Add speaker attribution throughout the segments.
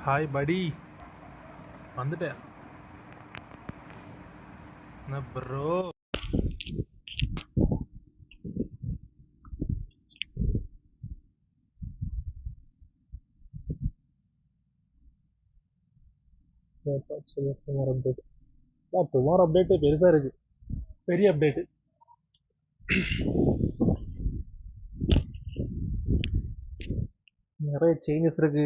Speaker 1: Hi படி, வந்துட்டேன். என்ன bro? Tomorrow update. Tomorrow update பெருசா இருக்கு, பெரிய அப்டேட். நிறைய சேஞ்சஸ் இருக்கு.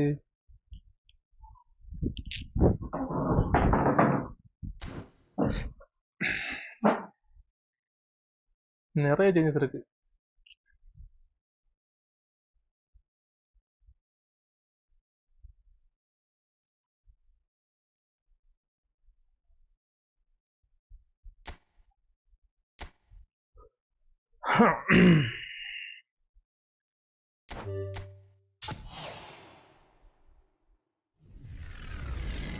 Speaker 1: நிறைய சேஞ்சஸ் இருக்கு.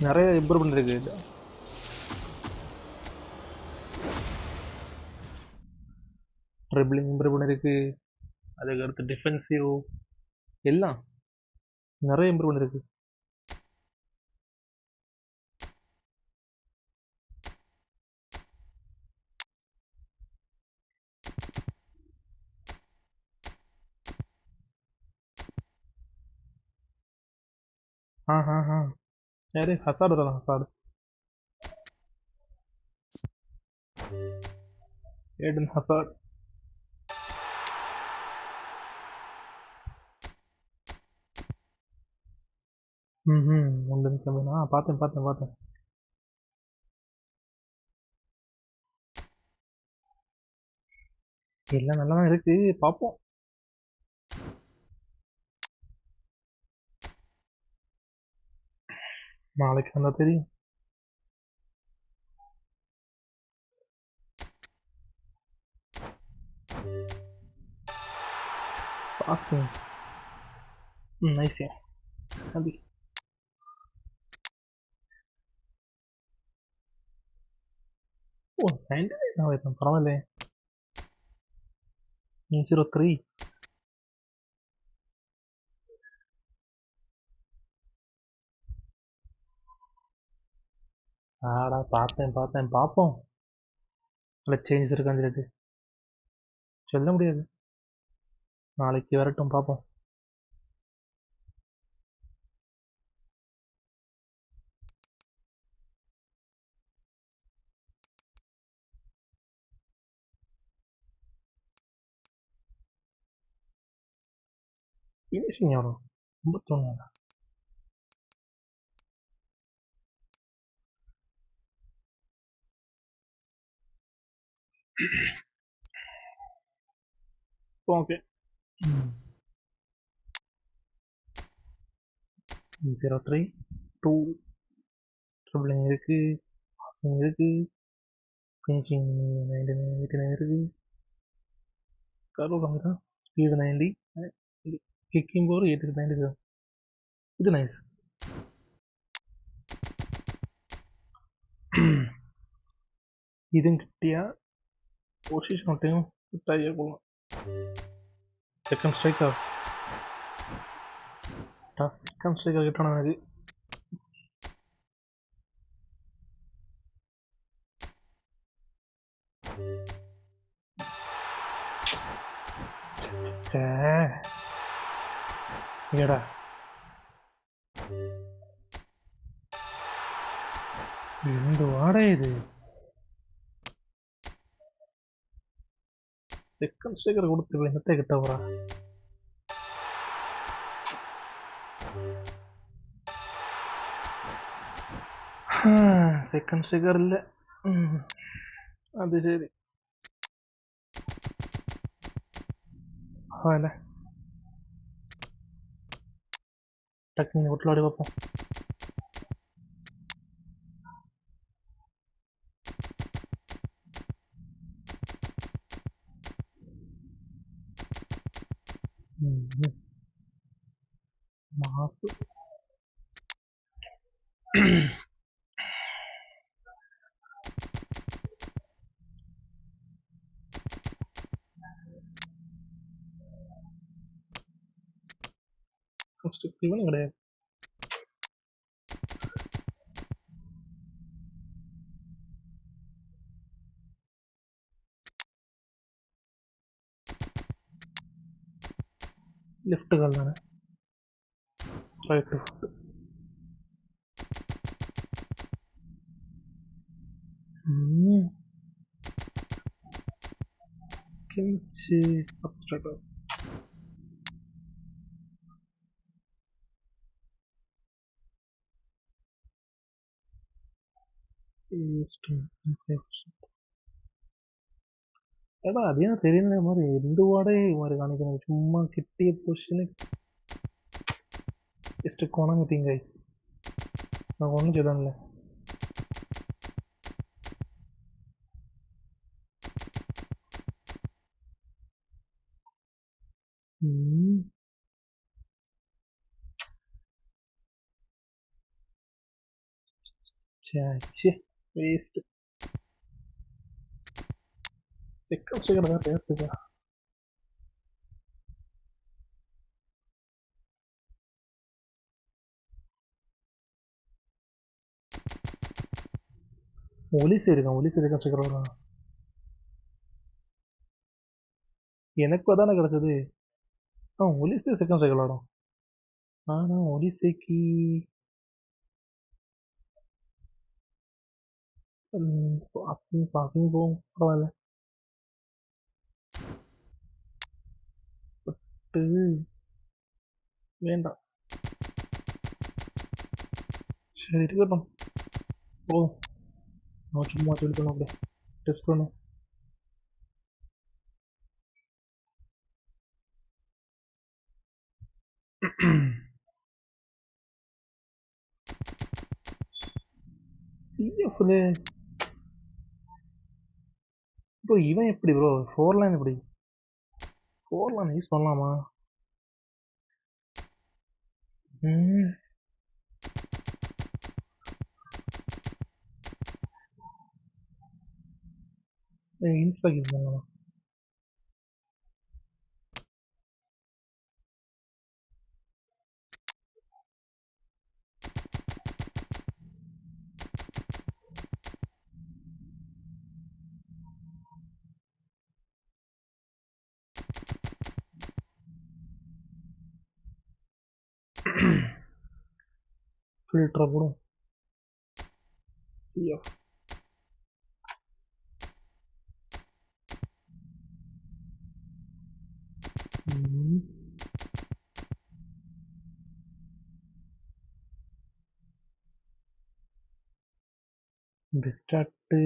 Speaker 1: நிறைய இம்ப்ரூவ்மெண்ட் இருக்கு. ட்ரிபிளிங் இம்ப்ரூவ்மெண்ட் இருக்கு, அதுக்கு அடுத்து டிஃபென்சிவ் எல்லாம் நிறைய இம்ப்ரூவ்மெண்ட் இருக்கு. யாரு? ஹசார்டு தான், ஹசார்டு. Aden hazard. ஒன்று நிமிஷம். பார்த்தேன் பார்த்தேன் பார்த்தேன். எல்லாம் நல்லா தான் இருக்கு, பார்ப்போம். நாளைக்கு வந்தா தெரியும். Passing nice. அது ஓ 99 ஆயிரம், பரவாயில்ல. 03. ஆடா, பார்த்தேன் பார்த்தேன், பார்ப்போம். இல்லை சேஞ்சஸ் இருக்கான்னு சொல்லிட்டு சொல்ல முடியாது. நாளைக்கு வரட்டும், பார்ப்போம். ஃபினிஷிங் எவ்வளோ? 51. ஓகே. 03 2 ட்ரிபிளிங் இருக்கு, பாசிங் இருக்கு, ஃபினிஷிங் 99 இருக்கு, கர்வ் கம்மி தான், ஸ்பீடு 90, கிக்கிங் போர் 80 இது நைஸ். இதுவும் கிட்டியா பொசிஷன் ஒட்டையும் கிட்டாயே போகலாம். செகண்ட் ஸ்ட்ரைக்கர் கிட்டணும் எனக்கு. ஏடா இந்த வாடகை இது. செகண்ட் ஸ்ட்ரைக்கர் கொடுத்து என்னத்தை கிட்ட போறா? செகண்ட் ஸ்ட்ரைக்கர் இல்லை, அது சரி. இல்லை, டக்குனு ஒட்டலாடி பார்ப்போம். மாசு கன்ஸ்ட்ரக்டிவ்னு கிடையாது. ലിഫ്റ്റുകളിലാണ് റൈറ്റ് ഫുഡ്. കിംചി സബ്സ്ട്രേറ്റ് എടാ അതിനാ தெரியுന്ന மாதிரி ரெண்டு வாடகை மாதிரி காணிக்கணும் சும்மா கிட்டிய பொசிஷனு ஜஸ்ட் கொணங்கிட்டீங்க கைஸ். நான் ஒன்றும் சொல்லல. சே வேஸ்ட். செகண்ட் செகண்ட் தான் பேசுங்க. ஒலிஸ் இருக்கான் சீக்கிரம். எனக்கு அதானே கிடைச்சது. ஒலிசே செகண்ட் சைக்கிள் ஆடும். ஆனா ஒலிசேக்கு பார்க்கிங் போகும் பரவாயில்ல. பட்டு வேண்டாம். சரி இருக்கட்டும் போதும். நான் சும்மா சொல்லிக்கணும் அப்படியே டெஸ்ட் பண்ணும். சிஎஃப்ல ப்ரோ இவன் எப்படி ப்ரோ 4 லைன் எப்படி 4 லைன் யூஸ் பண்ணலாமா? இன்ஸ்டாக் யூஸ் பண்ணலாமா? ஃபில்டர் போடும். சிஎஃப் பெஸ்டாட்டு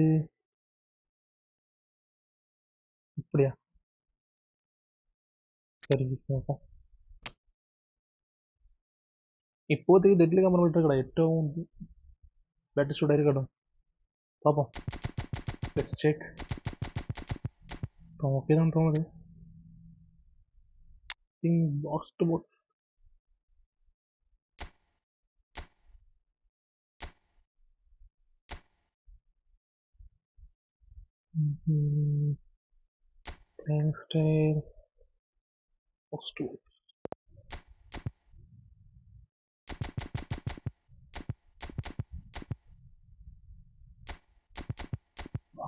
Speaker 1: இப்படியா? சரி இப்போதைக்கு டெட்லி கம்பெனி இருக்கடா ഏറ്റവും பெட்டர் ஷூட் இருக்கட்டும் பார்ப்போம். Let's check. ஓகே தான் தோணுது. Box to box playing style box to box.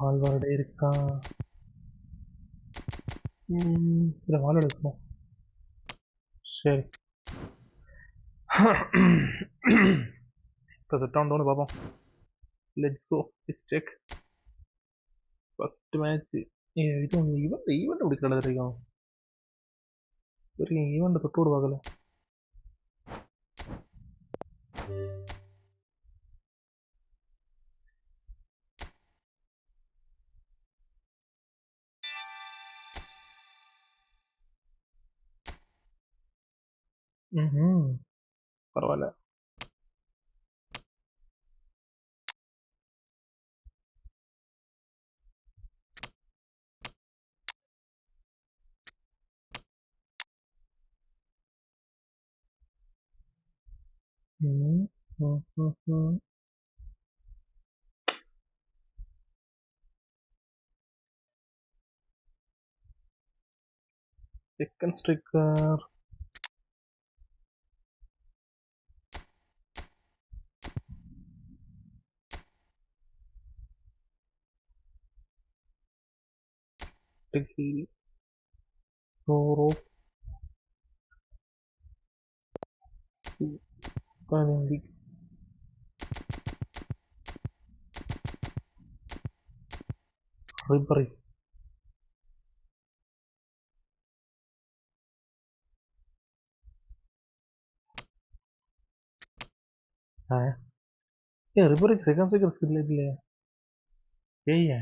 Speaker 1: ஆல்வார்டே இருக்கான். இதில் வால் எடுக்கணும். சரி இப்போ செட் ஆனோன்னு பார்ப்போம். Let's go let's check. First match இது ஈவெண்ட் எப்படி கிடச்சிருக்கோம். சரி ஈவெண்ட் தொட்டு விட பார்க்கல. பரவாயில்ல. Second sticker Rope Finally. Ribery. Ribery second second skill இல்லையே. ஏய்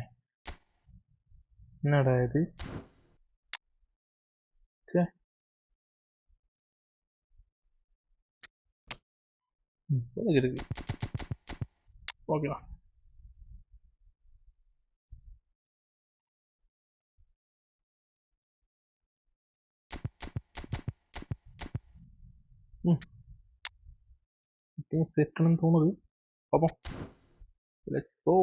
Speaker 1: என்னடா இது? சே. இருக்கு. ஓகேடா. செட்டுன்னு தோணுது. பாப்போம். Let's go.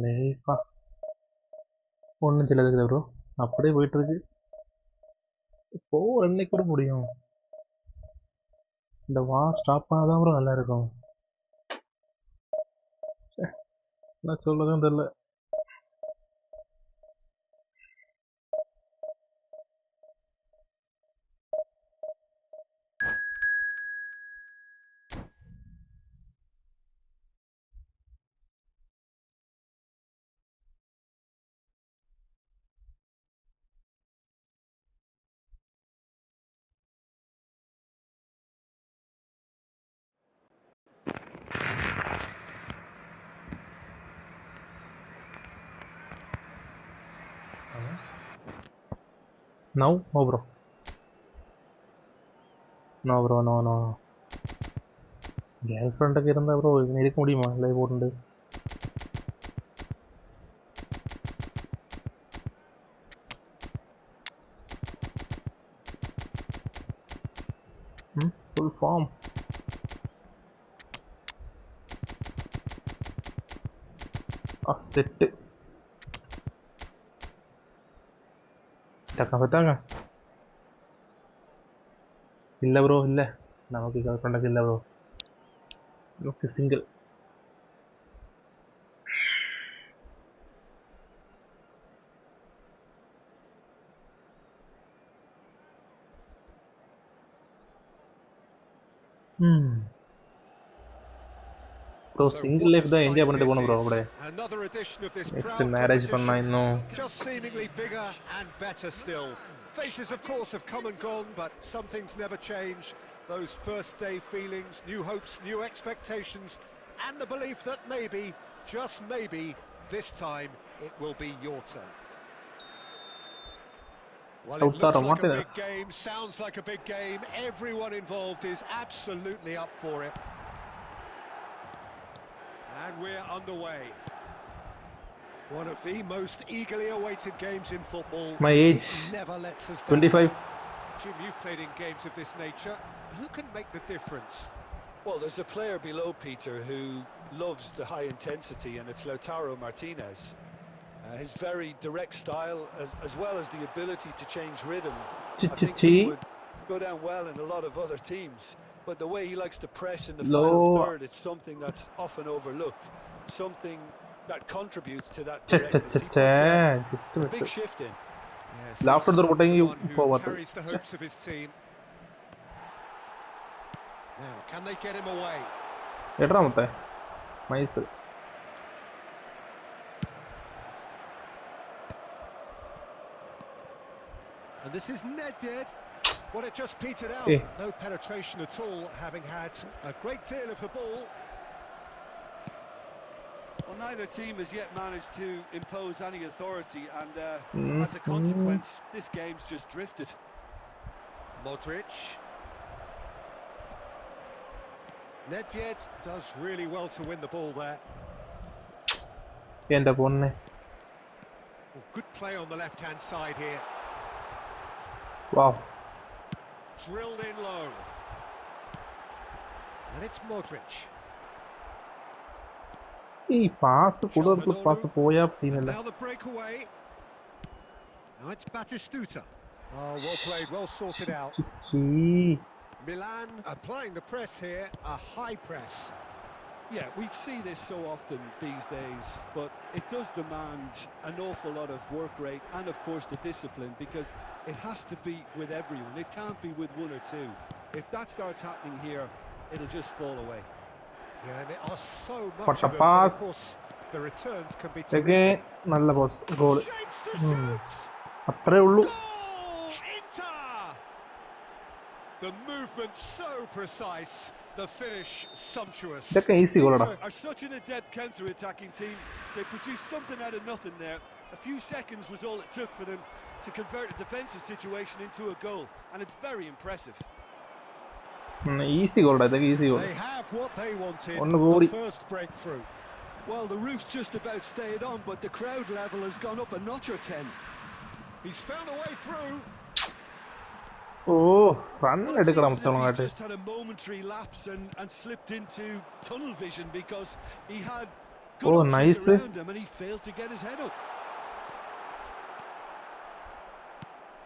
Speaker 1: லேப்பா ஒன்றும் சிலதுக்குது ப்ரோ அப்படியே போயிட்டு இருக்கு. இப்போ என்னைக்கு கூட முடியும். இந்த வார் ஸ்டாப் பண்ணாதான் ப்ரோ நல்லா இருக்கும். என்ன சொல்லதும் தெரியல. No bro. No bro, no. Girl ஃப்ரெண்டுக்கு இருந்தால் ப்ரோ இருக்க முடியுமா லைவ் போட்டு? Full form. செட்டு செட்டாங்க. இல்லை ப்ரோ இல்லை, நமக்கு கேர்ள் ஃப்ரெண்டுக்கு இல்லை ப்ரோ. நமக்கு சிங்கிள். ப்ரோ சிங்கிள் லைஃப் தான் என்ஜாய் பண்ணிட்டு போகணும் ப்ரோ. அப்படியே நெக்ஸ்ட் மேரேஜ் பண்ணா இன்னும்.
Speaker 2: Faces of course have come and gone, but some things never change. Those first day feelings, new hopes, new expectations, and the belief that maybe, just maybe, this time it will be your turn. Well, it looks like a big game, sounds like a big game. Everyone involved is absolutely up for it. And we're underway. One of the most eagerly awaited games in football.
Speaker 1: My age,
Speaker 2: never lets us down.
Speaker 1: 25.
Speaker 2: Jim, you've played in games of this nature. Who can make the difference?
Speaker 3: Well, there's a player below Peter who loves the high intensity, and it's Lautaro Martinez. His very direct style, as well as the ability to change rhythm, I think he would go down well in a lot of other teams. But the way he likes to press in the final third, it's something that's often overlooked. Something that contributes to that directness. He puts a big shift in.
Speaker 2: Yes, who carries the hopes of his team. Now, can they get him away? And this is Nedved. Well, it just petered out. No penetration at all, having had a great deal of the ball.
Speaker 3: Well, neither team has yet managed to impose any authority, and as a consequence, this game's just drifted.
Speaker 2: Modric. Nedved does really well to win the ball there.
Speaker 1: Well,
Speaker 2: good play on the left-hand side here.
Speaker 1: Wow.
Speaker 2: Drilled in low. And it's Modric.
Speaker 1: ഈ pass കൂടുതൽ pass പോയാ ടീമല്ല.
Speaker 2: Now the breakaway. Now it's Batistuta. Oh, well played, well sorted out. Milan applying the press here, a high press.
Speaker 3: Yeah, we see this so often these days, but it does demand an awful lot of work rate and, of course, the discipline, because it has to be with everyone. It can't be with one or two. If that starts happening here, it'll just fall away.
Speaker 2: Yeah, and it are so much
Speaker 1: What a
Speaker 2: of them,
Speaker 1: pass.
Speaker 2: but of course, the returns can be
Speaker 1: Again,
Speaker 2: terrific.
Speaker 1: നല്ല pass. Goal.
Speaker 2: Shapes to shoot.
Speaker 1: അത്രേ ഉള്ളൂ.
Speaker 2: Goal! Inter! The movement so precise, the finish sumptuous.
Speaker 1: ഇതൊക്കെ easy ഗോളടാ.
Speaker 3: Inter are such an adept counter-attacking team. They produced something out of nothing there. A few seconds was all it took for them to convert a defensive situation into a goal, and it's very impressive.
Speaker 1: Easy ഗോളടാ. ഇതൊക്കെ easy goal.
Speaker 2: They have what they wanted.
Speaker 1: ഒന്ന് കൂടി.
Speaker 2: The first breakthrough.
Speaker 3: Well, the roof's just about stayed on, but the crowd level has gone up a notch or 10.
Speaker 2: He's found a way through.
Speaker 1: Run എടുക്കണം
Speaker 3: He
Speaker 1: മൊത്തമായിട്ട്.
Speaker 3: just had a momentary lapse and slipped into tunnel vision because he had good options
Speaker 1: nice.
Speaker 3: around him and he failed to get his head up.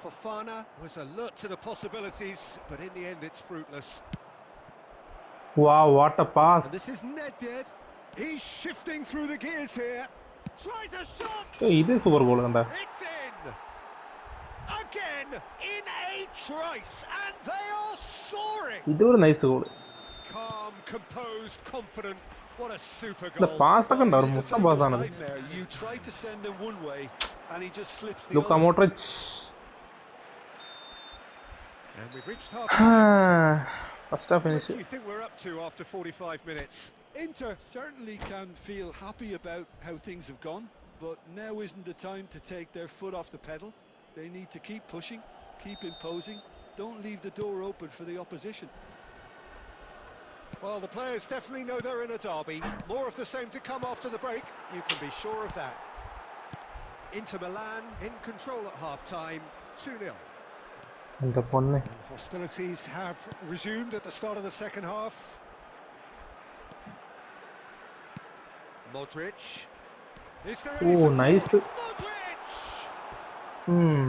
Speaker 2: Fofana was alert to the possibilities, but in the end it's fruitless.
Speaker 1: Wow, what a pass.
Speaker 2: And this is Nedved. He's shifting through the gears here. Tries a shot.
Speaker 1: ഇത് super goal കണ്ട.
Speaker 2: It's in. Again in a trice, and they are soaring.
Speaker 1: ഇതൊരു nice goal.
Speaker 2: Calm, composed, confident. What a super
Speaker 1: The
Speaker 2: goal.
Speaker 1: pass ഒക്കെ ഉണ്ട്.
Speaker 3: He's a
Speaker 1: മൊത്തം pass ആണ്.
Speaker 3: nightmare. You try to send him one way and he just slips the
Speaker 1: Luka
Speaker 3: other.
Speaker 1: Modric.
Speaker 2: And we've reached half.
Speaker 1: First half
Speaker 2: What
Speaker 1: finish.
Speaker 2: do you think we're up to after 45 minutes?
Speaker 3: Inter certainly can feel happy about how things have gone, but now isn't the time to take their foot off the pedal. They need to keep pushing, keep imposing, don't leave the door open for the opposition.
Speaker 2: Well, the players definitely know they're in a derby. More of the same to come after the break, you can be sure of that. Inter Milan in control at half-time, 2-0.
Speaker 1: എൻ്റെ പൊന്നെ.
Speaker 2: And hostilities have resumed at the start of the second half. Modric. Is there any support?
Speaker 1: nice.
Speaker 2: Modric!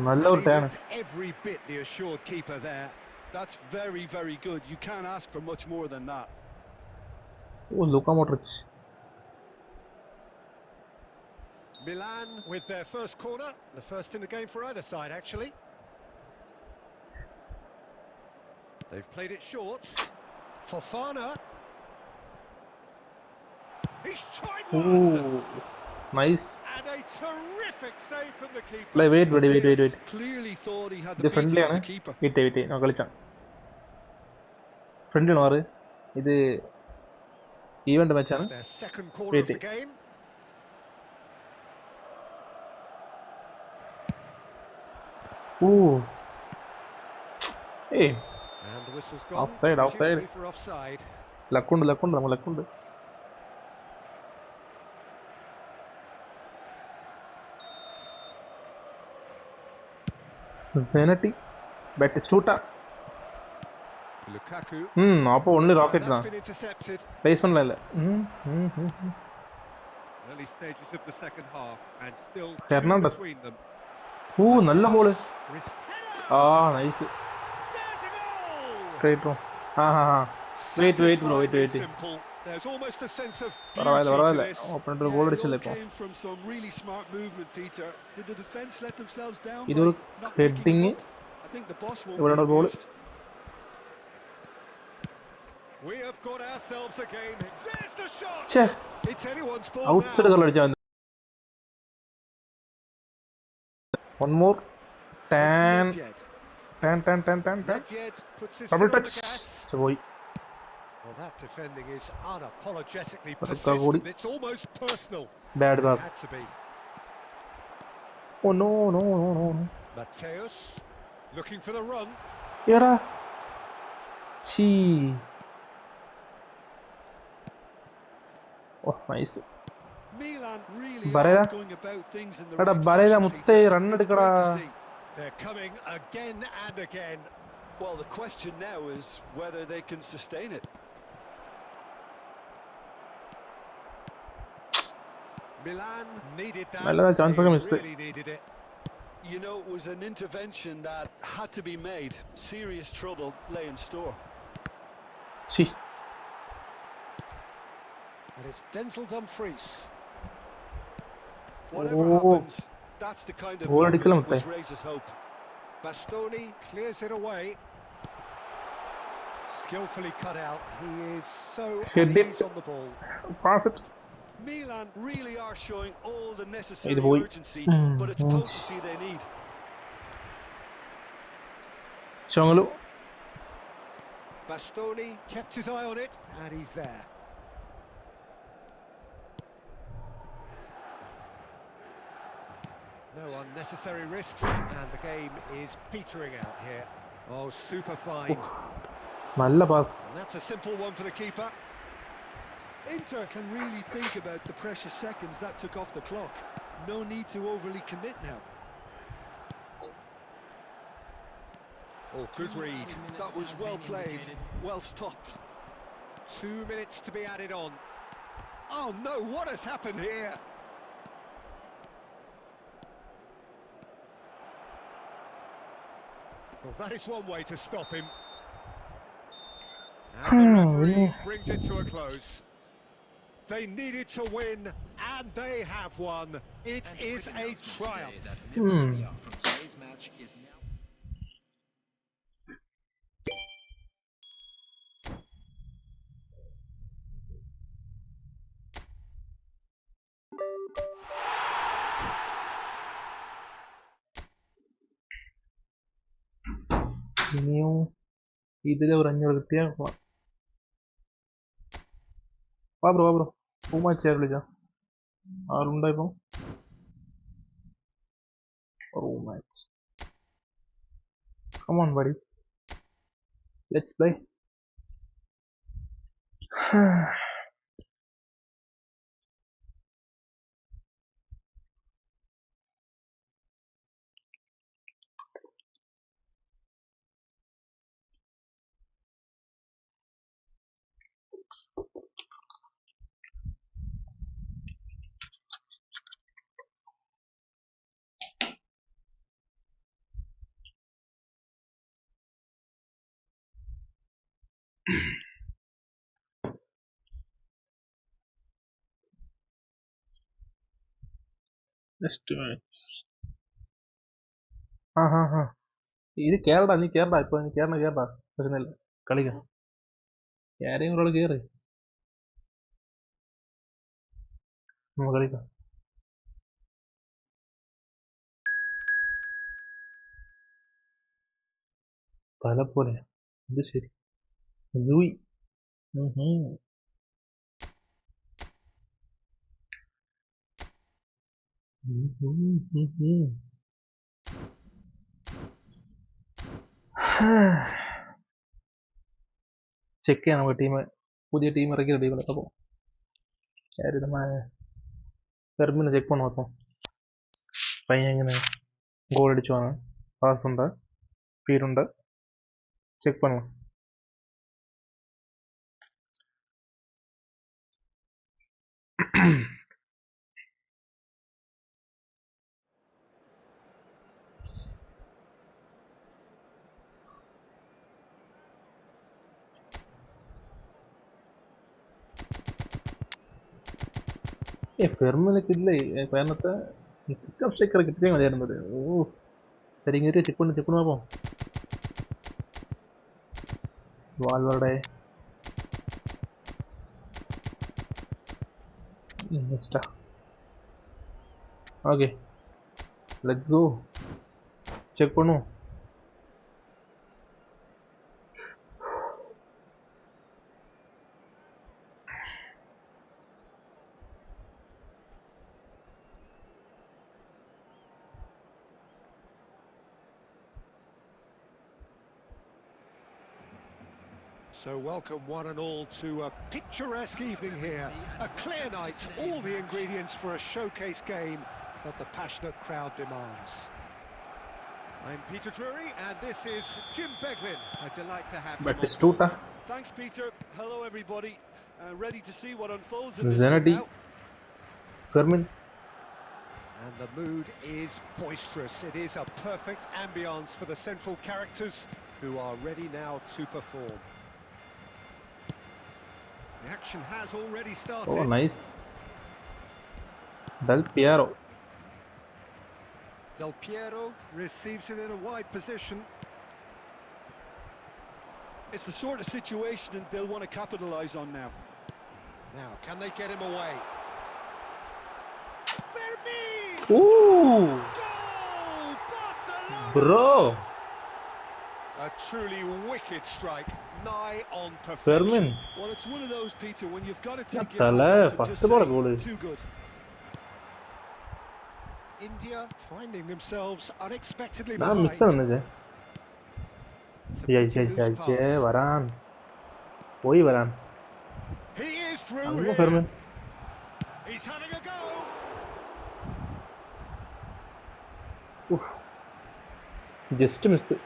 Speaker 1: നല്ല ഒരു turn.
Speaker 2: Every bit the assured keeper there.
Speaker 3: That's very, very good. You can't ask for much more than that.
Speaker 1: Luka Modric.
Speaker 2: Milan with their first corner, the first in the game for either side actually. They've played it short. Fofana. He's tried one.
Speaker 1: Nice.
Speaker 2: And a terrific save from the keeper.
Speaker 1: Play, wait.
Speaker 3: Clearly thought he had
Speaker 1: ഇത്
Speaker 3: the
Speaker 1: friendly
Speaker 3: beating
Speaker 1: ആണ്.
Speaker 3: of the keeper.
Speaker 1: Wait ഞാൻ കളിച്ചാണ്. Friendly ആണ് മാറ്. ഇത് event മാച്ചാണ്.
Speaker 2: Their second corner of the game.
Speaker 1: ഏയ്
Speaker 2: And the whistle's gone.
Speaker 1: Offside.
Speaker 2: Presumably for offside.
Speaker 1: ലക്കുണ്ട് നമ്മൾ ലക്കുണ്ട്. Zanetti, Batistuta.
Speaker 2: Lukaku.
Speaker 1: അപ്പോൾ only rocket
Speaker 2: That's
Speaker 1: தான்.
Speaker 2: been intercepted.
Speaker 1: Placement இல்ல.
Speaker 2: Early stages of the second half and still two
Speaker 1: Fernandes.
Speaker 2: between them.
Speaker 1: നല്ല ball.
Speaker 2: Wrist header.
Speaker 1: Nice.
Speaker 2: There's a goal.
Speaker 1: Straight on. Wait.
Speaker 2: Satisfyingly simple. There's almost a sense of beauty to
Speaker 1: പറവായില്ല.
Speaker 2: this.
Speaker 1: Open ഒരു goal
Speaker 3: It
Speaker 1: അടിച്ചല്ലേ
Speaker 3: all
Speaker 1: ഇപ്പോൾ.
Speaker 3: came from some really smart movement, Peter. Did the defence let themselves down
Speaker 1: ഇതൊരു
Speaker 3: by not picking
Speaker 1: heading.
Speaker 3: him up? I think the boss won't
Speaker 1: ഇവിടെയാണ്
Speaker 3: be
Speaker 1: ball.
Speaker 3: amused.
Speaker 2: We have got ourselves a game. There's the shot.
Speaker 1: ഛേ,
Speaker 2: It's anyone's ball
Speaker 1: outside
Speaker 2: now.
Speaker 1: Goal അടിച്ചാൽ മതി. One more.
Speaker 2: It's
Speaker 1: 10.
Speaker 2: Nedved. Nedved puts his
Speaker 1: Double
Speaker 2: foot on
Speaker 1: touch.
Speaker 2: the gas.
Speaker 1: പോയി.
Speaker 2: Well, that defending is unapologetically
Speaker 1: But it's
Speaker 2: persistent.
Speaker 1: good.
Speaker 2: It's almost personal.
Speaker 1: Bad
Speaker 2: It
Speaker 1: pass.
Speaker 2: had to be.
Speaker 1: Oh no.
Speaker 2: Mateus looking for the run.
Speaker 1: എടാ. ചീ. Nice.
Speaker 3: Milan really
Speaker 1: Barella.
Speaker 3: are going about things in the
Speaker 1: എടാ
Speaker 3: right
Speaker 1: Barella
Speaker 3: fashion,
Speaker 1: മുത്തേ
Speaker 3: Peter.
Speaker 1: Run
Speaker 3: It's
Speaker 1: എടുക്കടാ.
Speaker 3: great to see.
Speaker 2: They're coming again and again.
Speaker 3: Well, the question now is whether they can sustain it.
Speaker 2: Milan needed that.
Speaker 1: Nallada chance
Speaker 2: They
Speaker 1: ഒക്കെ miss.
Speaker 2: really needed it.
Speaker 3: You know, it was an intervention that had to be made. Serious trouble lay in store.
Speaker 1: ഛി,
Speaker 2: And it's Denzel Dumfries.
Speaker 3: Whatever
Speaker 1: Oh.
Speaker 3: happens, that's the kind of
Speaker 1: Goal അടിക്കല
Speaker 3: moment
Speaker 1: മുത്തേ.
Speaker 3: which raises hope.
Speaker 2: Bastoni clears it away. Skillfully cut out. He is so
Speaker 1: Head
Speaker 2: at
Speaker 1: it.
Speaker 2: ease on the ball.
Speaker 1: pass it.
Speaker 3: Milan really are showing all the necessary
Speaker 1: ഇത് പോയി.
Speaker 3: urgency,
Speaker 1: Mm,
Speaker 3: but it's
Speaker 1: mm.
Speaker 3: potency they need.
Speaker 1: ചൊങ്ങലു.
Speaker 2: Bastoni kept his eye on it, and he's there. No unnecessary risks, and the game is petering out here. Oh, super find.
Speaker 1: നല്ല pass.
Speaker 2: And that's a simple one for the keeper.
Speaker 3: Inter can really think about the precious seconds that took off the clock. No need to overly commit now.
Speaker 2: Oh, good read.
Speaker 3: That was well played, well stopped.
Speaker 2: 2 minutes to be added on. Oh no, what has happened here? Well, that is one way to stop him. And the referee brings it to a close. They needed to win, and they have won. It is a triumph.
Speaker 1: ഇനിയും ഇതിലെ ഒരു 500 കിട്ടിയാ വാ bro പൂമാച്ചാ വിളിച്ചാ ആളുണ്ടായിപ്പോ പൂമാച്ച് come on buddy, let's play. Just 2 minutes. ഇത് കേറടാ, നീ കേറടാ, ഇപ്പൊ നീ കേറടാ പ്രശ്നമില്ല, കളിക്കാം. ആരെയും ഒരാൾ കേറ്, നമുക്ക് കളിക്കാം. തല പോലെ ഇത് ശരി. സൂയി ചെക്ക് ചെയ്യാം നമുക്ക് ടീം, പുതിയ ടീം ഇറക്കി റെഡി. അപ്പോൾ പെർമിനെ ചെക്ക് பண்ண നോക്കാം. പയ്യൻ എങ്ങനെ ഗോൾ അടിച്ചുവാണ്, പാസ് ഉണ്ട്, സ്പീഡുണ്ട്, ചെക്ക് பண்ணலாம். പെർമിനൊക്കെ ഇല്ലേ പതിനത്തെ സിസ്റ്റം സ്ട്രൈക്കർ കിട്ടിയാൽ മതിയായിരുന്നത്. ഓ ശരി, ഇങ്ങനെ ചെക്ക് பண்ண നോക്കാം. വാൽവരുടെ Insta. Okay, let's go. Check பண்ணுவோம்.
Speaker 2: So welcome one and all to a picturesque evening here. A clear night, all the ingredients for a showcase game that the passionate crowd demands. I'm Peter Drury, and this is Jim Beglin. A delight to have him on
Speaker 1: Batistuta,
Speaker 3: Thanks, Peter. Hello, everybody. Ready to see what unfolds in this one
Speaker 1: Zanetti,
Speaker 3: now.
Speaker 1: Fermin.
Speaker 2: And the mood is boisterous. It is a perfect ambience for the central characters who are ready now to perform. The action has already started.
Speaker 1: Oh, nice. Del Piero.
Speaker 2: Del Piero receives it in a wide position.
Speaker 3: It's the sort of situation they'll want to capitalise on now.
Speaker 2: Now, can they get him away? Fermin!
Speaker 1: Ooh,
Speaker 2: Goal! Barcelona!
Speaker 1: bro.
Speaker 2: A truly wicked strike, nigh on perfection.
Speaker 1: Fermin.
Speaker 3: Well, it's one of those, Peter, when you've got to take your
Speaker 1: Tala,
Speaker 3: hands off and
Speaker 1: first
Speaker 3: just
Speaker 1: ball
Speaker 3: say,
Speaker 1: goal.
Speaker 3: too good.
Speaker 2: India finding themselves unexpectedly
Speaker 1: Nah, miss
Speaker 2: behind.
Speaker 1: it.
Speaker 2: It's a
Speaker 1: Yeah,
Speaker 2: pretty loose pass.
Speaker 1: Varan. Oi, Varan.
Speaker 2: He is through
Speaker 1: Ango
Speaker 2: here.
Speaker 1: Fermin.
Speaker 2: He's having a go.
Speaker 1: Oof. Just miss it.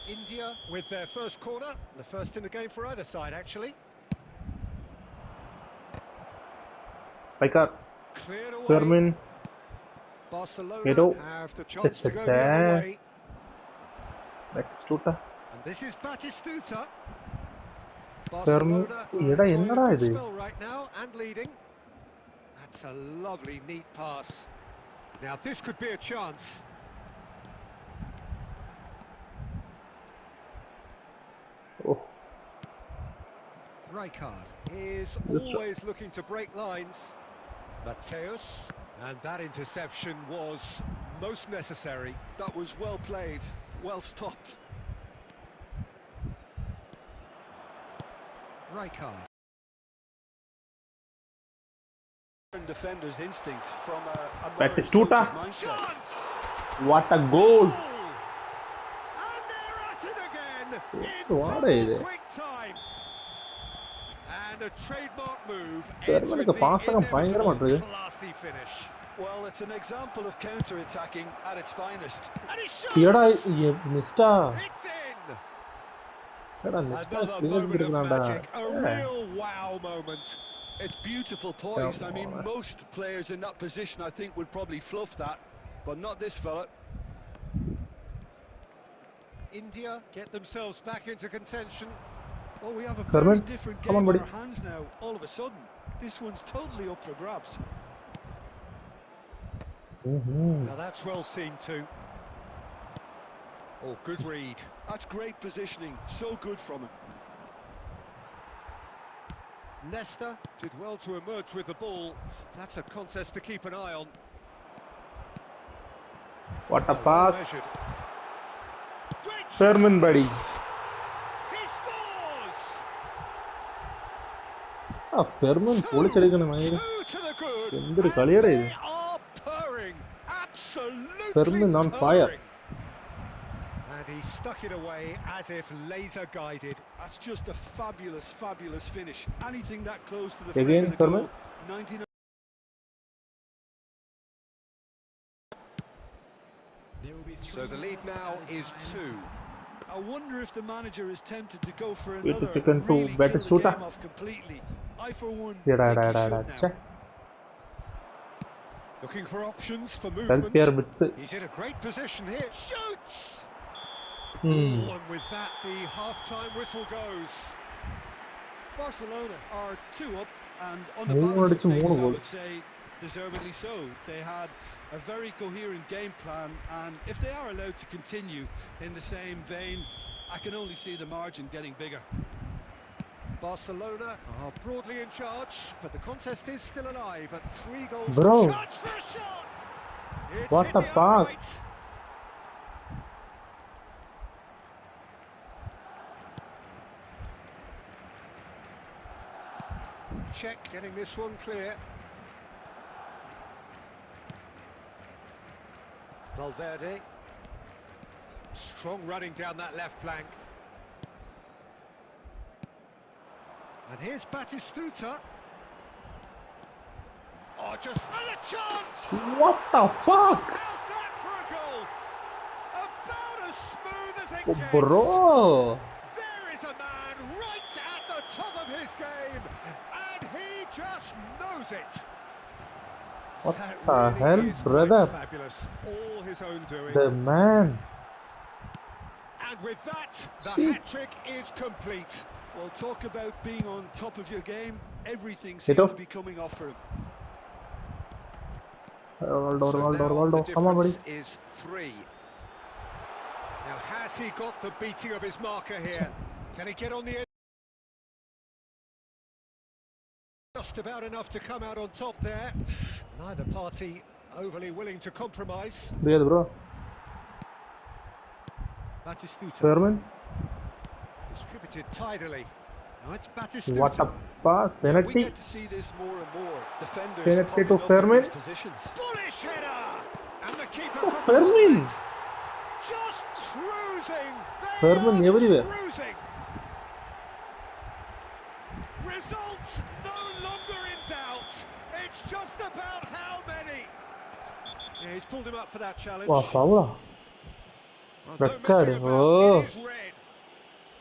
Speaker 2: India with their first corner, the first in the game for either side, actually.
Speaker 1: Picard.
Speaker 2: Cleared away.
Speaker 1: Fermin.
Speaker 2: Barcelona
Speaker 1: Pero,
Speaker 2: have the chance to go the
Speaker 1: se-
Speaker 2: other way.
Speaker 1: Batistuta.
Speaker 2: And this is Batistuta.
Speaker 1: Fermin.
Speaker 2: Barcelona
Speaker 1: Ida,
Speaker 2: are enjoying
Speaker 1: enna
Speaker 2: a good
Speaker 1: idu?
Speaker 2: spell right now and leading. That's a lovely, neat pass. Now this could be a chance.
Speaker 1: Oh,
Speaker 2: Rijkaard is
Speaker 1: That's right.
Speaker 2: always looking to break lines. Mateus, and that interception was most necessary.
Speaker 3: That was well played, well stopped.
Speaker 2: Rijkaard.
Speaker 3: Defender's instinct from a modern
Speaker 1: Batistuta.
Speaker 3: coach's mindset.
Speaker 2: Chance!
Speaker 1: what a goal.
Speaker 2: And they're at it again
Speaker 1: What
Speaker 2: in
Speaker 1: is
Speaker 2: double
Speaker 1: it?
Speaker 2: quick time. And a trademark move
Speaker 1: Fermin
Speaker 2: ends with
Speaker 1: is
Speaker 2: the
Speaker 1: fast and
Speaker 2: inevitable
Speaker 1: பயங்கரமா
Speaker 2: classy finish.
Speaker 3: Well, it's an example of counter-attacking at its finest.
Speaker 2: And he shoots!
Speaker 1: Yada, missed-ஆ?
Speaker 2: It's in!
Speaker 1: Yada, missed-ஆ?
Speaker 2: Another
Speaker 1: Clear
Speaker 2: moment of
Speaker 1: பண்ணிருக்கலாம்டா.
Speaker 2: magic, a
Speaker 1: Yeah.
Speaker 2: real wow moment.
Speaker 3: It's beautiful poise. I
Speaker 1: Come
Speaker 3: mean,
Speaker 1: on.
Speaker 3: most players in that position, I think, would probably fluff that, but not this fella.
Speaker 2: India get themselves back into contention.
Speaker 3: Oh, we have a
Speaker 1: Fermin,
Speaker 3: very different
Speaker 1: come on,
Speaker 3: game on
Speaker 1: buddy.
Speaker 3: our hands now, all of a sudden. This one's totally up for grabs.
Speaker 2: Now that's well seen too. Oh, good read.
Speaker 3: That's great positioning, so good from him.
Speaker 2: Nesta did well to emerge with the ball. That's a contest to keep an eye on.
Speaker 1: What a
Speaker 2: Well
Speaker 1: pass.
Speaker 2: measured. Great
Speaker 1: Fermin,
Speaker 2: shot!
Speaker 1: buddy.
Speaker 2: He scores!
Speaker 1: Ah, Fermin, പൊളിച്ചെടുക്കണം
Speaker 2: Two
Speaker 1: ഭയങ്കര.
Speaker 2: to the good.
Speaker 1: എന്തൊരു
Speaker 2: And
Speaker 1: കളിയാടാ
Speaker 2: they
Speaker 1: ഇത്.
Speaker 2: are purring. Absolutely
Speaker 1: Fermin on fire.
Speaker 2: purring. And he stuck it away as if laser guided.
Speaker 3: That's just a fabulous, fabulous finish. Anything that close to the
Speaker 1: Again,
Speaker 3: frame of the
Speaker 1: Fermin.
Speaker 3: goal, 99.
Speaker 2: So the lead now is 2.
Speaker 3: I wonder if the manager is tempted to go for
Speaker 1: Wait,
Speaker 3: another
Speaker 1: chicken
Speaker 3: and
Speaker 1: to
Speaker 3: really kill the
Speaker 1: Batistuta.
Speaker 3: game off completely. I, for one,
Speaker 1: എടാ,
Speaker 3: think
Speaker 1: എടാ,
Speaker 3: he
Speaker 1: എടാ,
Speaker 3: should
Speaker 1: എടാ.
Speaker 3: now.
Speaker 1: ഛെ.
Speaker 2: Looking for options for
Speaker 1: Del
Speaker 2: movement.
Speaker 1: Piero bits.
Speaker 2: He's in a great position here. Shoots!
Speaker 1: Hmm.
Speaker 2: Oh, and with that, the half-time whistle goes.
Speaker 3: Barcelona are 2 up, and on the
Speaker 1: മൂന്ന്
Speaker 3: balance of
Speaker 1: അടിച്ച് മൂന്ന്
Speaker 3: things, I
Speaker 1: goal.
Speaker 3: would say deservedly so. They had a very coherent game plan, and if they are allowed to continue in the same vein, I can only see the margin getting bigger.
Speaker 2: Barcelona are broadly in charge, but the contest is still alive at 3 goals.
Speaker 1: Bro.
Speaker 2: Chance for a shot! It's
Speaker 1: What
Speaker 2: hit
Speaker 1: a
Speaker 2: the
Speaker 1: pass.
Speaker 2: upright. Check getting this one clear. Valverde. Strong running down that left flank. And here's Batistuta. Oh, just and a chance!
Speaker 1: What the fuck?
Speaker 2: How's that for a goal? About as smooth as it
Speaker 1: Oh,
Speaker 2: gets.
Speaker 1: bro.
Speaker 2: There is a man right at the top of his game, and he just knows it.
Speaker 1: What
Speaker 2: That
Speaker 1: the
Speaker 2: really
Speaker 1: hell,
Speaker 2: is
Speaker 1: brother?
Speaker 2: quite fabulous. All his own doing.
Speaker 1: The man.
Speaker 2: And with that, the
Speaker 1: Shit.
Speaker 2: hat-trick is complete.
Speaker 3: Well, talk about being on top of your game. Everything
Speaker 1: Hit
Speaker 3: seems
Speaker 1: off.
Speaker 3: to be coming off for him.
Speaker 1: Ronaldo,
Speaker 2: So
Speaker 1: Ronaldo,
Speaker 2: now
Speaker 1: Ronaldo.
Speaker 2: the
Speaker 1: Come on, buddy.
Speaker 2: difference is 3. Now, has he got the beating of his marker here? Can he get on the end? Just about enough to come out on top there. Neither party overly willing to compromise.
Speaker 1: Bro, bro.
Speaker 2: Batistuta
Speaker 1: Fermin.
Speaker 2: distributed tidily. Now it's
Speaker 1: What
Speaker 2: Batistuta.
Speaker 1: a pass.
Speaker 3: Yeah, we
Speaker 1: Penalty.
Speaker 3: get to see this more and more. Defenders
Speaker 1: Penalty
Speaker 3: popping
Speaker 1: to
Speaker 3: up in
Speaker 1: Fermin.
Speaker 3: these positions.
Speaker 2: Bullish header! And the keeper
Speaker 1: Oh,
Speaker 2: couldn't
Speaker 1: Fermin.
Speaker 2: hold it. Just cruising. They
Speaker 1: Fermin
Speaker 2: are
Speaker 1: everywhere.
Speaker 2: cruising. Results no longer in doubt. It's just about how many. Yeah, he's pulled him up for that challenge.
Speaker 1: Wow, foul.
Speaker 2: Well,
Speaker 1: Red
Speaker 2: no
Speaker 1: card.
Speaker 2: messing about.
Speaker 1: Oh.
Speaker 2: It is red.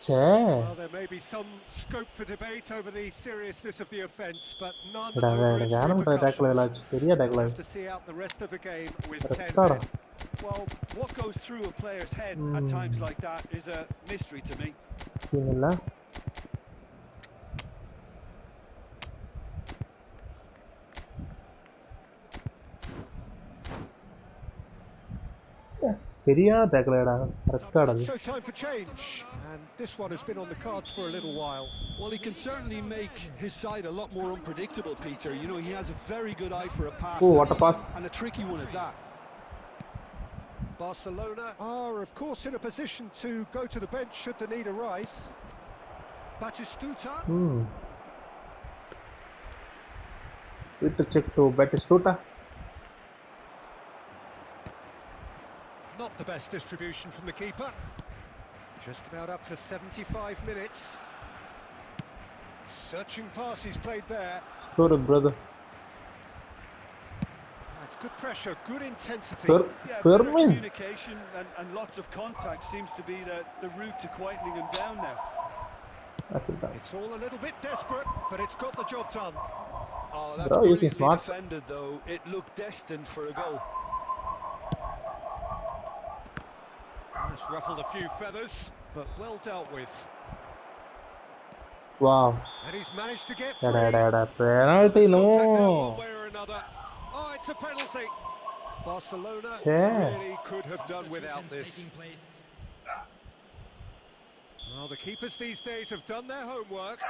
Speaker 1: Che.
Speaker 2: Well, there may be some scope for debate over the seriousness of the offence, but none over its repercussions. We'll have to see out the rest of the game with 10 men.
Speaker 3: Well, what goes through a player's head at times like that is a mystery to me.
Speaker 2: So time for change, and this one has been on the cards for a little while.
Speaker 3: Well, he can certainly make his side a lot more unpredictable, Peter. You know, he has a very good eye for a pass.
Speaker 1: Oh, what a pass.
Speaker 3: And a tricky one at that.
Speaker 2: Barcelona are, of course, in a position to go to the bench should the need arise. Batistuta.
Speaker 1: With the check to Batistuta.
Speaker 2: Not the best distribution from the keeper. Just about up to 75 minutes. Searching pass he's played there.
Speaker 1: Sorry, brother.
Speaker 2: That's good pressure, good intensity.
Speaker 3: Yeah, better communication and lots of contact seems to be the route to quietening him down now.
Speaker 1: That's it.
Speaker 2: It's all a little bit desperate, but it's got the job done.
Speaker 3: Oh, that's
Speaker 1: Bro,
Speaker 3: brilliantly
Speaker 1: smart.
Speaker 3: defended, though. It looked destined for a goal.
Speaker 2: That's ruffled a few feathers, but well dealt with.
Speaker 1: Wow.
Speaker 2: And he's managed to get
Speaker 1: Da,
Speaker 2: free.
Speaker 1: da, da, da.
Speaker 2: Well,
Speaker 1: Penalty,
Speaker 2: there's contact now, one
Speaker 1: no.
Speaker 2: way or another. Oh, it's a penalty. Barcelona
Speaker 1: Yeah.
Speaker 2: really could have done without this. Well, the keepers these days have done their homework.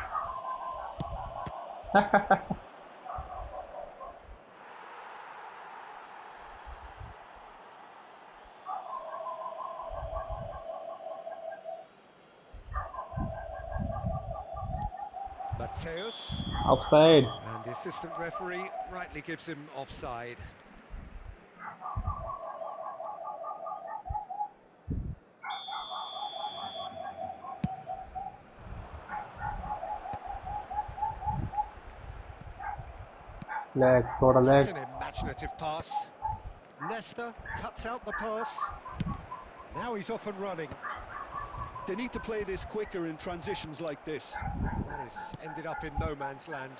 Speaker 2: Mateus.
Speaker 1: Offside.
Speaker 2: And the assistant referee rightly gives him offside.
Speaker 1: Leg, total
Speaker 2: That's
Speaker 1: leg.
Speaker 2: an imaginative pass. Nesta cuts out the pass. Now he's off and running.
Speaker 3: They need to play this quicker in transitions like this.
Speaker 2: That has ended up in no man's land.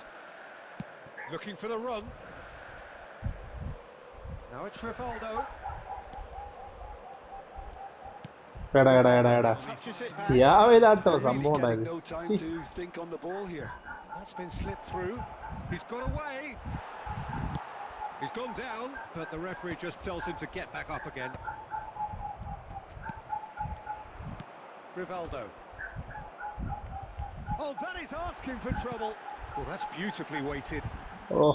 Speaker 2: Looking for the run. Now it's Rivaldo. Touches it back.
Speaker 1: Yeah,
Speaker 3: They're really
Speaker 1: സംഭവം
Speaker 3: getting no
Speaker 1: ഉണ്ടായത്.
Speaker 3: time to think on the ball here.
Speaker 2: That's been slipped through. He's got away. He's gone down, but the referee just tells him to get back up again. Rivaldo. Oh, that is asking for trouble. Well, that's beautifully weighted.
Speaker 1: Oh,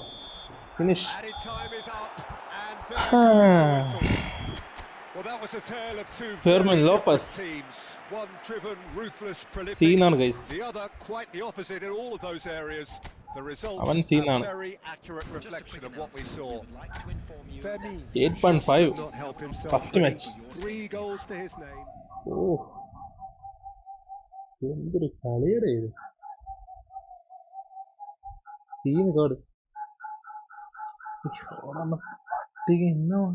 Speaker 1: finish.
Speaker 2: Added time is up, and there goes the whistle. Well, that was a tale of two
Speaker 1: Fermin
Speaker 2: very
Speaker 1: Lopez.
Speaker 2: different teams. One driven, ruthless, prolific.
Speaker 1: Scene on, guys.
Speaker 2: The other quite the opposite in all of those areas. The result
Speaker 1: Avan scene
Speaker 2: a
Speaker 1: on.
Speaker 2: very accurate reflection of what we saw. Fermin
Speaker 1: 8.5.
Speaker 2: could not help himself.
Speaker 1: First
Speaker 2: putting
Speaker 1: match.
Speaker 2: 3 goals to his name.
Speaker 1: Oh. എന്തൊരു കളിയുടെ ഇത് scene code இன்னும்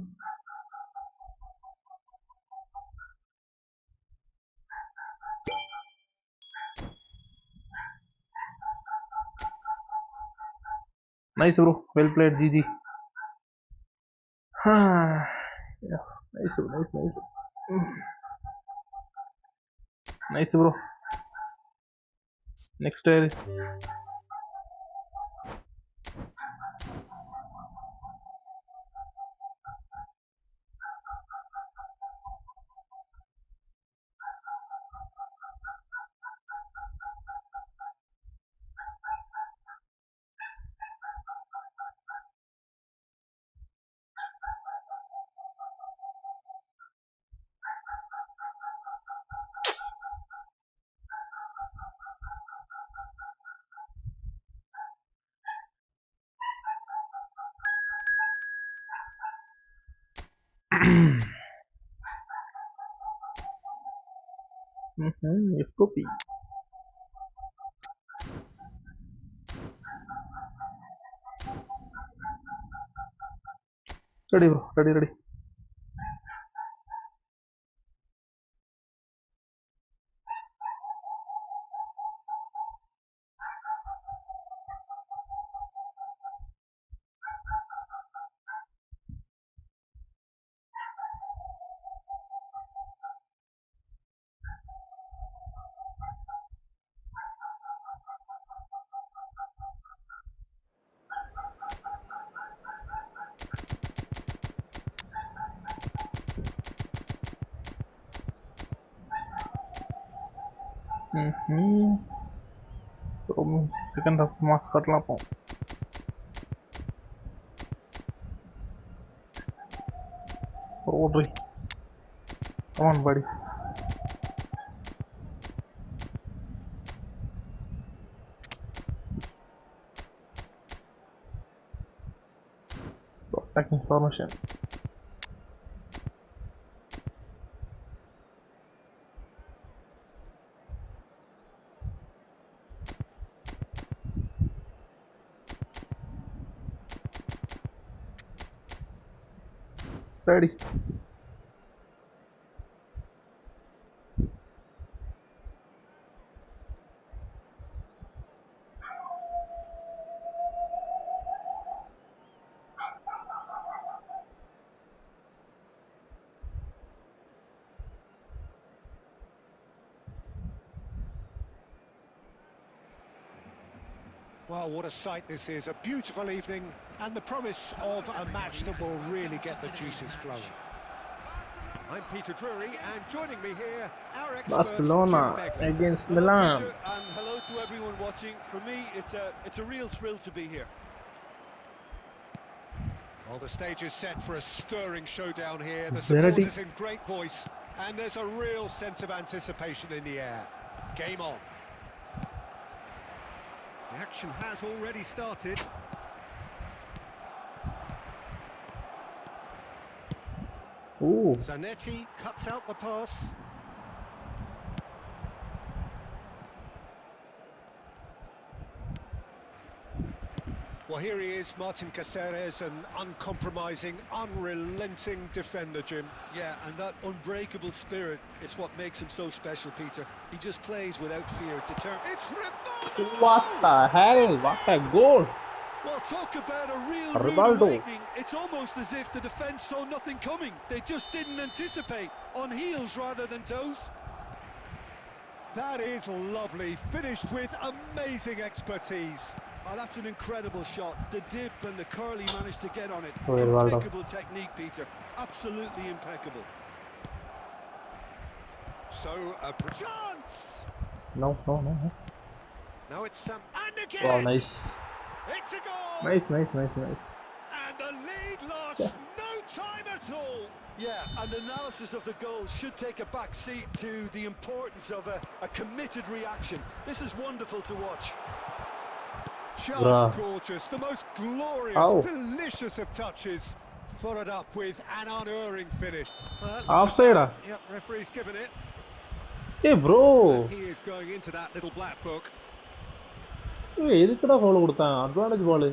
Speaker 1: nice bro, well played, GG. Yeah, nice nice bro. Next tile. FOP. Ready bro, ready. Second half mask kattala po. Rodri, come on buddy. Attacking formation. Ready.
Speaker 2: Well, what a sight this is. A beautiful evening and the promise of a match that will really get the juices flowing. I'm Peter Drury, and joining me here, our expert,
Speaker 1: Barcelona against Milan.
Speaker 3: Peter, and hello to everyone watching. For me, it's a real thrill to be here.
Speaker 2: Well, the stage is set for a stirring showdown here. The supporters in great voice, and there's a real sense of anticipation in the air. Game on. The action has already started.
Speaker 1: Ooh.
Speaker 2: Zanetti cuts out the pass. Well, here he is, Martin Caceres, an uncompromising, unrelenting defender, Jim.
Speaker 3: Yeah, and that unbreakable spirit is what makes him so special, Peter. He just plays without fear, determined.
Speaker 2: It's Rivaldo!
Speaker 1: What the hell? What a goal!
Speaker 3: Well, talk about a real
Speaker 1: Rivaldo.
Speaker 3: rude awakening. It's almost as if the defence saw nothing coming. They just didn't anticipate. On heels rather than toes.
Speaker 2: That is lovely, finished with amazing expertise.
Speaker 3: Oh, that's an incredible shot. The dip and the curl he managed to get on it.
Speaker 1: Rivaldo.
Speaker 3: Impeccable technique, Peter. Absolutely impeccable.
Speaker 2: So, a chance!
Speaker 1: No.
Speaker 2: Now it's Sam, and again!
Speaker 1: Wow, nice.
Speaker 2: It's a goal!
Speaker 1: Nice.
Speaker 2: And the lead lost no time at all!
Speaker 3: Yeah, and analysis of the goal should take a back seat to the importance of a committed reaction. This is wonderful to watch.
Speaker 2: Just gorgeous, the most glorious, delicious of touches, followed up with an unerring finish.
Speaker 1: Offside.
Speaker 2: Yep, referee's given it.
Speaker 1: Hey bro.
Speaker 2: He is going into that little black book.
Speaker 1: Hey, எதுக்குடா foul கொடுத்தான்? Advantage ball.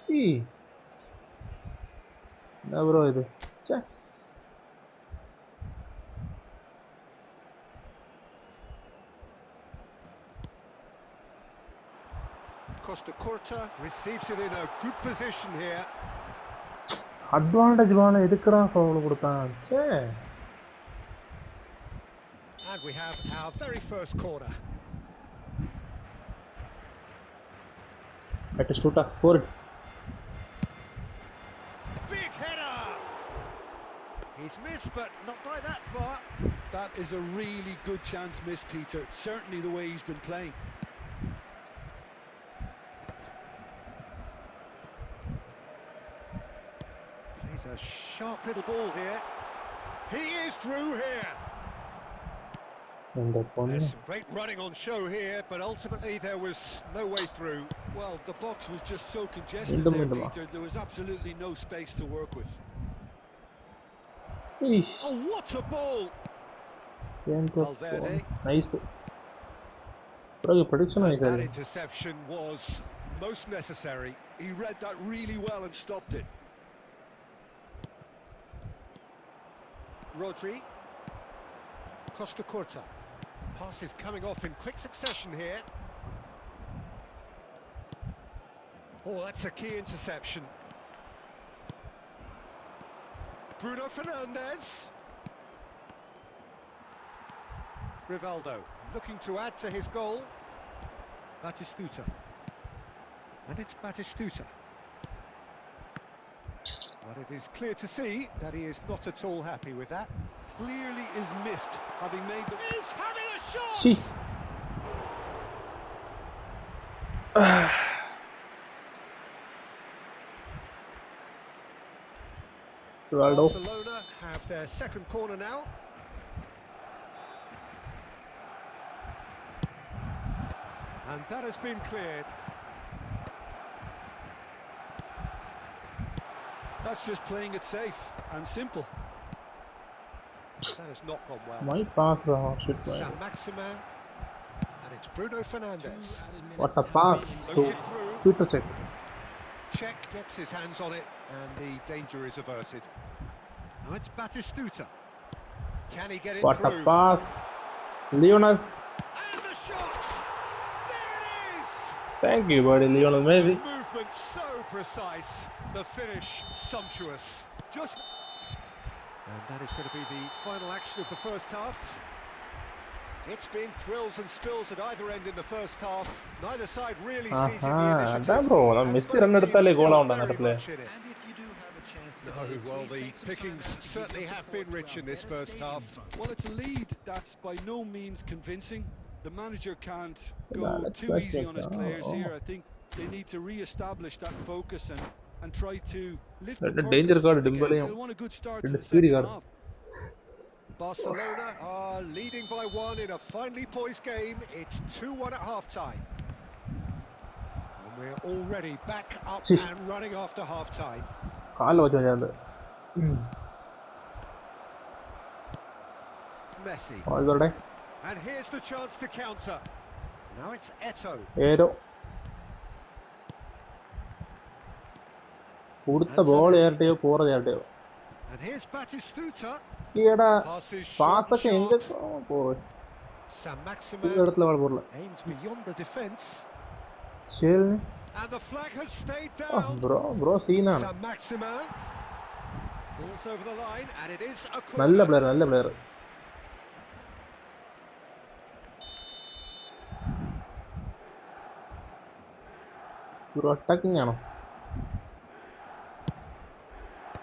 Speaker 1: ഛീ. എന്നാ bro ഇത്? ഛേ.
Speaker 2: Costa Curta receives it in a good position here.
Speaker 1: Advantage വേണം എതുക്കടാ foul കൊടുക്കാൻ? ഛേ.
Speaker 2: And we have our very first corner.
Speaker 1: Batistuta, score it.
Speaker 2: Big header! He's missed, but not by that far.
Speaker 3: That is a really good chance missed, Peter. Certainly the way he's been playing.
Speaker 2: Plays a sharp little ball here. He is through here. There's some great running on show here, but ultimately there was no way through.
Speaker 3: Well, the box was just so congested there, Peter. There was absolutely no space to work with.
Speaker 2: Oh, what a ball! Valverde.
Speaker 1: Nice. Prediction.
Speaker 2: And that interception was most necessary.
Speaker 3: He read that really well and stopped it.
Speaker 2: Rodri. Costa Curta. Pass is coming off in quick succession here. Oh, that's a key interception. Bruno Fernandes. Rivaldo looking to add to his goal. Batistuta. And it's Batistuta. But it is clear to see that he is not at all happy with that.
Speaker 3: Clearly is miffed, having made the...
Speaker 2: He's having a shot!
Speaker 1: See. Ronaldo.
Speaker 2: Barcelona have their second corner now. And that has been cleared.
Speaker 3: That's just playing it safe and simple.
Speaker 2: That has not gone well.
Speaker 1: My pass, shit, man.
Speaker 2: Saint-Maximin. And it's Bruno Fernandes.
Speaker 1: What a pass to
Speaker 2: Floated through.
Speaker 1: Twitter check.
Speaker 2: Czech gets his hands on it and the danger is averted. Now it's Batistuta. Can he get it
Speaker 1: What
Speaker 2: through?
Speaker 1: a pass. Lionel.
Speaker 2: And the shot! There it is!
Speaker 1: Thank you, buddy. Lionel Messi.
Speaker 2: The movement so precise, the finish sumptuous. And that is going to be the final action of the first half. It's been thrills and spills at either end in the first half. Neither side really seizing the initiative.
Speaker 1: That's bro. Messi run എടുത്താലേ goal ആവണ്ട അങ്ങനത്തെ play.
Speaker 2: No, well, the pickings certainly have been rich in this first half.
Speaker 3: Well, it's a lead that's by no means convincing. The manager can't go
Speaker 1: Let's
Speaker 3: too easy on his
Speaker 1: check.
Speaker 3: players
Speaker 1: Oh.
Speaker 3: here. I think they need to re-establish that focus and try to lift
Speaker 1: That's
Speaker 3: the
Speaker 1: a danger
Speaker 3: purpose
Speaker 1: card,
Speaker 3: again.
Speaker 1: Dembele.
Speaker 3: They'll want a good start to
Speaker 1: It's
Speaker 3: the
Speaker 1: a speedy
Speaker 3: second
Speaker 1: card.
Speaker 3: half.
Speaker 2: Barcelona are leading by one in a finely poised game. It's 2-1 at half-time. And we're already back up
Speaker 1: See.
Speaker 2: and running after half-time.
Speaker 1: കാല് വെച്ചാ ഞാൻ
Speaker 2: Messi.
Speaker 1: ആയിക്കോട്ടെ.
Speaker 2: And here's the chance to counter. Now it's Eto'o.
Speaker 1: ഏരോ കൊടുത്ത ball ഏറട്ടെയോ പോറ ചേരട്ടെയോ
Speaker 2: And here's Batistuta.
Speaker 1: ഈടാ
Speaker 2: Passes short and
Speaker 1: പാസ്സൊക്കെ എങ്ക
Speaker 2: sharp.
Speaker 1: പോറ് ഈ
Speaker 2: Saint-Maximin
Speaker 1: இடத்துல வாழ போறல
Speaker 2: aimed beyond the defence.
Speaker 1: ശരി.
Speaker 2: And the flag has stayed
Speaker 1: Oh,
Speaker 2: down.
Speaker 1: bro സീനാണ്.
Speaker 2: Saint-Maximin. Balls over the line, and it is a
Speaker 1: നല്ല
Speaker 2: corner.
Speaker 1: പ്ലെയർ, നല്ല പ്ലെയർ. ബ്രോ അറ്റാക്കിംഗ് ആണോ?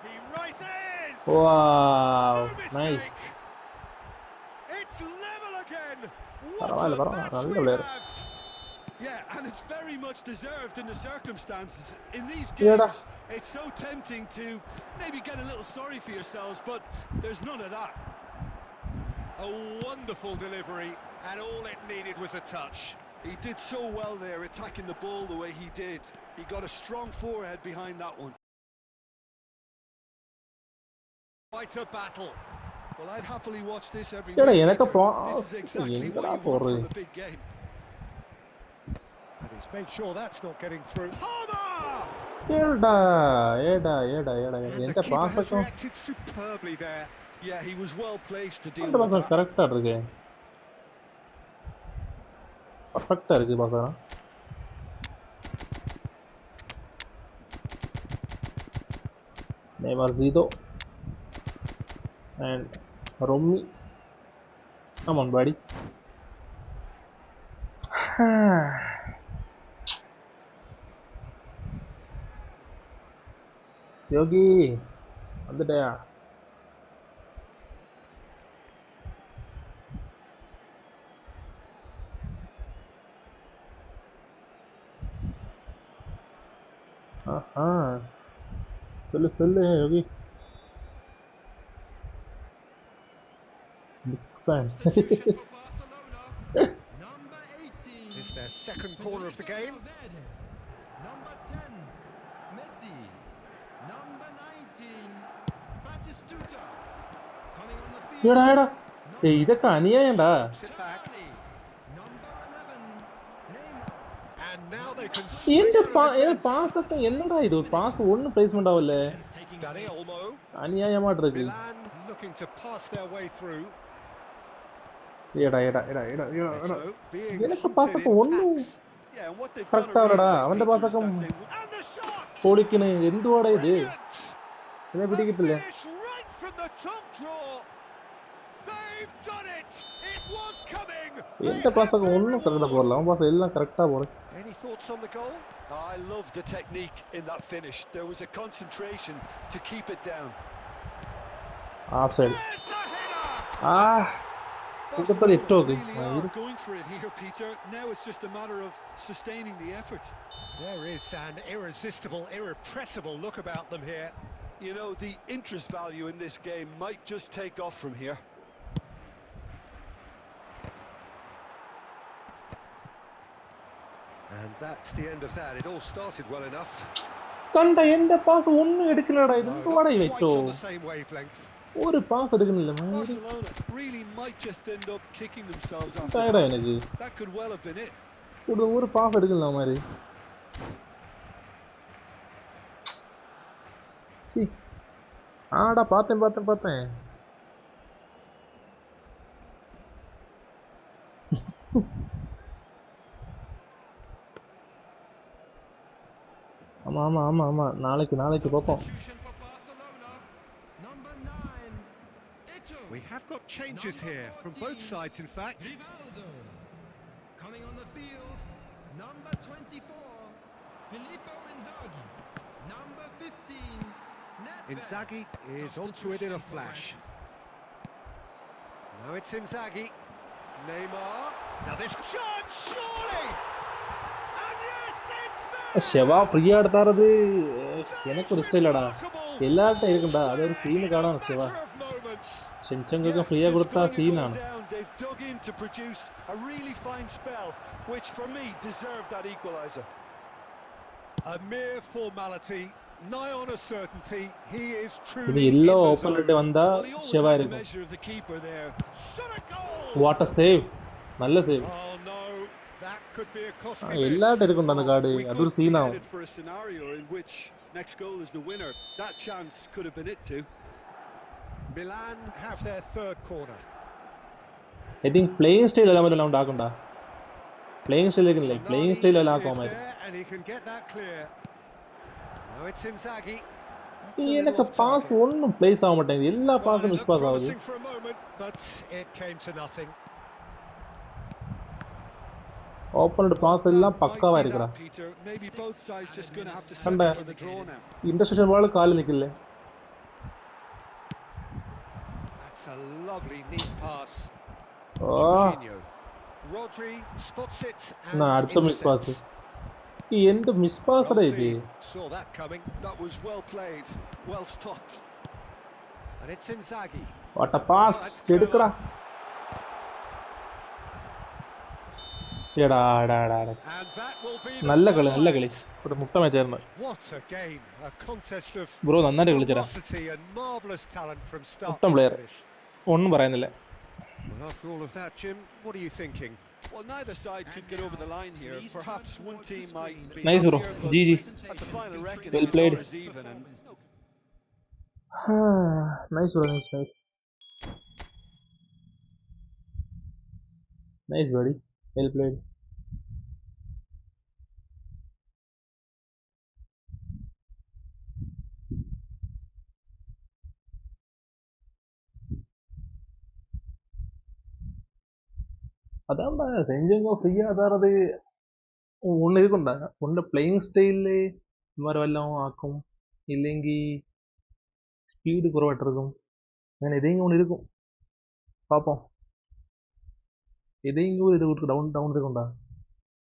Speaker 2: He rises.
Speaker 1: Wow,
Speaker 2: No mistake.
Speaker 1: nice.
Speaker 2: It's level again. What
Speaker 1: Paravailla,
Speaker 2: a
Speaker 1: paravailla,
Speaker 2: match
Speaker 1: നല്ല
Speaker 2: we
Speaker 1: player.
Speaker 2: have.
Speaker 3: Yeah, and it's very much deserved in the circumstances. In these
Speaker 1: Yeah.
Speaker 3: games, it's so tempting to maybe get a little sorry for yourselves, but there's none of that.
Speaker 2: A wonderful delivery, and all it needed was a touch.
Speaker 3: He did so well there, attacking the ball the way he did. He got a strong forehead behind that one.
Speaker 2: Quite a battle.
Speaker 3: Well, I'd happily watch this every
Speaker 1: Yeah,
Speaker 3: week.
Speaker 1: எனக்கு
Speaker 3: Peter. This is exactly
Speaker 1: எங்கடா
Speaker 3: what you want
Speaker 1: போறது?
Speaker 3: from a big game.
Speaker 2: And he's made sure that's not getting through. Palmer!
Speaker 1: ஏடா ஏடா ஏடா ஏடா
Speaker 2: And the
Speaker 1: எந்த
Speaker 2: keeper has
Speaker 1: பாசக்கம்
Speaker 2: reacted superbly there.
Speaker 3: Yeah, he was well placed to deal
Speaker 1: அந்த
Speaker 3: with
Speaker 1: பாசம்
Speaker 3: that.
Speaker 1: கரெக்டா இருக்கு பர்ஃபெக்டா இருக்கு பாசம் Neymar Zidane and Romy. Come on, buddy. Yogi, வந்துட்டயா? சொல்லு யோகி.
Speaker 2: It's their second corner of the game.
Speaker 4: Number 10, Messi. Number 19, Batistuta. Coming on the field.
Speaker 1: ஏடா ஏய் இதக்க அநியாயம்டா.
Speaker 2: Sit back.
Speaker 4: Number 11, Neymar.
Speaker 2: And now they can
Speaker 1: இந்த பாசத்தை என்னடா இது ஒரு pass ஒண்ணு placement ஆவல.
Speaker 2: Dani Olmo.
Speaker 1: அநியாயமா இருக்கு.
Speaker 2: Milan looking to pass their way through.
Speaker 1: ஏடா எனக்கு பாசத்தை ஒண்ணு கரெக்டா வரடா அவன் பாசக்கம் போலிக்குன்னு எந்தோட இது இதை பிடிக்கல
Speaker 2: Right from the top draw. They've done it. It was coming.
Speaker 1: எந்த பாசக்கம் ஒண்ணும் கரெக்டா போறல அவன் பாசம் எல்லாம் கரெக்டா போறே.
Speaker 2: Any thoughts on the goal?
Speaker 3: I love the technique in that finish. There was a concentration to keep it down.
Speaker 1: Offside.
Speaker 3: Barcelona really are going for it here, Peter. Now it's just a matter of sustaining the effort.
Speaker 2: There is an irresistible, irrepressible look about them here.
Speaker 3: You know, the interest value in this game might just take off from here.
Speaker 2: And that's the end of that. It all started well enough.
Speaker 1: கண்ட எந்த pass ஒண்ணு எடுக்கலடா இது வாடை வெச்சோ
Speaker 2: on the same wavelength.
Speaker 1: ஒரு pass எடுக்கல
Speaker 3: Barcelona really might just end up kicking themselves after
Speaker 1: டயர்டா
Speaker 3: that.
Speaker 1: எனக்கு
Speaker 3: That could well have been it.
Speaker 1: ஒரு பாஸ் எடுக்கல மாதிரி சி ஆடா பார்த்தேன் ஆமா நாளைக்கு பாப்போம்.
Speaker 2: We have got changes here from both sides, in fact.
Speaker 4: Coming on the field, number 24, Filippo Inzaghi. Number 15, Nedved.
Speaker 2: Inzaghi is onto it in a flash. Now it's Inzaghi. Neymar. Now this shot, surely! And yes, it's there!
Speaker 1: ஷெவா ஃப்ரீயா எடுத்தாரது எனக்கு ஒரு ஸ்டைலடா எல்லார்ட்ட இருக்குடா அது ஒரு scene காணோம் ஷெவா செஞ்சங்க ஃப்ரீயா கொடுத்தா scene ആണ്
Speaker 3: They've dug in to produce a really fine spell which for me deserved that equalizer.
Speaker 2: A mere formality, nigh on a certainty. He is truly
Speaker 1: இது எல்லோ ஓபனட் வந்தா ஷெவா இருக்கும். வாட் a save நல்ல save.
Speaker 2: Oh no, that could be a costly miss.
Speaker 1: எல்லார்ட்ட இருக்குடா அந்த card அது ஒரு scene ஆகும்.
Speaker 3: For a scenario in which next goal is the winner. That chance could have been it too.
Speaker 2: Milan have their third corner.
Speaker 1: I think playing style alla madala undu akunda. Playing style ikkilla playing style alla aakuma
Speaker 2: And he can get that clear. Now it's Inzaghi.
Speaker 1: எனக்கு pass ஒண்ணும் place ஆக மாட்டேங்குது எல்லா பாஸும் miss pass ஆகுது.
Speaker 2: For a moment, but it came to nothing.
Speaker 1: Opened pass எல்லாம் பக்காவா இருக்குடா.
Speaker 3: Maybe both sides just going to have to settle for the draw now.
Speaker 1: Interception ball கால் நிக்கல.
Speaker 2: That's a lovely neat pass. Rodri spots it and
Speaker 1: அடுத்த miss pass. எந்த miss பாஸ்டா இது?
Speaker 2: Saw that coming.
Speaker 3: That was well played. Well stopped.
Speaker 2: And it's Inzaghi.
Speaker 1: What a pass. எடுக்கடா. ஏடா நல்ல களி ஒரு முட்டை மேட்ச் ஆയിരുന്നു.
Speaker 2: What a game. A contest of
Speaker 1: bro നന്നായിട്ട് കളിച്ചടാ.
Speaker 2: and marvelous talent from start
Speaker 1: to finish. ഒന്നും പറയാനില്ല.
Speaker 2: Well, after all of that, Jim, what are you thinking?
Speaker 3: Well, neither side could get over the line here. Perhaps one team might be
Speaker 1: Nice bro.
Speaker 3: happier, but
Speaker 1: GG.
Speaker 3: at the final reckoning,
Speaker 1: Well
Speaker 3: it's
Speaker 1: played.
Speaker 3: all as even. And
Speaker 1: Nice bro, nice. Nice buddy. Well played. அதான்டா செஞ்சவங்க ஃப்ரீயாக தரது ஒன்று இருக்கும்டா. ஒன்று playing style இந்த மாதிரி வல்லம் ஆக்கும், இல்லைங்கி ஸ்பீடு குறைவாட்டு இருக்கும். അങ്ങനെ ഏതെങ്കിലും ஒன்று இருக்கும். பார்ப்போம். எதையும் இது ஒரு டவுன் இருக்கும்டா.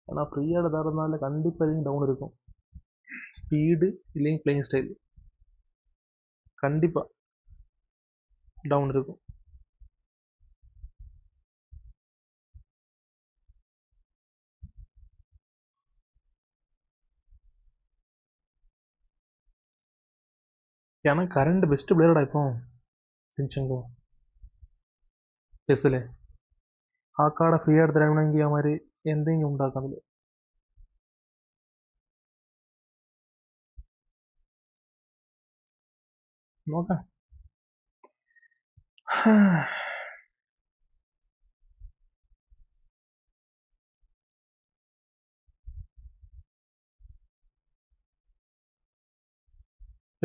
Speaker 1: ஆனால் ஃப்ரீயாக தரதுனால கண்டிப்பாக எதையும் டவுன் இருக்கும். ஸ்பீடு இல்லைங்க பிளேயிங் ஸ்டைல் கண்டிப்பாக டவுன் இருக்கும். ஏன்னா கரண்ட் பெஸ்ட் பிளேயர்டா இப்போ சின்சங்கோ ചെസ്സിലെ ആ കാട ഫ്രീ ആയിട്ട് തരണമെങ്കിൽ അവന്മാർ എന്തെങ്കിലും ഉണ്ടാക്കുന്നത്. നോക്കാം.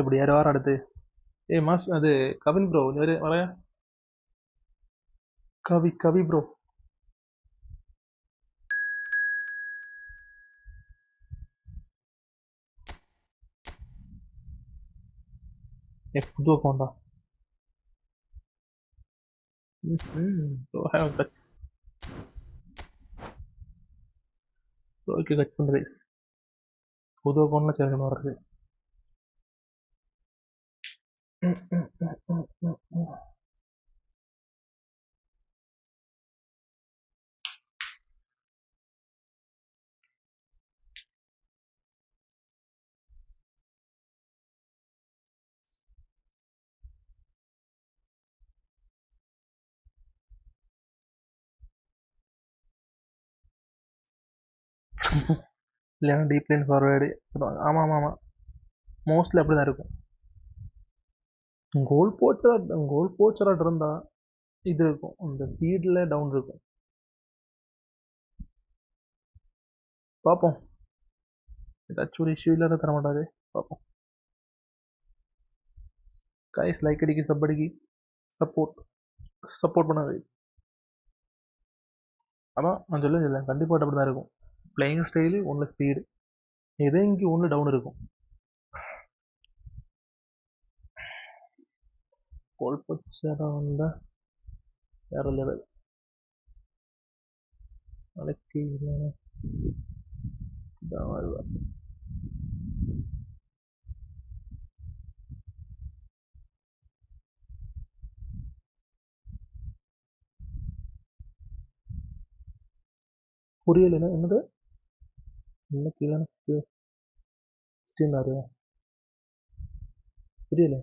Speaker 1: இப்படி யாரோ வாரம் அடுத்து மாஸ் அது கவின் ப்ரோ இவர் வரையா கவி ப்ரோ புது அக்கௌண்டா? ப்ரோக்கு கட்ஸ் ഉണ്ട് ഗൈസ്. പുതു അക്കൗണ്ടിൽ ചേർക്കണം അവർക്ക്. இல்லைன்னா டீப் லைன் ஃபார்வேர்டு. ஆமாம் மோஸ்ட்லி அப்படி தான் இருக்கும். கோல் போச்சராக இருந்தால் இது இருக்கும், அந்த ஸ்பீடில் டவுன் இருக்கும். பார்ப்போம். ஏதாச்சும் ஒரு இஷ்யூ இல்லாத தர மாட்டாரு. பார்ப்போம். கைஸ் லைக் அடிக்கி சப் அடிக்கி சப்போர்ட் பண்ண கைஸ். அதான் நான் சொல்ல கண்டிப்பாக அப்படி தான் இருக்கும். பிளேயிங் ஸ்டைலு ஒன்று ஸ்பீடு எதோ இங்கே ஒன்று டவுன் இருக்கும். கோல் போச்சராக வந்தால் வேறு லெவல். நாளைக்கு இதான் வருவார். புரியல என்னது இன்னைக்கு எனக்கு புரியல.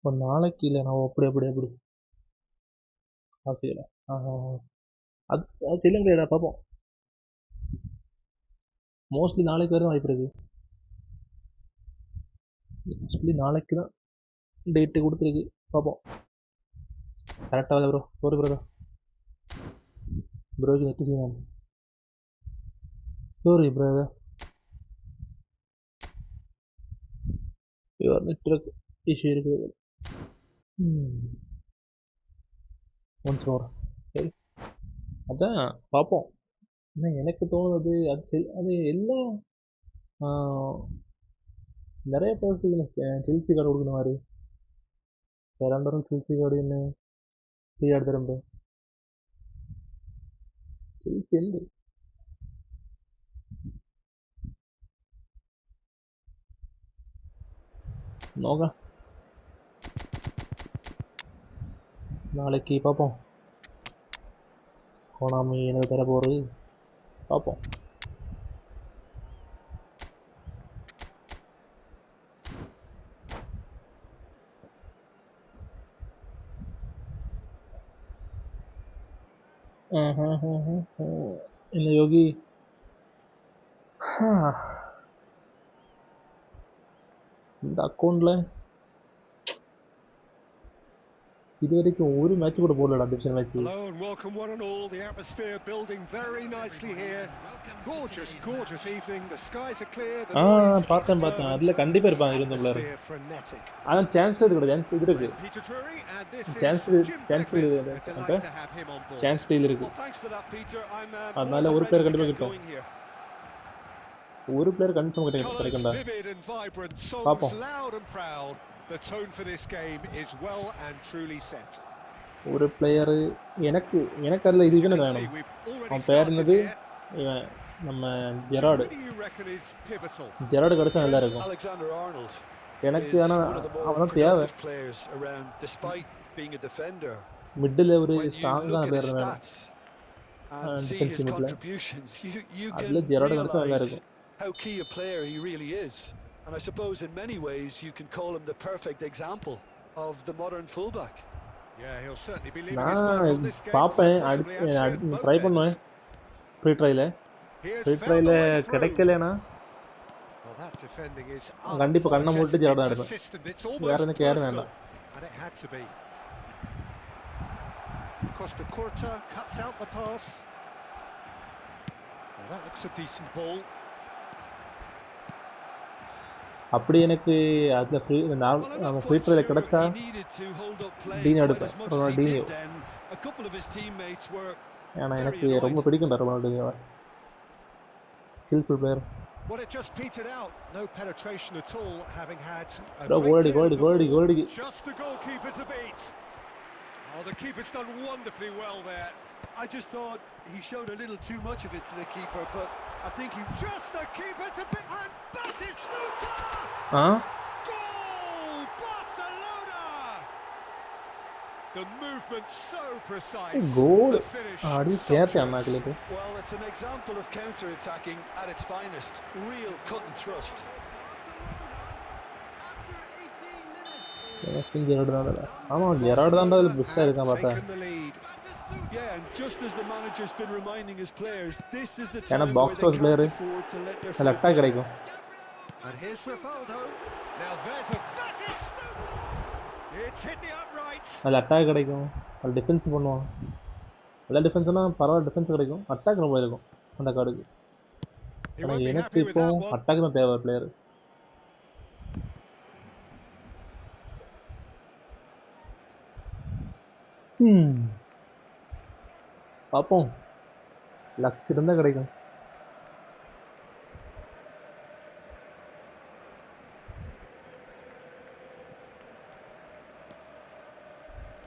Speaker 1: இப்போ நாளைக்கு இல்லை நான் அப்படி ஆசையில அது செய்யலங்கடா. பார்ப்போம். மோஸ்ட்லி நாளைக்கு வரும் வாய்ப்பு இருக்கு. மோஸ்ட்லி நாளைக்கு தான் டேட்டு கொடுத்துருக்கு. பார்ப்போம். கரெக்டாக ப்ரோ. ஒரு ப்ரோக்கு நெட்டு செய்யணும். Sorry brother, your network issue இருக்குது. Once more. சரி அதான் பார்ப்போம். ஆனால் எனக்கு தோணுது அது எல்லாம் நிறைய பேருக்கு செல்சி கார்டு கொடுக்கணும் மாதிரி. வேறாண்டரும் செல்சி கார்டு என்ன ஃப்ரீ ஆடு தரம்பு செல்சி ഉണ്ട്. നോക്കാം. நாளைக்கு பார்ப்போம். கோனாமி எனக்கு தர போகிறது பார்ப்போம். என்ன யோகி இந்த அக்கௌண்ட்ல இது வரைக்கும் ஒரு மேட்ச் கூட போடலடா division match.
Speaker 2: Hello and welcome one and all. The atmosphere building very nicely here. Gorgeous evening. The skies are clear. The noise is
Speaker 1: பார்த்தேன் அதுல கண்டிப்பா இருப்பாங்க இருந்த பிளேயர்.
Speaker 2: frenetic.
Speaker 1: அதான் சான்ஸ் இருக்கு, சான்ஸ் இது இருக்கு.
Speaker 2: Peter Drury and this
Speaker 1: chance
Speaker 2: is Jim
Speaker 1: chance
Speaker 2: Beglin.
Speaker 1: இருக்கு.
Speaker 2: Delighted to have him on board.
Speaker 1: Chance deal இருக்கு.
Speaker 3: Well, thanks for that, Peter. I'm
Speaker 1: அதனால ஒரு பிளேயர் கண்டிப்பா கிட்டும். ஒரு பிளேயர் கன்ஃபார்ம் கிடைக்கும்டா.
Speaker 2: Vivid and vibrant, songs
Speaker 1: பாப்போம்.
Speaker 2: loud and proud. The tone for this game is well and truly set.
Speaker 1: ஒரு player எனக்கு அதுல இது தான வேணும். அவன் பேர் என்னது? இவன் நம்ம ஜெரார்டு. ஜெரார்டு கிடைச்சா நல்லா இருக்கும்.
Speaker 3: Alexander Arnold.
Speaker 1: எனக்கு ஆனா அவன் தேவை. மிடில் ஒரு ஸ்ட்ராங்கா பேர் வேணும். Defence middle. அதுல ஜெரார்டு கிடைச்சா நல்லா இருக்கும்.
Speaker 3: How key a player he really is. And I suppose in many ways you can call him the perfect example of the modern fullback.
Speaker 2: Yeah, he'll certainly be leaving his mark on this game.
Speaker 1: பாப்பேன் try பண்ணுவேன் free ட்ரைல கிடைக்கலனா கண்டிப்பா கண்ணை மூடிட்டு Gerard எடுப்பேன். வேற எனக்கு யாரும் வேண்டாம்.
Speaker 2: And it had to be. Costa Curta cuts out the pass. Well, that looks a decent ball.
Speaker 1: அப்படி எனக்கு அதுல நம்ம ஃப்ரீ ட்ரைல கிடைச்சா டீனியோ எடுப்பேன். ரொனால்டினியோ. ஏன்னா எனக்கு ரொம்ப பிடிக்கும் Ronaldinho. skillful player.
Speaker 2: Well, it just petered out. No penetration at all, having had a
Speaker 1: goal.
Speaker 2: Just the goalkeeper to beat. Oh, the keeper's done wonderfully well there.
Speaker 3: I just thought he showed a little too much of it to the keeper, but I think he...
Speaker 2: Just the keeper's a bit... And Batistuta! Goal! Barcelona! The movement so precise.
Speaker 1: Goal.
Speaker 2: The finish.
Speaker 3: Well, it's an example of counter-attacking at its finest. Real cut and thrust.
Speaker 1: Gerrard தான் அதுல பெஸ்டா இருக்கான் பார்த்தா.
Speaker 3: Yeah, and just as the manager's been reminding his players, this is the
Speaker 1: time
Speaker 3: where they can't afford to let their
Speaker 1: focus கிடைக்கும்.
Speaker 2: And here's Rivaldo. Now there's a Batistuta. It's hit the upright.
Speaker 1: அதுல attack கிடைக்கும். அதுல defence பண்ணுவான். எல்லா டிஃபென்ஸ்னா பரவாயில்ல defence கிடைக்கும். Attack ரொம்ப இருக்கும் அந்த கார்டுக்கு. ஆனா எனக்கு இப்போ அட்டாக் தான் தேவை பிளேயர். பாப்போம் லக் இருந்தா கிடைக்கும்.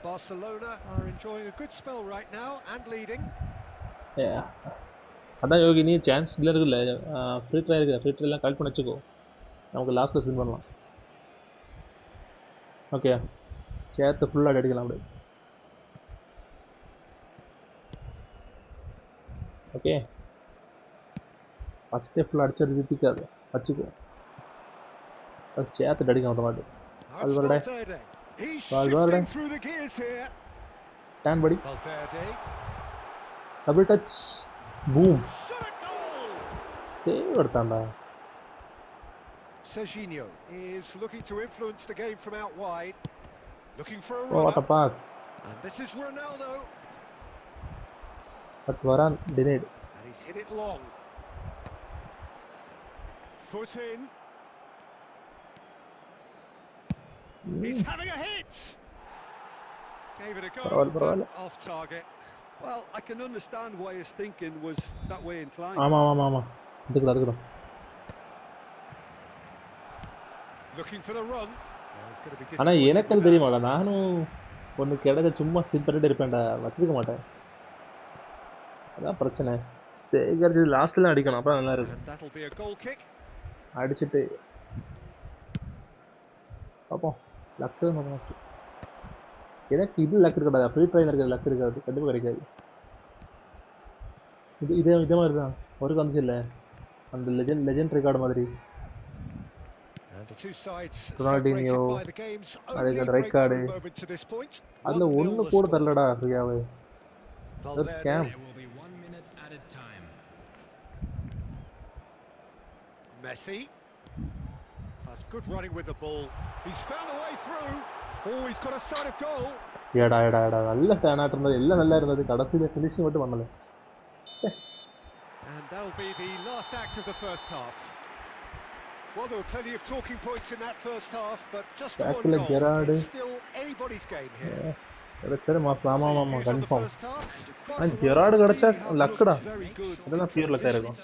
Speaker 2: Barcelona are enjoying a good spell right now and leading.
Speaker 1: அதான் யோகி நீ சான்ஸ் இல்லை இருக்குல்ல ஃப்ரீ ட்ரை இருக்குது. ஃப்ரீ ட்ரைலாம் கலெக்ட் பண்ணி வச்சுக்கோ. நமக்கு லாஸ்ட்டில் ஸ்பின் பண்ணலாம். ஓகே சேர்த்து ஃபுல்லாக அடிக்கலாம் அப்படி. ஓகே ஃபஸ்ட்டே ஃபுல்லாக அடிச்சு வித்திக்காது வச்சுக்கோ. அது சேர்த்து அடிக்க மாட்டேன். அது வரடே ஸ்டாண்ட் படி டபுள் டச் பூம் சேவ் எடுத்தான்டா.
Speaker 2: Serginho is looking to influence the game from out wide, looking for a
Speaker 1: what a pass.
Speaker 2: And this is Ronaldo.
Speaker 1: But Varane denied.
Speaker 2: And he's hit it long. Foot in. He's having a hit. Gave it a go, but off target.
Speaker 3: Well, I can understand why his thinking was that way inclined.
Speaker 1: ஆமா இதுக்குடா.
Speaker 2: Looking for the run.
Speaker 1: ஆனா எனக்கு தெரியுமாடா நானும் ஒன்னு கிடைச்ச சும்மா skip பண்ணிட்டு இருப்பேன்டா வச்சிருக்க மாட்டேன். அதான் பிரச்சனை. சேகர் லாஸ்ட்ல அடிக்கணும் அப்ப நல்லா இருக்கும். அடிச்சிட்டு பாப்போம் லக் மோஸ்ட். எனக்கு இது லக் இருக்காது. ஃப்ரீ ட்ரைல இருக்கிற லக் இருக்காது. கண்டிப்பா கிடைக்காது. இதே மாதிரி தான் ஒரு வந்துச்சு இல்லை அந்த லெஜெண்ட் ரெக்கார்டு மாதிரி. ரொனால்டினியோ அதுக்கு ரைட் கார்டு அதில் ஒன்று கூட தரலடா ஃப்ரீயாவே. That's scam.
Speaker 4: There will be 1 minute added time.
Speaker 2: Messi. That's good running with the ball. He's found a way through. Oh, he's got a sight of goal.
Speaker 1: എടാ നല്ല സ്റ്റാൻഡായിട്ട് ഇരുന്നത് എല്ലാം നല്ലായിരുന്നത് കടത്തിൽ finishing വിട്ട് വന്നത്.
Speaker 2: And that'll be the last act of the first half. Well, there were plenty of talking points in that first half, but just the one
Speaker 1: Tackle
Speaker 2: goal.
Speaker 1: Gerrard.
Speaker 2: It's still anybody's game here.
Speaker 1: Confirm. Gerrard കിടച്ച ലക്കടാ. ഇതെല്ലാം pure ലക്കായിരിക്കും.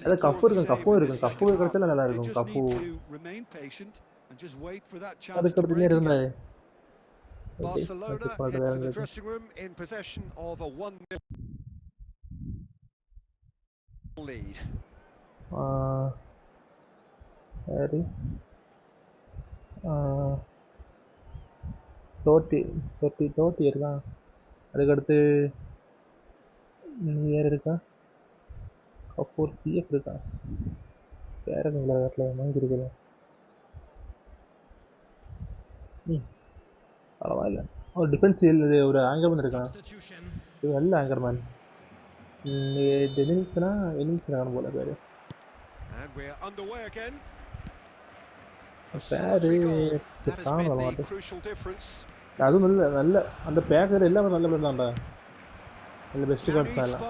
Speaker 1: അത് cough കിടച്ചാൽ നല്ലതായിരിക്കും. Cough അത് കിടത്തില്ലേ.
Speaker 2: Barcelona head for the dressing room in possession of a 1-0 lead.
Speaker 1: தோட்டி இருக்கான். அதுக்கடுத்து யார் இருக்கா? கபூர் பிஎஃப் இருக்கான். வேற வீட்டில் வாங்கி இருக்குது. பரவாயில்ல. ஒரு டிஃபென்ஸில் ஒரு ஆங்கர்மேன் இருக்கான். இது நல்ல ஆங்கர்மேன். எனிமிக்ஸ்னா போல பேரு.
Speaker 2: And we're underway again.
Speaker 1: അതും നല്ല அந்த பேக்கர் எல்லாமே நல்ல பேர் தான்டா. நல்ல பெஸ்ட் கார்ட்ஸ் எல்லாம்.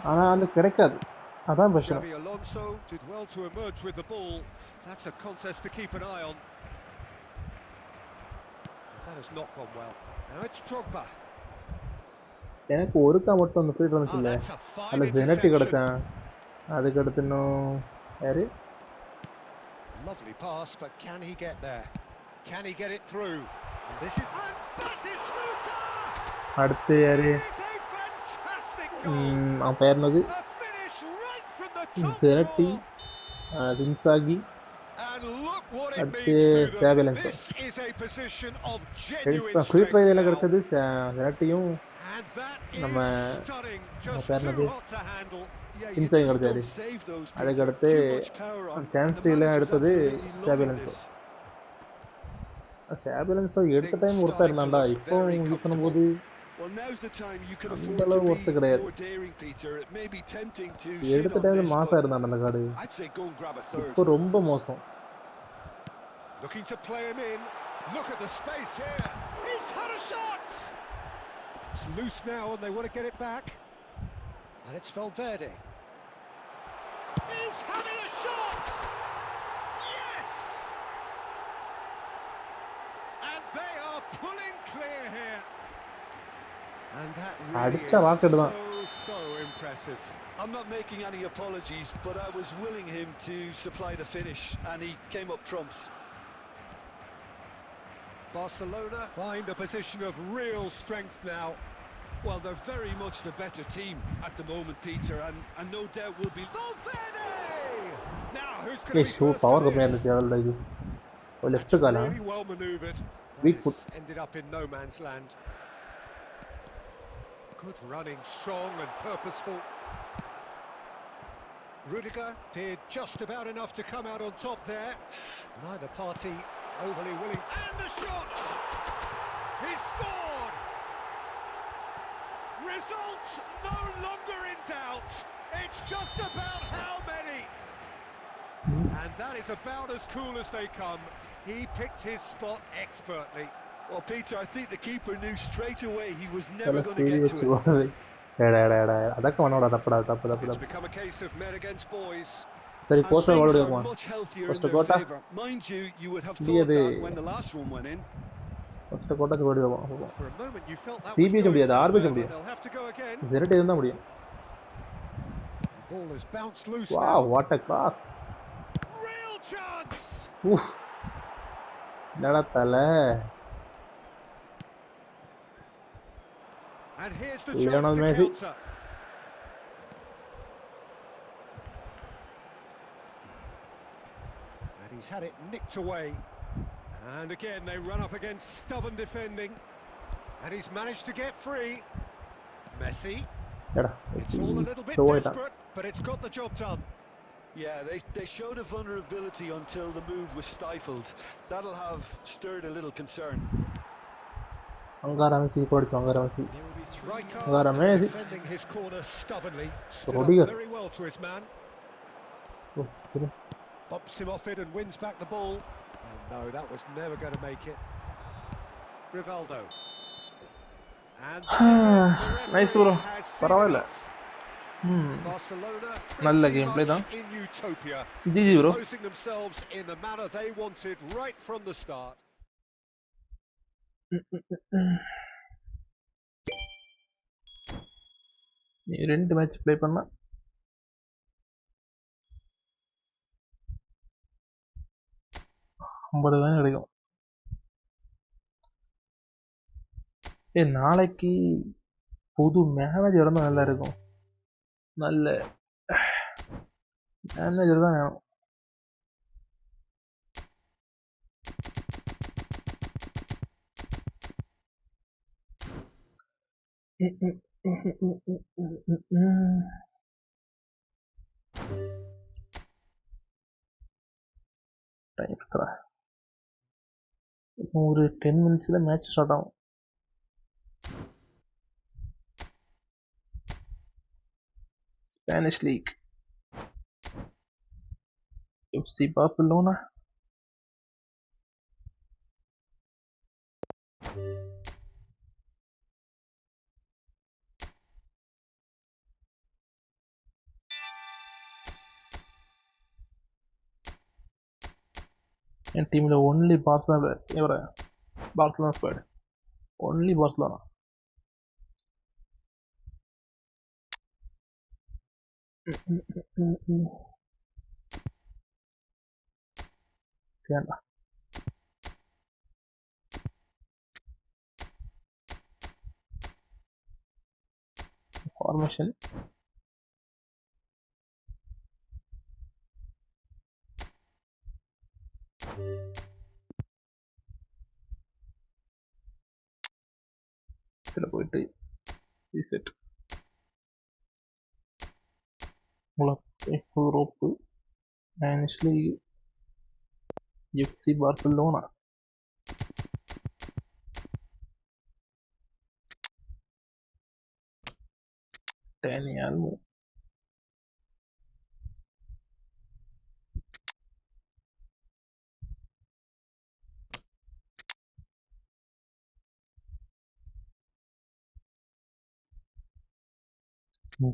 Speaker 1: ஆனா அந்த கிடைக்காது. அதான் பிரச்சனை.
Speaker 2: Xabi Alonso did well to emerge with the ball. That's a contest to keep an eye on. That has not gone well. Now it's Drogba.
Speaker 1: எனக்கு ஒருக்கா மட்டும் அந்த ஃப்ரீ வந்துச்சுல்ல. அந்த ஜெனட்டி கிடைச்சான். அதுக்கு அடுத்து இன்னும் யாரு?
Speaker 2: Lovely pass, but can he get there? Can he get it through? And this is Batistuta.
Speaker 1: அடுத்து யாரு? அவன் பேர் என்னது? ஜெனட்டி, இன்சாகி. அடுத்து சாபியலன்சோ. ஃப்ரீ ட்ரையல் கிடைச்சது ஜெனட்டியும் நம்ம பேர் என்னது? இன்சாகி கிடைச்சாரு. அதுக்கடுத்து சான்ஸ் டீலாம் எடுத்தது சாபியலன்சோ. சாபியலன்சோ எடுத்த டைம் ஒருத்தா இருந்தான்டா. இப்போ யூஸ் பண்ணும்போது அந்த அளவு ஒருத்த கிடையாது. எடுத்த டைம் மாசா இருந்தான் அந்த கார்டு. இப்போ ரொம்ப மோசம்.
Speaker 2: Looking to play him in. Look at the space here. He's had a shot. It's loose now and they want to get it back. And it's Valverde. He's having a shot! Yes! And they are pulling clear here. And that really is so impressive.
Speaker 3: I'm not making any apologies, but I was willing him to supply the finish, and he came up trumps.
Speaker 2: Barcelona find a position of real strength now.
Speaker 3: Well, they're very much the better team at the moment, Peter, and no doubt will be.
Speaker 2: Valverde! Now who's going to be first?
Speaker 1: Power really
Speaker 2: well manoeuvred.
Speaker 1: Weak foot.
Speaker 2: Ended up in no man's land. Good running, strong and purposeful. Rudiger did just about enough to come out on top there. Neither party overly willing. And the shot! He scored! Results no longer in doubt. It's just about how many. And that is about as cool as they come. He picked his spot expertly.
Speaker 3: Well, Peter, I think the keeper knew straight away he was never going to get to it.
Speaker 2: It's become a case of men against boys.
Speaker 1: Very
Speaker 3: much healthier in their favour. Mind you, you would have thought that when the last one went in.
Speaker 2: For a moment you felt that was going somewhere, but they'll have to go again. The ball has bounced loose now.
Speaker 1: Wow, what a cross.
Speaker 2: Real chance.
Speaker 1: Oof.
Speaker 2: And here's the chance to counter. And he's had it nicked away. And again they run up against stubborn defending. And he's managed to get free. Messi. It's all a little bit desperate, but it's got the job done.
Speaker 3: Yeah, they showed a vulnerability until the move was stifled. That'll have stirred a little concern.
Speaker 1: Angara Messi kodchu Angara Messi.
Speaker 4: There will be 3
Speaker 2: Rijkaard
Speaker 1: Angara Messi.
Speaker 2: defending his corner stubbornly, stood up
Speaker 1: Rodiger.
Speaker 2: very well to his man.
Speaker 1: Oh, sorry.
Speaker 2: Bumps him off it and wins back the ball. And no, that was never going to make it. Rivaldo. And
Speaker 1: Nice bro. Paravilla.
Speaker 2: Barcelona
Speaker 1: Nalla
Speaker 2: pretty
Speaker 1: gameplay
Speaker 2: much
Speaker 1: da.
Speaker 2: in utopia,
Speaker 1: GG bro.
Speaker 2: imposing themselves in the manner they wanted right from the start.
Speaker 1: நீ 2 match play பண்ணா 50 தான் கிடைக்கும். நாளைக்கு புது manager இருந்தால் நல்லா இருக்கும். நல்ல மேனேஜர் தான் வேணும். டைம் ஒரு 10 மினிட்ஸில் மேட்ச் ஸ்டார்ட் ஆகும். Spanish league FC Barcelona. என் டீமில் ஒன்லி பார்சலோனா பிளேயர்ஸ். இவர பார்சலோனா ஸ்குவாட், ஒன்லி பார்சலோனா. சரிடா. ஃபார்மேஷன் இதில் போயிட்டு reset Europe Spanish league FC Barcelona. Dani Almo.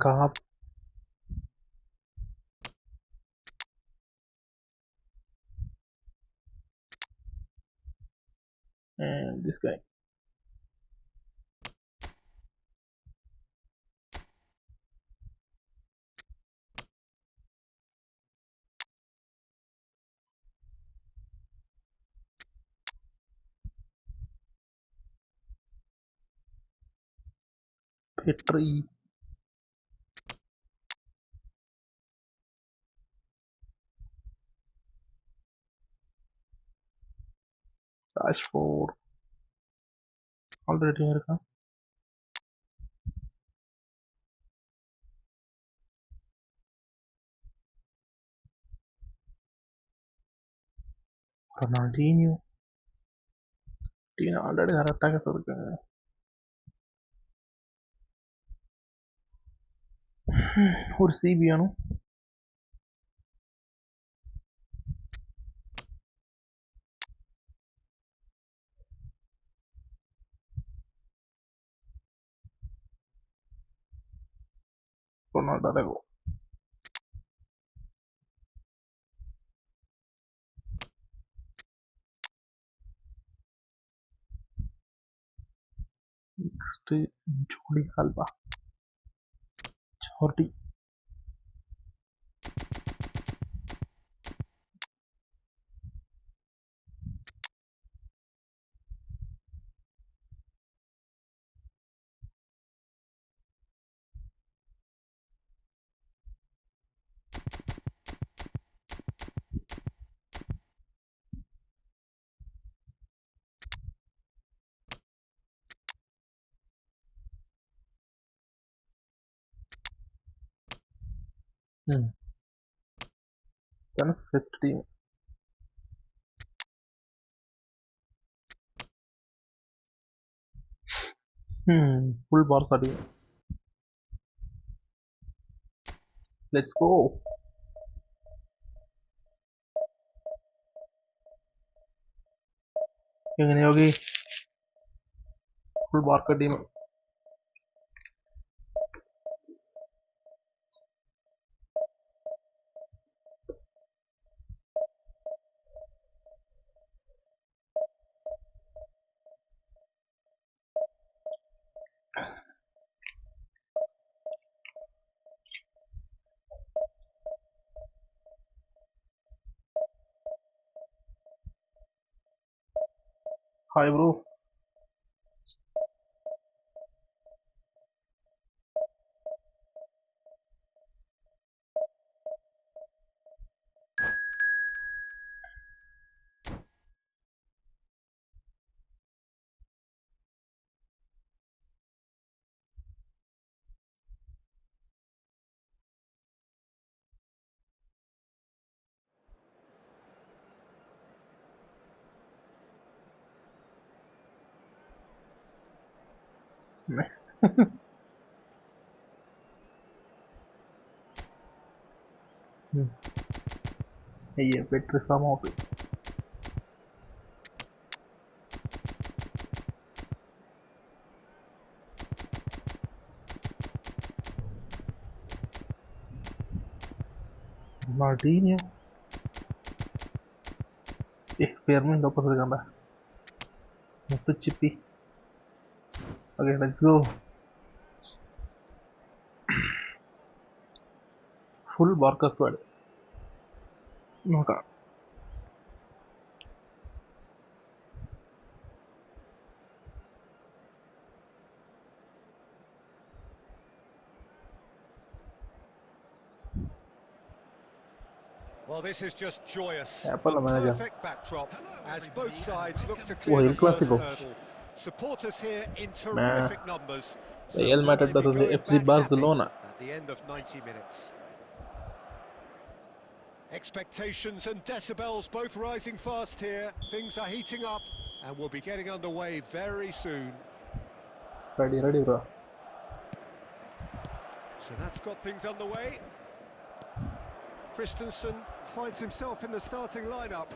Speaker 1: Gab. And this guy. Petri. Rashford. Already here. Ronaldinho. Tina already had attack இருக்காங்க. ஒரு CP வேணும். Ronaldo. Next Jordi Alba. Jordi. ഇതാണ് set team. Full Barca team. Let's go. എങ്ങനെ Yogi? Full Barca team. Hi bro. Iya, Petri sama Opi. Martinho. Firmin dapat berganda. Itu Cipi. Oke, let's go. Full Barca squad. നോക്കാം.
Speaker 2: Well, this is just joyous.
Speaker 1: Apple
Speaker 2: A
Speaker 1: manager.
Speaker 2: perfect backdrop as both sides look to clear the first hurdle. Supporters here in terrific numbers.
Speaker 1: Real Madrid versus FC Barcelona
Speaker 2: at the end of 90 minutes. Expectations and decibels both rising fast here. Things are heating up and we'll be getting underway very soon.
Speaker 1: Ready bro.
Speaker 2: So that's got things underway. Christensen finds himself in the starting lineup.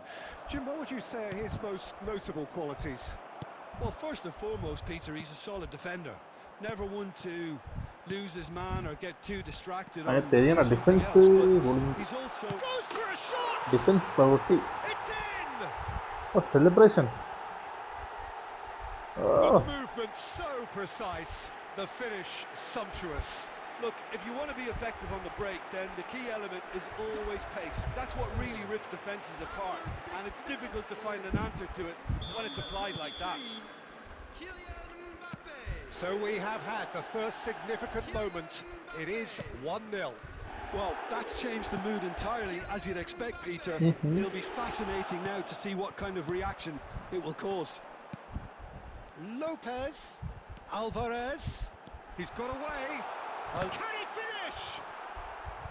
Speaker 2: Jim, what would you say are his most notable qualities?
Speaker 3: Well, first and foremost, Peter, he's a solid defender. Never one to lose his man or get too distracted on something else. But he's also
Speaker 2: goes for a shot.
Speaker 1: Defense priority.
Speaker 2: It's in.
Speaker 1: Oh, celebration.
Speaker 2: The movement so precise. The finish sumptuous.
Speaker 3: Look, if you want to be effective on the break, then the key element is always pace. That's what really rips defences apart, and it's difficult to find an answer to it when it's applied like that.
Speaker 2: So we have had the first significant moment. It is 1-0.
Speaker 3: Well, that's changed the mood entirely, as you'd expect, Peter. It'll be fascinating now to see what kind of reaction it will cause.
Speaker 2: Lopez, Alvarez, he's got away. Can he finish?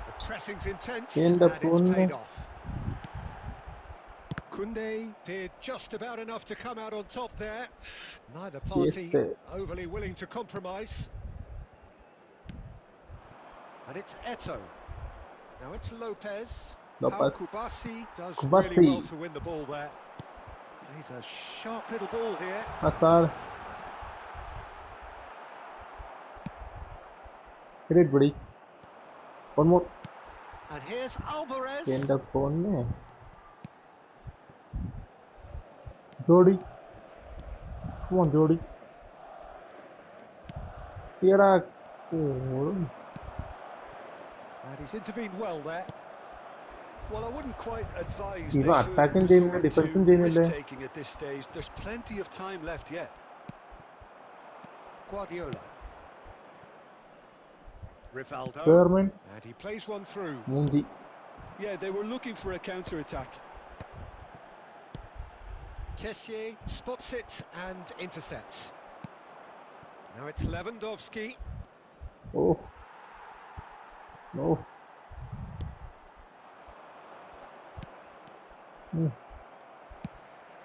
Speaker 2: The pressing's intense and it's paid off. Koundé did just about enough to come out on top there. Neither party overly willing to compromise. And it's Eto'o. Now it's Lopez. Pau Kubasi does really well to win the ball there. Plays a sharp little ball here.
Speaker 1: Hazard. Hit it, buddy. One more.
Speaker 2: And here's Alvarez.
Speaker 1: End up on me. Jody. Come on, Jody. Here I go.
Speaker 2: And he's intervened well there.
Speaker 3: Well, I wouldn't quite advise
Speaker 1: they should resort to
Speaker 3: risk-taking at this stage. There's plenty of time left yet.
Speaker 2: Guardiola. Rivaldo.
Speaker 1: German.
Speaker 2: And he plays one through.
Speaker 1: Munji.
Speaker 3: Yeah, they were looking for a counter-attack.
Speaker 2: Kessié spots it and intercepts. Now it's Lewandowski.
Speaker 1: Oh. No.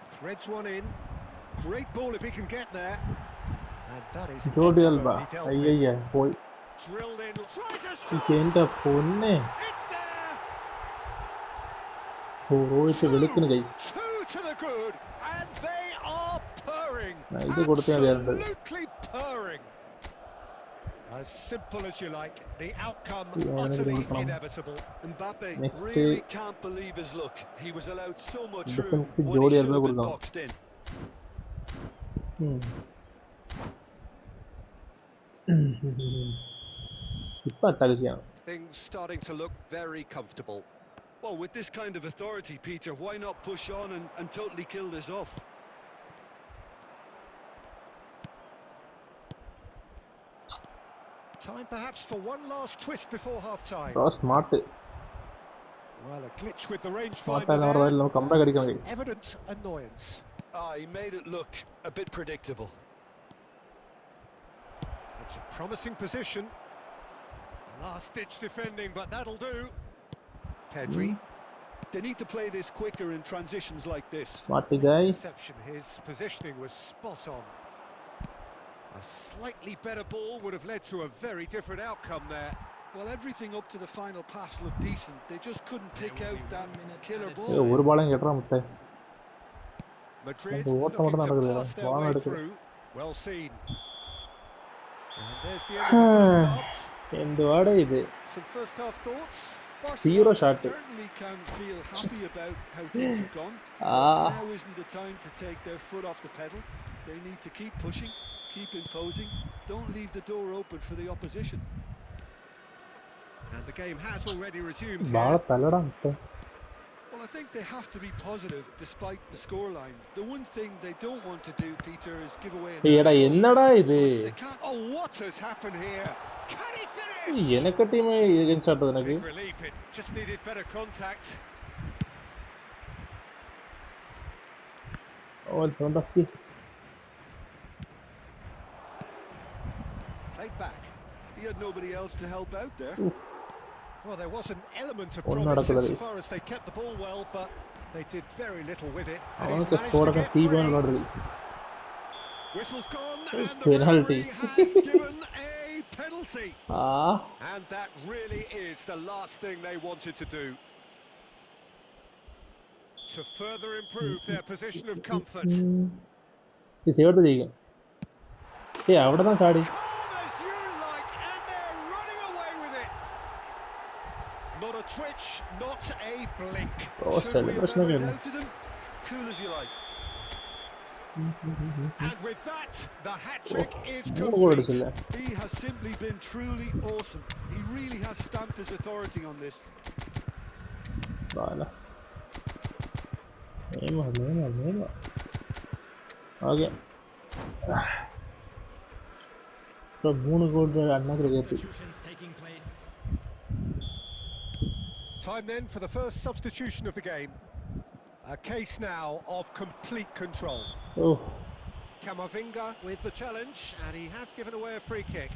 Speaker 2: Threads one in. Great ball if he can get there. And that is
Speaker 1: Jordi Alba.
Speaker 2: expertly dealt with.
Speaker 1: അയ്യയ്യ പോയി.
Speaker 2: Drilled in. Tries a shot.
Speaker 1: എന്റെ പൊന്നെ.
Speaker 2: It's there.
Speaker 1: റോയിച്ച് വെളുക്കിന് കൈ.
Speaker 2: Two to the good, and they are purring.
Speaker 1: ഇത് കൊടുത്തേ മതിയായിരുന്നു.
Speaker 2: Absolutely purring. As simple as you like, the outcome utterly inevitable.
Speaker 3: Mbappe
Speaker 1: Next
Speaker 3: really can't believe his luck. He was allowed so much room
Speaker 1: defensive
Speaker 3: when he
Speaker 1: Jordi
Speaker 3: should have
Speaker 1: Alba
Speaker 3: been
Speaker 1: കൊടുക്കണം.
Speaker 3: boxed in.
Speaker 1: ഇപ്പൊ attack ചെയ്യാം.
Speaker 2: Things starting to look very comfortable.
Speaker 3: Well, with this kind of authority, Peter, why not push on and totally kill this off?
Speaker 2: Time perhaps for one last twist before half-time.
Speaker 1: Smart.
Speaker 2: Well, a glitch with the
Speaker 1: Smart
Speaker 2: rangefinder there.
Speaker 1: നമുക്ക് comeback അടിക്കാൻ കഴിയും.
Speaker 2: Evident annoyance.
Speaker 3: He made it look a bit predictable.
Speaker 2: It's a promising position. Last-ditch defending, but that'll do. Pedri.
Speaker 3: They need to play this quicker in transitions like this.
Speaker 1: Smarty guy.
Speaker 2: Interception. His positioning was spot on. A slightly better ball would have led to a very different outcome there.
Speaker 3: Well, everything up to the final pass looked decent. They just couldn't pick out that killer ball.
Speaker 1: ഒരു ബാളും കേട്ടറാ മുത്തേ.
Speaker 2: Madrid
Speaker 1: what
Speaker 2: looking
Speaker 1: about
Speaker 2: to
Speaker 1: the
Speaker 2: pass their
Speaker 1: ball
Speaker 2: way
Speaker 1: എടുക്കുക?
Speaker 2: through. Well seen. And there's the end of the first half.
Speaker 1: എന്തുവാടേ ഇത്?
Speaker 2: Some first half thoughts?
Speaker 1: Zero
Speaker 3: Barcelona
Speaker 1: shot.
Speaker 3: certainly can feel happy about how things have gone. Now isn't the time to take their foot off the pedal. They need to keep pushing, keep imposing. Don't leave the door open for the opposition.
Speaker 2: And the game has already resumed
Speaker 1: ബാള
Speaker 2: here.
Speaker 1: തലടാ മുത്തേ.
Speaker 3: Well, I think they have to be positive despite the scoreline. The one thing they don't want to do, Peter, is give away an
Speaker 1: എടാ
Speaker 3: early goal.
Speaker 1: എന്നടാ ഇത്?
Speaker 3: But they can't.
Speaker 2: Oh, what has happened here? Can he finish?
Speaker 1: എനക്ക് team against ആട്ടോ നിനക്ക്.
Speaker 2: Big relief, it just needed better contact.
Speaker 1: Oh fantastic.
Speaker 2: Played back.
Speaker 3: He had nobody else to help out there.
Speaker 2: Well, there was an element of
Speaker 1: ഒന്നും
Speaker 2: promise
Speaker 1: നടക്കില്ല.
Speaker 2: insofar as they kept the ball well, but they did very little with it. And he's
Speaker 1: അവനൊക്കെ
Speaker 2: managed to
Speaker 1: സ്കോറൊക്കെ
Speaker 2: get
Speaker 1: തീ
Speaker 2: free.
Speaker 1: പോകാൻ പാടില്ല.
Speaker 2: Whistle's gone,
Speaker 1: Oh,
Speaker 2: and the
Speaker 1: penalty.
Speaker 2: referee has given a penalty. And that really is the last thing they wanted to do. To further improve their position of comfort.
Speaker 1: സേവട്ട് ജയിക്കാം. അവിടെ തന്നെ ചാടി.
Speaker 2: Calm as you like, and they're running away with it. Not a twitch, not a blink.
Speaker 3: Should we have
Speaker 1: celebration
Speaker 3: ever
Speaker 1: again.
Speaker 3: doubted him? Cool as you like.
Speaker 2: And with that, the hat-trick is
Speaker 1: മൂന്ന് goal
Speaker 2: complete.
Speaker 1: അടിച്ചില്ല.
Speaker 3: He has simply been truly awesome. He really has stamped his authority on this.
Speaker 1: Okay. മൂന്ന് goal അണ്ണാക്കിൽ കയറ്റി.
Speaker 4: Substitutions taking place.
Speaker 2: Time then for the first substitution of the game. A case now of complete control.
Speaker 1: Oh.
Speaker 2: Camavinga with the challenge, and he has given away a free kick.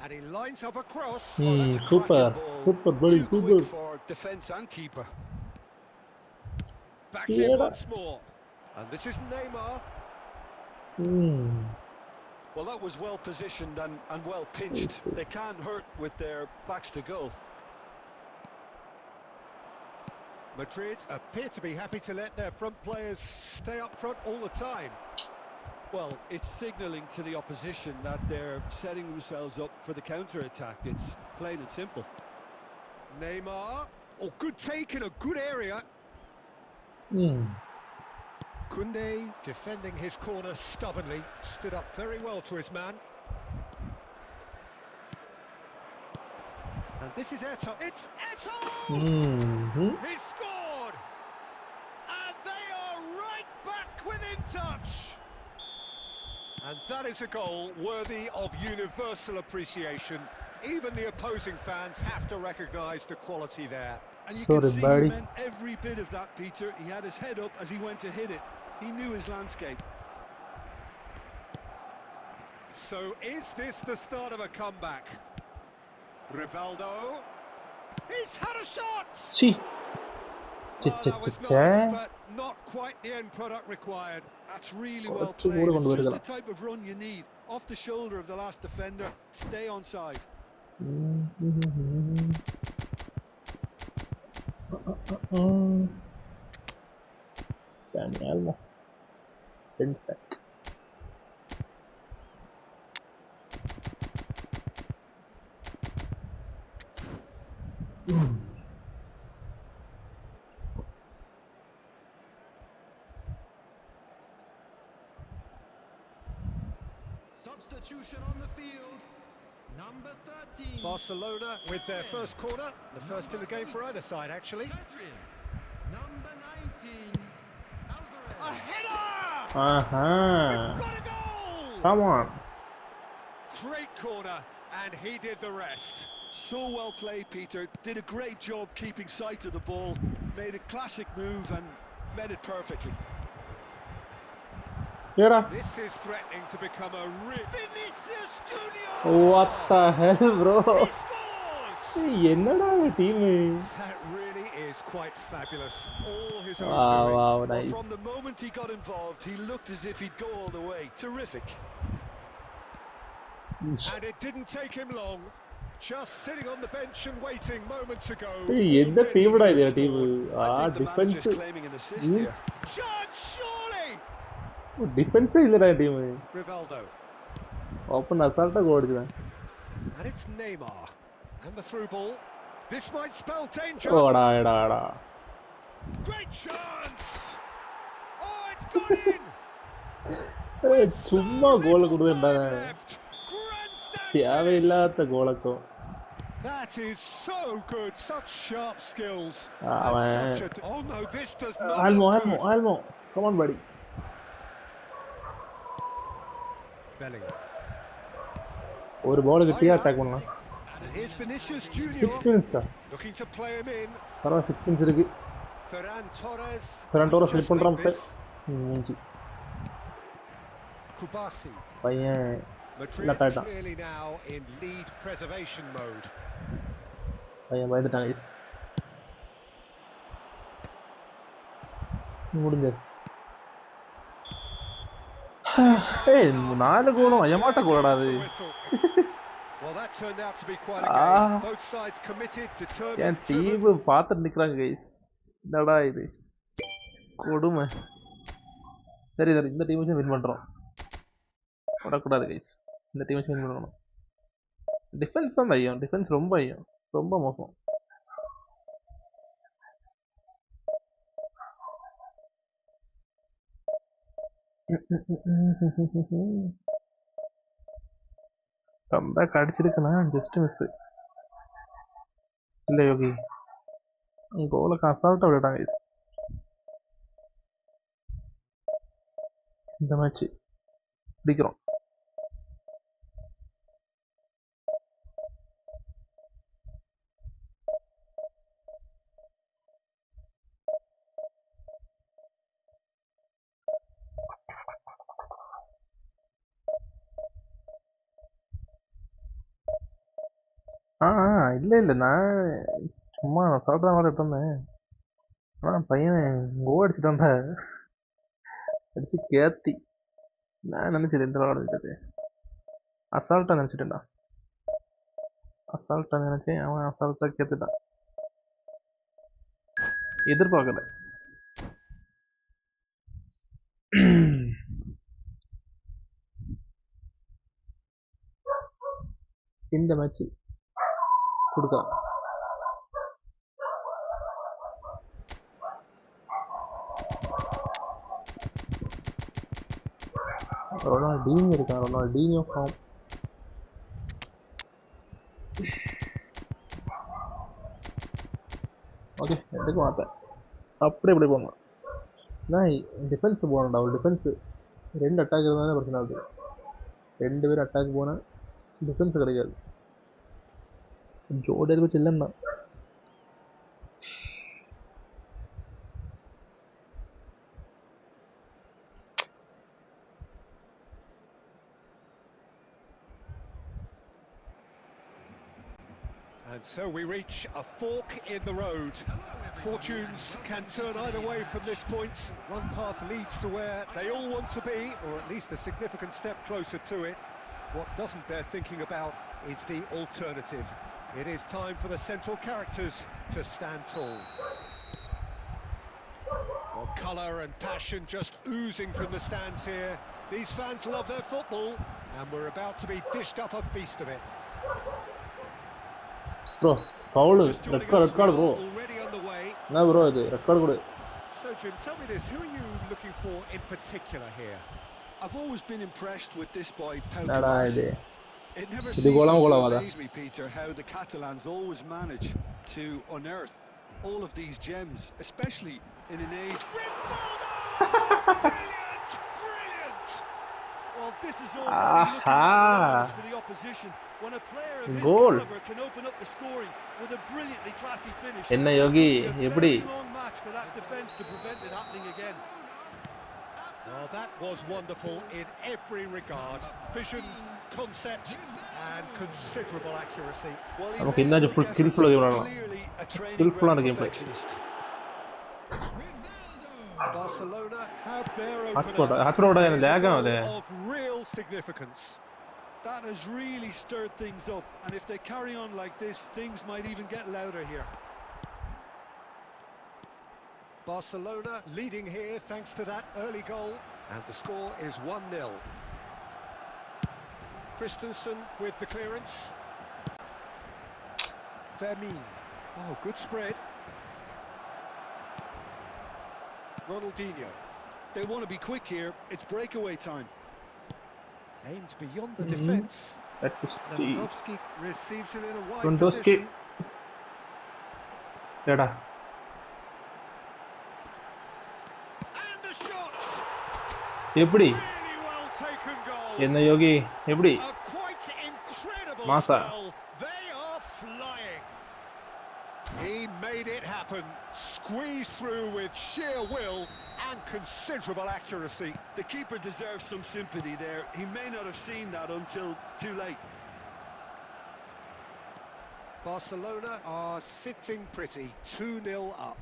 Speaker 2: And he lines up a cross.
Speaker 3: Well, that's a
Speaker 1: Super,
Speaker 3: cracking ball.
Speaker 1: super, very
Speaker 3: Too
Speaker 1: super.
Speaker 3: quick for defence and keeper.
Speaker 2: Back
Speaker 1: Yeah.
Speaker 2: in once more. And this is Neymar.
Speaker 3: Well, that was well positioned and well pinched. They can't hurt with their backs to goal.
Speaker 2: Madrid appear to be happy to let their front players stay up front all the time.
Speaker 3: Well, it's signalling to the opposition that they're setting themselves up for the counter-attack. It's plain and simple.
Speaker 2: Neymar. Oh, good take in a good area. Koundé defending his corner stubbornly, stood up very well to his man. And this is Eto'o. It's Eto'o! He scored! And they are right back within touch. And that is a goal worthy of universal appreciation. Even the opposing fans have to recognise the quality there.
Speaker 3: And you
Speaker 1: Sorry,
Speaker 3: can see
Speaker 1: buddy.
Speaker 3: he meant every bit of that, Peter. He had his head up as he went to hit it. He knew his landscape.
Speaker 2: So is this the start of a comeback? Rivaldo. He's had a shot!
Speaker 1: C
Speaker 2: Well, that was nice, but not quite the end product required.
Speaker 3: That's really well
Speaker 1: കുറച്ച് കൂടെ
Speaker 3: played. It's just the
Speaker 1: കൊണ്ടുവരിക.
Speaker 3: type of run you need. Off the shoulder of the last defender, stay on side.
Speaker 1: Dani Almo. Perfect.
Speaker 4: Substitution on the field. Number 13.
Speaker 2: Barcelona with their first corner, the first in the game for either side, actually.
Speaker 4: Pedri. Number 19. Alvarez.
Speaker 2: A header!
Speaker 1: Aha.
Speaker 2: We've got a goal!
Speaker 1: Come on.
Speaker 2: Great corner, and he did the rest.
Speaker 3: So well played, Peter. Did a great job keeping sight of the ball. Made a classic move and met it perfectly.
Speaker 1: Yara.
Speaker 2: This is threatening to become a real... Vinicius Junior!
Speaker 1: What the hell, bro?
Speaker 2: He scores!
Speaker 1: என்னடா team?
Speaker 2: That really is quite fabulous. All his own
Speaker 1: Wow,
Speaker 2: doing.
Speaker 1: wow,
Speaker 3: Well,
Speaker 1: nice.
Speaker 3: from the moment he got involved, he looked as if he'd go all the way. Terrific.
Speaker 2: And it didn't take him long. Just sitting on the bench and waiting moments ago.
Speaker 1: என்ன டீம்டா இது
Speaker 2: already
Speaker 1: team?
Speaker 3: I think the
Speaker 1: defence
Speaker 3: manager's claiming an assist here.
Speaker 2: Judge surely!
Speaker 1: டிஃபென்ஸே இல்லடா team.
Speaker 2: Rivaldo.
Speaker 1: Open அசால்ட்டா கோல் அடிச்சான்.
Speaker 2: And it's Neymar. And the through ball. This might spell danger.
Speaker 1: ஓடா எடாடா.
Speaker 2: Great chance! Oh, it's gone in!
Speaker 1: சும்மா கோல் கொடுத்தா
Speaker 2: Left. Grandstand
Speaker 1: தேவையில்லாத கோலக்கம்.
Speaker 2: That is so good, such sharp skills.
Speaker 1: Ah,
Speaker 2: And
Speaker 1: man.
Speaker 2: oh no, this does not
Speaker 1: Almo,
Speaker 2: look
Speaker 1: Almo,
Speaker 2: good.
Speaker 1: Almo. Come on, buddy.
Speaker 2: Bellingham.
Speaker 1: ஒரு பால் கிட்டியா attack பண்ணலாம்.
Speaker 2: And here's Vinicius
Speaker 1: 6
Speaker 2: Junior
Speaker 1: minutes.
Speaker 2: looking to play him in.
Speaker 1: பரவாயில்ல 6 minutes இருக்கு.
Speaker 2: Ferran Torres.
Speaker 1: Ferran Torres
Speaker 2: Just
Speaker 1: slip பண்றான்
Speaker 2: make this.
Speaker 1: மூஞ்சி.
Speaker 2: Kubasi.
Speaker 1: பையன்
Speaker 2: Madrid
Speaker 1: Not bad.
Speaker 2: clearly now in lead preservation mode.
Speaker 1: பையன் பயந்துட்டான் guys. முடிஞ்சது. ஏய் நாலு கோலும் அயமாட்ட கோலடா அது.
Speaker 2: Well, that turned out to be quite a
Speaker 1: Ah.
Speaker 2: game. Both sides committed, determined,
Speaker 1: N
Speaker 2: driven.
Speaker 1: Team பார்த்துட்டு நிக்கிறாங்க guys. என்னடா இது? கொடுமை. சரி சரி இந்த டீம் வச்சு வின் பண்றோம். விடக்கூடாது guys. இந்த டீம் வச்சு வின் பண்ணணும். டிஃபென்ஸ் தான் ஐயம். டிஃபென்ஸ் ரொம்ப ஐயம். ரொம்ப மோசம். கம்பேக் அடிச்சிருக்கலாம் ஜஸ்ட் மிஸ் இல்ல யோகி கோலுக்கு அசால்ட்டா விட்டுட்டாங்க guys. இந்த மேட்ச் பிடிக்கிறோம். இல்ல இல்ல நான் சும்மா அசால்ட்டா தான் விளையாட்டு இருந்தேன். ஆனா பையன் கோல் அடிச்சுட்டான்டா அடிச்சு கேத்தி. நான் நினைச்சேன் இந்த விளையாடுறது அசால்ட்டா நினைச்சிட்டேன்டா. அசால்ட்டா நினைச்சேன் அவன் அசால்ட்டா கேத்துட்டான். எதிர்பார்க்கல. இந்த மேட்ச் கொடுக்கலாம். ரொனால்டீனியோ இருக்கான். ரொனால்டீனியோ ஃபார்ம். ஓகே எடுக்க மாட்டேன். அப்படி இப்படி போகணும். நான் டிஃபென்ஸ் போகணும்டா. ஒரு டிஃபென்ஸு 2 அட்டாக் இருந்தாலே பிரச்சனை ஆகுது. 2 பேர் அட்டாக் போனால் டிஃபென்ஸ் கிடைக்காது. ஜோடி வச்சு இல்லைன்னா
Speaker 2: So we reach a fork in the road. Fortunes can turn either way from this point. One path leads to where they all want to be, or at least a significant step closer to it. What doesn't bear thinking about is the alternative. It is time for the central characters to stand tall. Well, colour and passion just oozing from the stands here. These fans love their football, and we're about to be dished up a feast of it.
Speaker 1: Bro, foul,
Speaker 2: Just joining
Speaker 1: red card,
Speaker 2: us,
Speaker 1: red card,
Speaker 2: we
Speaker 1: bro.
Speaker 2: are already underway.
Speaker 1: No, bro, இது red card கொடு.
Speaker 2: So, Jim, tell me this: who are you looking for in particular here?
Speaker 3: I've always been impressed with this boy, Pau
Speaker 1: Nada
Speaker 3: Cubarsí.
Speaker 1: இது.
Speaker 3: It never
Speaker 1: இது
Speaker 3: ceases
Speaker 1: கோலம்
Speaker 3: to
Speaker 1: கோலமாதா?
Speaker 3: amaze me, Peter, how the Catalans always manage to unearth all of these gems, especially in an age.
Speaker 2: Brilliant! Brilliant!
Speaker 3: Well, this is already looking rather obvious for the opposition. When a player of his
Speaker 1: Goal.
Speaker 3: caliber can open up the scoring with a brilliantly classy finish,
Speaker 1: என்ன
Speaker 3: it
Speaker 1: Yogi,
Speaker 3: could be a
Speaker 1: எப்படி?
Speaker 3: very long match for that defence to prevent it happening again.
Speaker 2: Well, that was wonderful in every regard. Vision, concept, and considerable accuracy.
Speaker 3: Well, he
Speaker 1: നമുക്ക്
Speaker 3: made
Speaker 1: ഇന്നാ
Speaker 3: it look
Speaker 1: full skillful ആയി
Speaker 3: effortless,
Speaker 1: കാണണം.
Speaker 3: clearly a training
Speaker 1: Skillful ആണ്
Speaker 3: ground
Speaker 1: gameplay.
Speaker 3: perfectionist.
Speaker 2: Barcelona have their
Speaker 1: Hotspot,
Speaker 2: opener.
Speaker 1: hotspot ഓടാൻ
Speaker 2: It is a
Speaker 1: lag ആണ്
Speaker 2: goal
Speaker 1: അത്.
Speaker 2: of real significance.
Speaker 3: That has really stirred things up, and if they carry on like this, things might even get louder here.
Speaker 2: Barcelona leading here thanks to that early goal, and the score is 1-0. Christensen with the clearance. Fermin. Oh, good spread. Ronaldinho.
Speaker 3: They want to be quick here. It's breakaway time.
Speaker 2: Aimed beyond the defence.
Speaker 1: Lewandowski.
Speaker 2: Lewandowski receives it in a wide
Speaker 1: Lewandowski.
Speaker 2: position.
Speaker 1: എടാ
Speaker 2: And the shots!
Speaker 1: எப்படி
Speaker 2: Really well taken goal.
Speaker 1: என்ன யோகி எப்படி
Speaker 2: A quite incredible
Speaker 1: Massa.
Speaker 2: spell. They are flying. He made it happen. Squeezed through with sheer will and considerable accuracy.
Speaker 3: The keeper deserves some sympathy there. He may not have seen that until too late.
Speaker 2: Barcelona are sitting pretty, 2-0 up.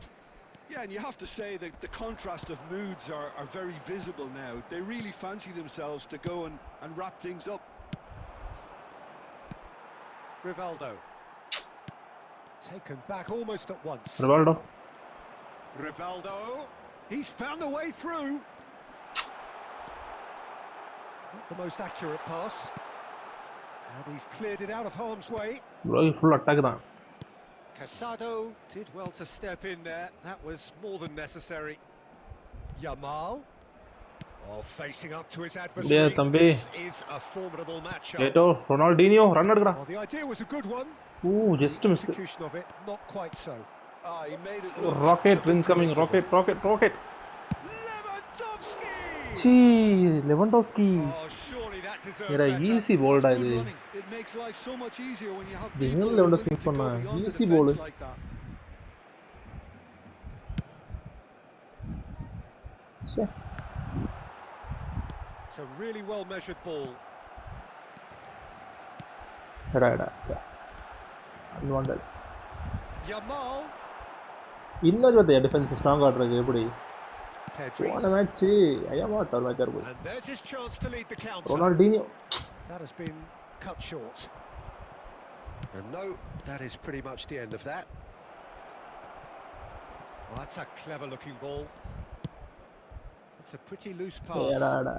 Speaker 3: Yeah, and you have to say that the contrast of moods are very visible now. They really fancy themselves to go and wrap things up.
Speaker 2: Rivaldo. Taken back almost at once.
Speaker 1: Ronaldo
Speaker 2: Rivaldo. He's found a way through. Not the most accurate pass. And he's cleared it out of harm's way.
Speaker 1: Bro full attack தான்
Speaker 2: Casado did well to step in there. That was more than necessary. Yamal. Oh, facing up to his adversary.
Speaker 1: തമ്പി
Speaker 2: This is a formidable matchup.
Speaker 1: Eto'o Ronaldinho run എടുക്കടാ
Speaker 2: Well, the idea was a good one.
Speaker 1: Oh just miss
Speaker 2: Execution of it, not quite so.
Speaker 3: He made it look
Speaker 1: rocket incoming rocket
Speaker 2: Lewandowski!
Speaker 1: ചീ Lewandowski
Speaker 2: Oh, surely that deserved
Speaker 1: എടാ
Speaker 2: better.
Speaker 1: Easy ബോൾഡാ
Speaker 3: good
Speaker 1: ഇത്
Speaker 3: running. It makes life so much easier when you have
Speaker 1: നിങ്ങൾ
Speaker 3: people who are
Speaker 1: Lewandowski
Speaker 3: willing to go
Speaker 1: பண்ண
Speaker 3: beyond the
Speaker 1: easy ball.
Speaker 3: defence like that.
Speaker 1: ശ്ശേ.
Speaker 2: It's a really well measured ball.
Speaker 1: എടാ unwanted
Speaker 2: Yamal.
Speaker 1: இன்னொரு பத்தியா defence strong ஆடுறது எப்படி
Speaker 2: Pedri.
Speaker 1: போன match ஐயாமாட்ட ஒரு மேட்ச் இருக்கும்
Speaker 2: And there's his chance to lead the counter.
Speaker 1: ரொனால்டீனியோ
Speaker 2: That has been cut short. And no, that is pretty much the end of that. Well, that's a clever looking ball. It's a pretty loose pass.
Speaker 1: ஏடாடா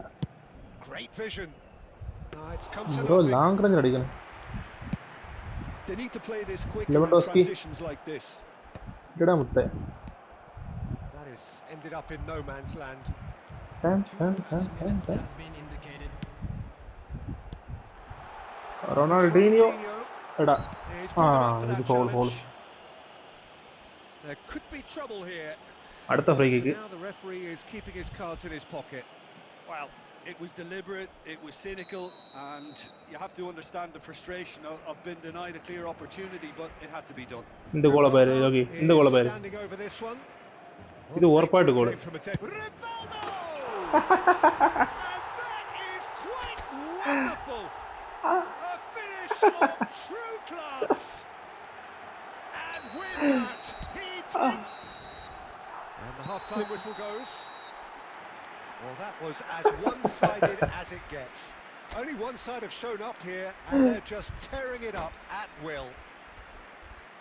Speaker 2: Great vision. No, it's come to
Speaker 1: bro
Speaker 2: nothing.
Speaker 1: Long range அடிக்கணும்
Speaker 3: They need to play this quicker in
Speaker 1: Lewandowski.
Speaker 3: transitions like this.
Speaker 1: இடடா முட்டை
Speaker 2: That is ended up in no man's land.
Speaker 4: Has been indicated.
Speaker 1: ரொனால்டீனியோ Etah
Speaker 2: He's put them up for
Speaker 1: இது
Speaker 2: that
Speaker 1: foul
Speaker 2: challenge. There could be trouble here.
Speaker 1: அடுத்த free
Speaker 2: So
Speaker 1: kick
Speaker 2: now the referee is keeping his cards in his pocket.
Speaker 3: Well, it was deliberate, it was cynical, and you have to understand the frustration of being denied a clear opportunity, but it had to be done.
Speaker 1: இந்த கோல பாரு யோகி இந்த கோல
Speaker 2: Is
Speaker 1: பாரு
Speaker 2: standing over this one.
Speaker 1: இது ஒரு பாட்டு கோல்
Speaker 2: Came from a Rivaldo! And that is quite wonderful. A finish of true class. with that. He takes... And the half-time whistle goes. Well, that was as one-sided as it gets. Only one side have shown up here, and they're just tearing it up at will.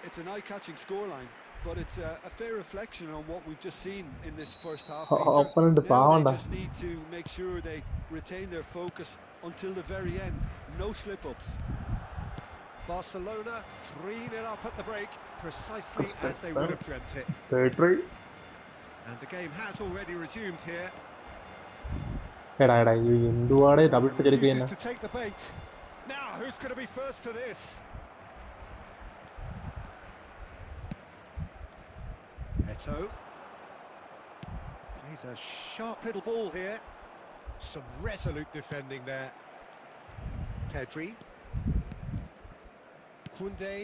Speaker 3: It's an eye-catching scoreline, but it's a fair reflection on what we've just seen in this first half,
Speaker 1: opponent
Speaker 3: Peter. Now
Speaker 1: പാവണ്ട.
Speaker 3: they just need to make sure they retain their focus until the very end. No slip-ups.
Speaker 2: Barcelona 3-0 up at the break, precisely as they would have dreamt it. And the game has already resumed here.
Speaker 1: എടാ എന്തുവാടെ double touch
Speaker 2: Refuses
Speaker 1: എടുക്കുന്ന
Speaker 2: to take the bait. Now, who's going to be first to this? Eto plays a sharp little ball here. Some resolute defending there. Pedri. Koundé.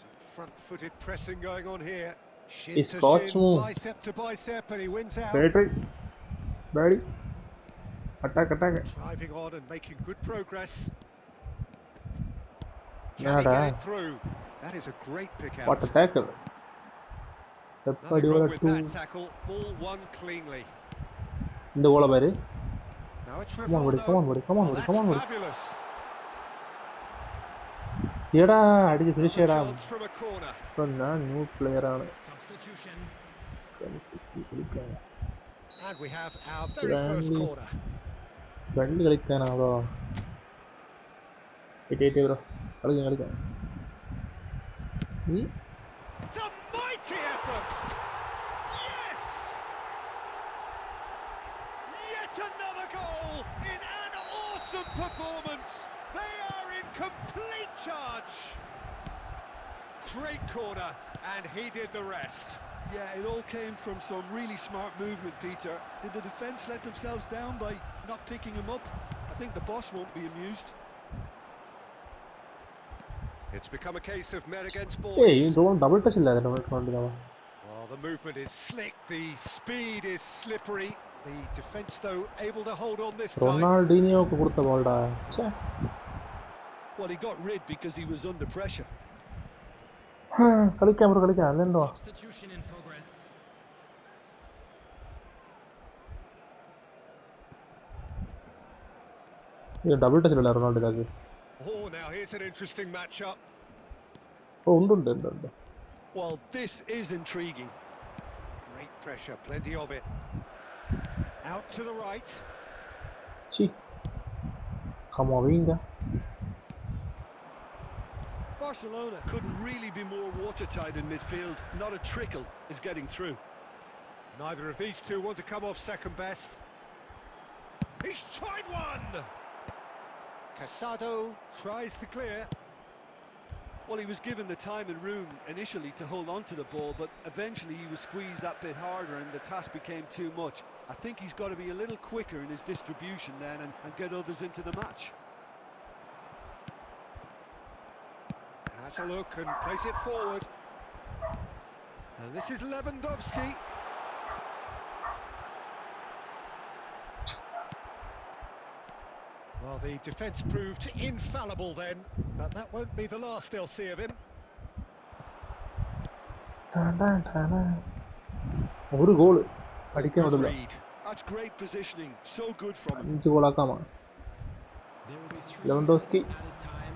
Speaker 2: Some front-footed pressing going on here. Shin
Speaker 1: It's
Speaker 2: to
Speaker 1: Scotch
Speaker 2: shin,
Speaker 1: move.
Speaker 2: bicep to bicep, and he wins out.
Speaker 1: Ready? Attack.
Speaker 2: Driving on and making good progress. Can he
Speaker 1: Nada.
Speaker 2: get it through? That is a great pick out.
Speaker 1: What a tackle.
Speaker 2: Nothing wrong with that tackle. Ball won cleanly.
Speaker 1: இந்த கோல பாரு.
Speaker 2: Now it's
Speaker 1: Come on, buddy.
Speaker 2: Rivaldo.
Speaker 1: Come on,
Speaker 2: Oh,
Speaker 1: buddy.
Speaker 2: that's fabulous.
Speaker 1: എടാ അടിച്ച് finish
Speaker 2: Another
Speaker 1: ചെയ്യടാ.
Speaker 2: chance from a corner.
Speaker 1: ഇപ്പൊ ഞാൻ new player ആണ്.
Speaker 4: Substitution.
Speaker 2: And we have our very first corner.
Speaker 1: Friend കളിക്കാനാണോ? ബ്രോ കളിക്കാം.
Speaker 2: It's a mighty effort. Yes! Yet another goal in an awesome performance. They are in complete charge. Great corner, and he did the rest.
Speaker 3: Yeah, it all came from some really smart movement, Peter. Did the defence let themselves down by not picking him up? I think the boss won't be amused.
Speaker 2: It's become a case of men against
Speaker 1: ഏയ്
Speaker 2: boys.
Speaker 1: Double touch ഇല്ല double touch.
Speaker 2: Well, the movement is slick, the speed is slippery. The defence, though, able to hold on this time.
Speaker 1: റൊണാൾഡീനിയോക്ക് കൊടുത്ത ബോൾഡാ.
Speaker 3: Well, he got rid because he was under pressure.
Speaker 1: കളിക്കാം bro കളിക്കാം. അല്ലെന്തോ
Speaker 4: Substitution in progress.
Speaker 1: Double touch ഇല്ല റൊണാൾഡോക്ക്.
Speaker 2: Oh, now here's an interesting matchup.
Speaker 1: ഓ ഉണ്ട്.
Speaker 3: Well, this is intriguing.
Speaker 2: Great pressure, plenty of it. Out to the right.
Speaker 1: Camavinga.
Speaker 3: Barcelona couldn't really be more watertight in midfield. Not a trickle is getting through.
Speaker 2: Neither of these two want to come off second best. He's tried one! Casado tries to clear.
Speaker 3: Well, he was given the time and room initially to hold on to the ball, but eventually he was squeezed that bit harder and the task became too much. I think he's got to be a little quicker in his distribution then and get others into the match.
Speaker 2: Has a look and plays it forward. And this is Lewandowski. Well, the defence proved infallible then, but that won't be the last they'll see of him.
Speaker 1: ഒരു goal
Speaker 2: Good
Speaker 1: അടിക്കാൻ വിടില്ല.
Speaker 2: read.
Speaker 3: That's great positioning, so good from him.
Speaker 1: 5 ഗോളാക്കാമോ?
Speaker 4: There will be 3
Speaker 1: Lewandowski.
Speaker 4: minutes added time.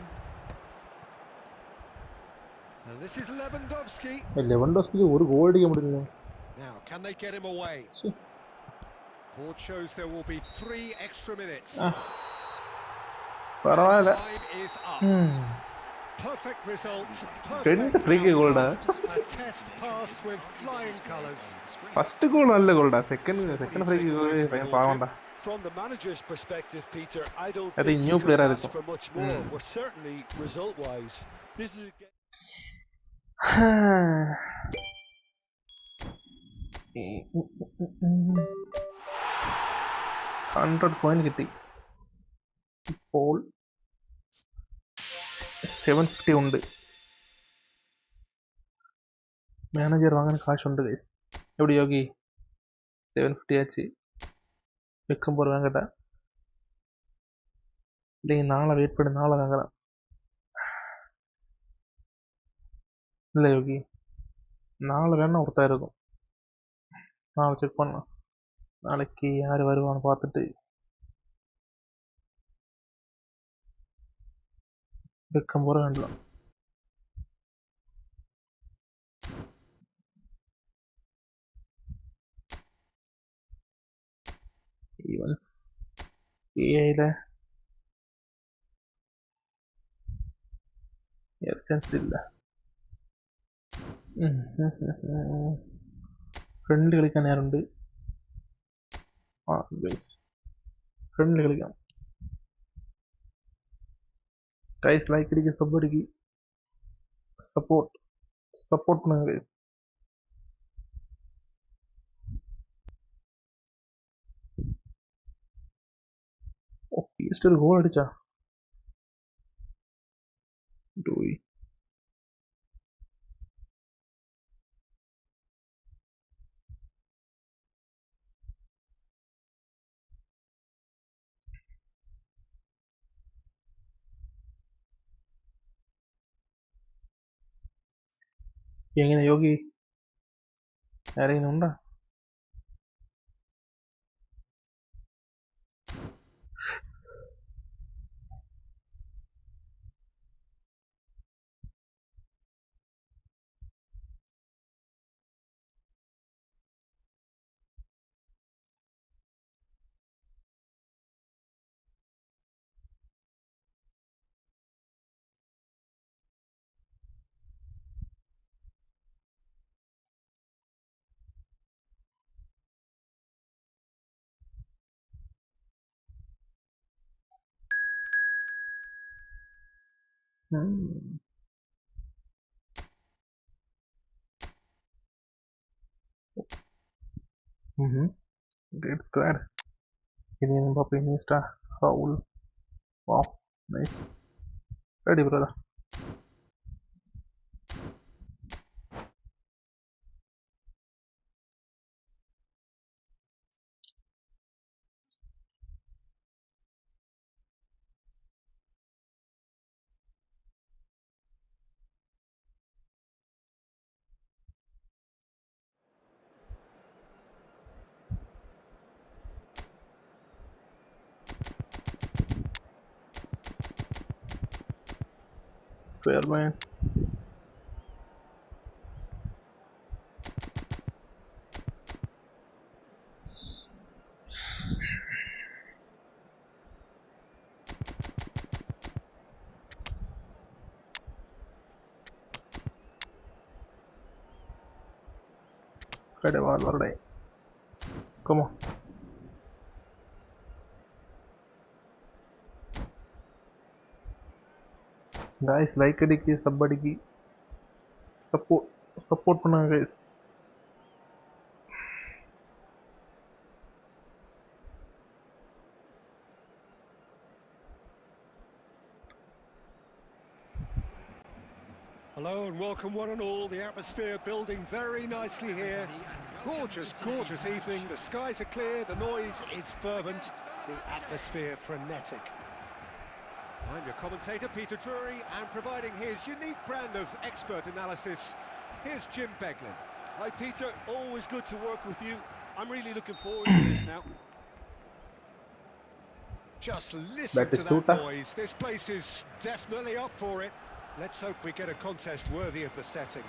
Speaker 2: And this is Lewandowski.
Speaker 1: ലെവൻഡോസ്കിക്ക് ഒരു goal അടിക്കാൻ വിടില്ല.
Speaker 2: Now, can they get him away? Board shows there will be 3 extra minutes.
Speaker 1: പരവായില്ല.
Speaker 2: Time is up. Perfect result.
Speaker 1: രണ്ട്
Speaker 2: Perfect
Speaker 1: free kick ഗോൾഡാ.
Speaker 2: A test passed with flying colours.
Speaker 1: First goal നല്ല ഗോൾഡാ. Second free kick പാവണ്ട.
Speaker 3: From the manager's perspective, Peter, I don't
Speaker 1: I think
Speaker 3: think
Speaker 1: new
Speaker 3: you
Speaker 1: player
Speaker 3: could
Speaker 1: ആയിരിക്കും.
Speaker 3: ask for much more. We're certainly result-wise. This is a
Speaker 1: 100 point കിട്ടി. ഇപ്പോൾ 750 ഉണ്ട്. Manager വാങ്ങാൻ കാശുണ്ട് guys. എവിടെ യോഗി 750 ആச்சு വെക്കുമ്പോൾ വാങ്ങട്ട. ഇല്ലെങ്കിൽ നാളെ വെയിറ്റ് പണി നാളെ വാങ്ങണം. இல்லை யோகி, 4 ரன் ஒருத்தா இருக்கும். நாளை செக் பண்ணலாம். நாளைக்கு யார் வருவான்னு பார்த்துட்டு வெக்கம் போற வேண்டாம். ஈவன்ஸ் ஏஐல சான்ஸ் இல்லை. ഫ്രണ്ട് കളിക്കാൻ നേരമുണ്ട്. ഫ്രണ്ടിൽ കളിക്കാം. ഗൈസ് ലൈക്ക് അടിക്കുക, സബ് അടിക്കുക, സപ്പോർട്ട് பண்ணுங்க. ഓ ഈസ്റ്റർ ഗോൾ അടിച്ചാ ഡോയി. എങ്ങനെ യോഗി ആരെങ്കിലും ഉണ്ടോ? Great squad. Kylian Mbappe, Iniesta, Raul. Wow, nice. Ready, brother. Fair man. Already. Come on. Guys, like அடிக்கி, சப் அடிக்கி, சப்போர்ட் பண்ணுங்க guys.
Speaker 2: Hello and welcome one and all. The atmosphere building very nicely here. Gorgeous, gorgeous evening. The skies are clear, the noise is fervent, the atmosphere frenetic. I'm your commentator, Peter Drury, and providing his unique brand of expert analysis, here's Jim Beglin.
Speaker 3: Hi Peter, always good to work with you. I'm really looking forward to this now.
Speaker 2: Just listen to that noise. This place is definitely up for it. Let's hope we get a contest worthy of the setting.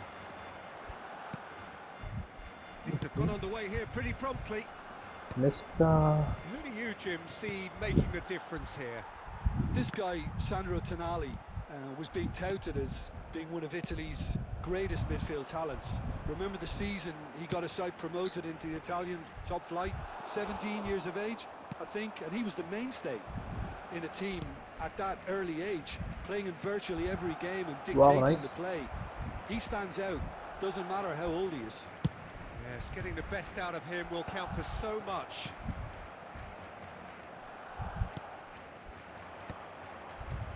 Speaker 2: Things have got underway here pretty promptly.
Speaker 1: Next,
Speaker 2: who do you, Jim, see making the difference here?
Speaker 3: This guy, Sandro Tonali, was being touted as being one of Italy's greatest midfield talents. Remember the season he got a side promoted into the Italian top flight, 17 years of age, I think, and he was the mainstay in a team at that early age, playing in virtually every game and dictating the play. He stands out, doesn't matter how old he is.
Speaker 2: Yes, getting the best out of him will count for so much.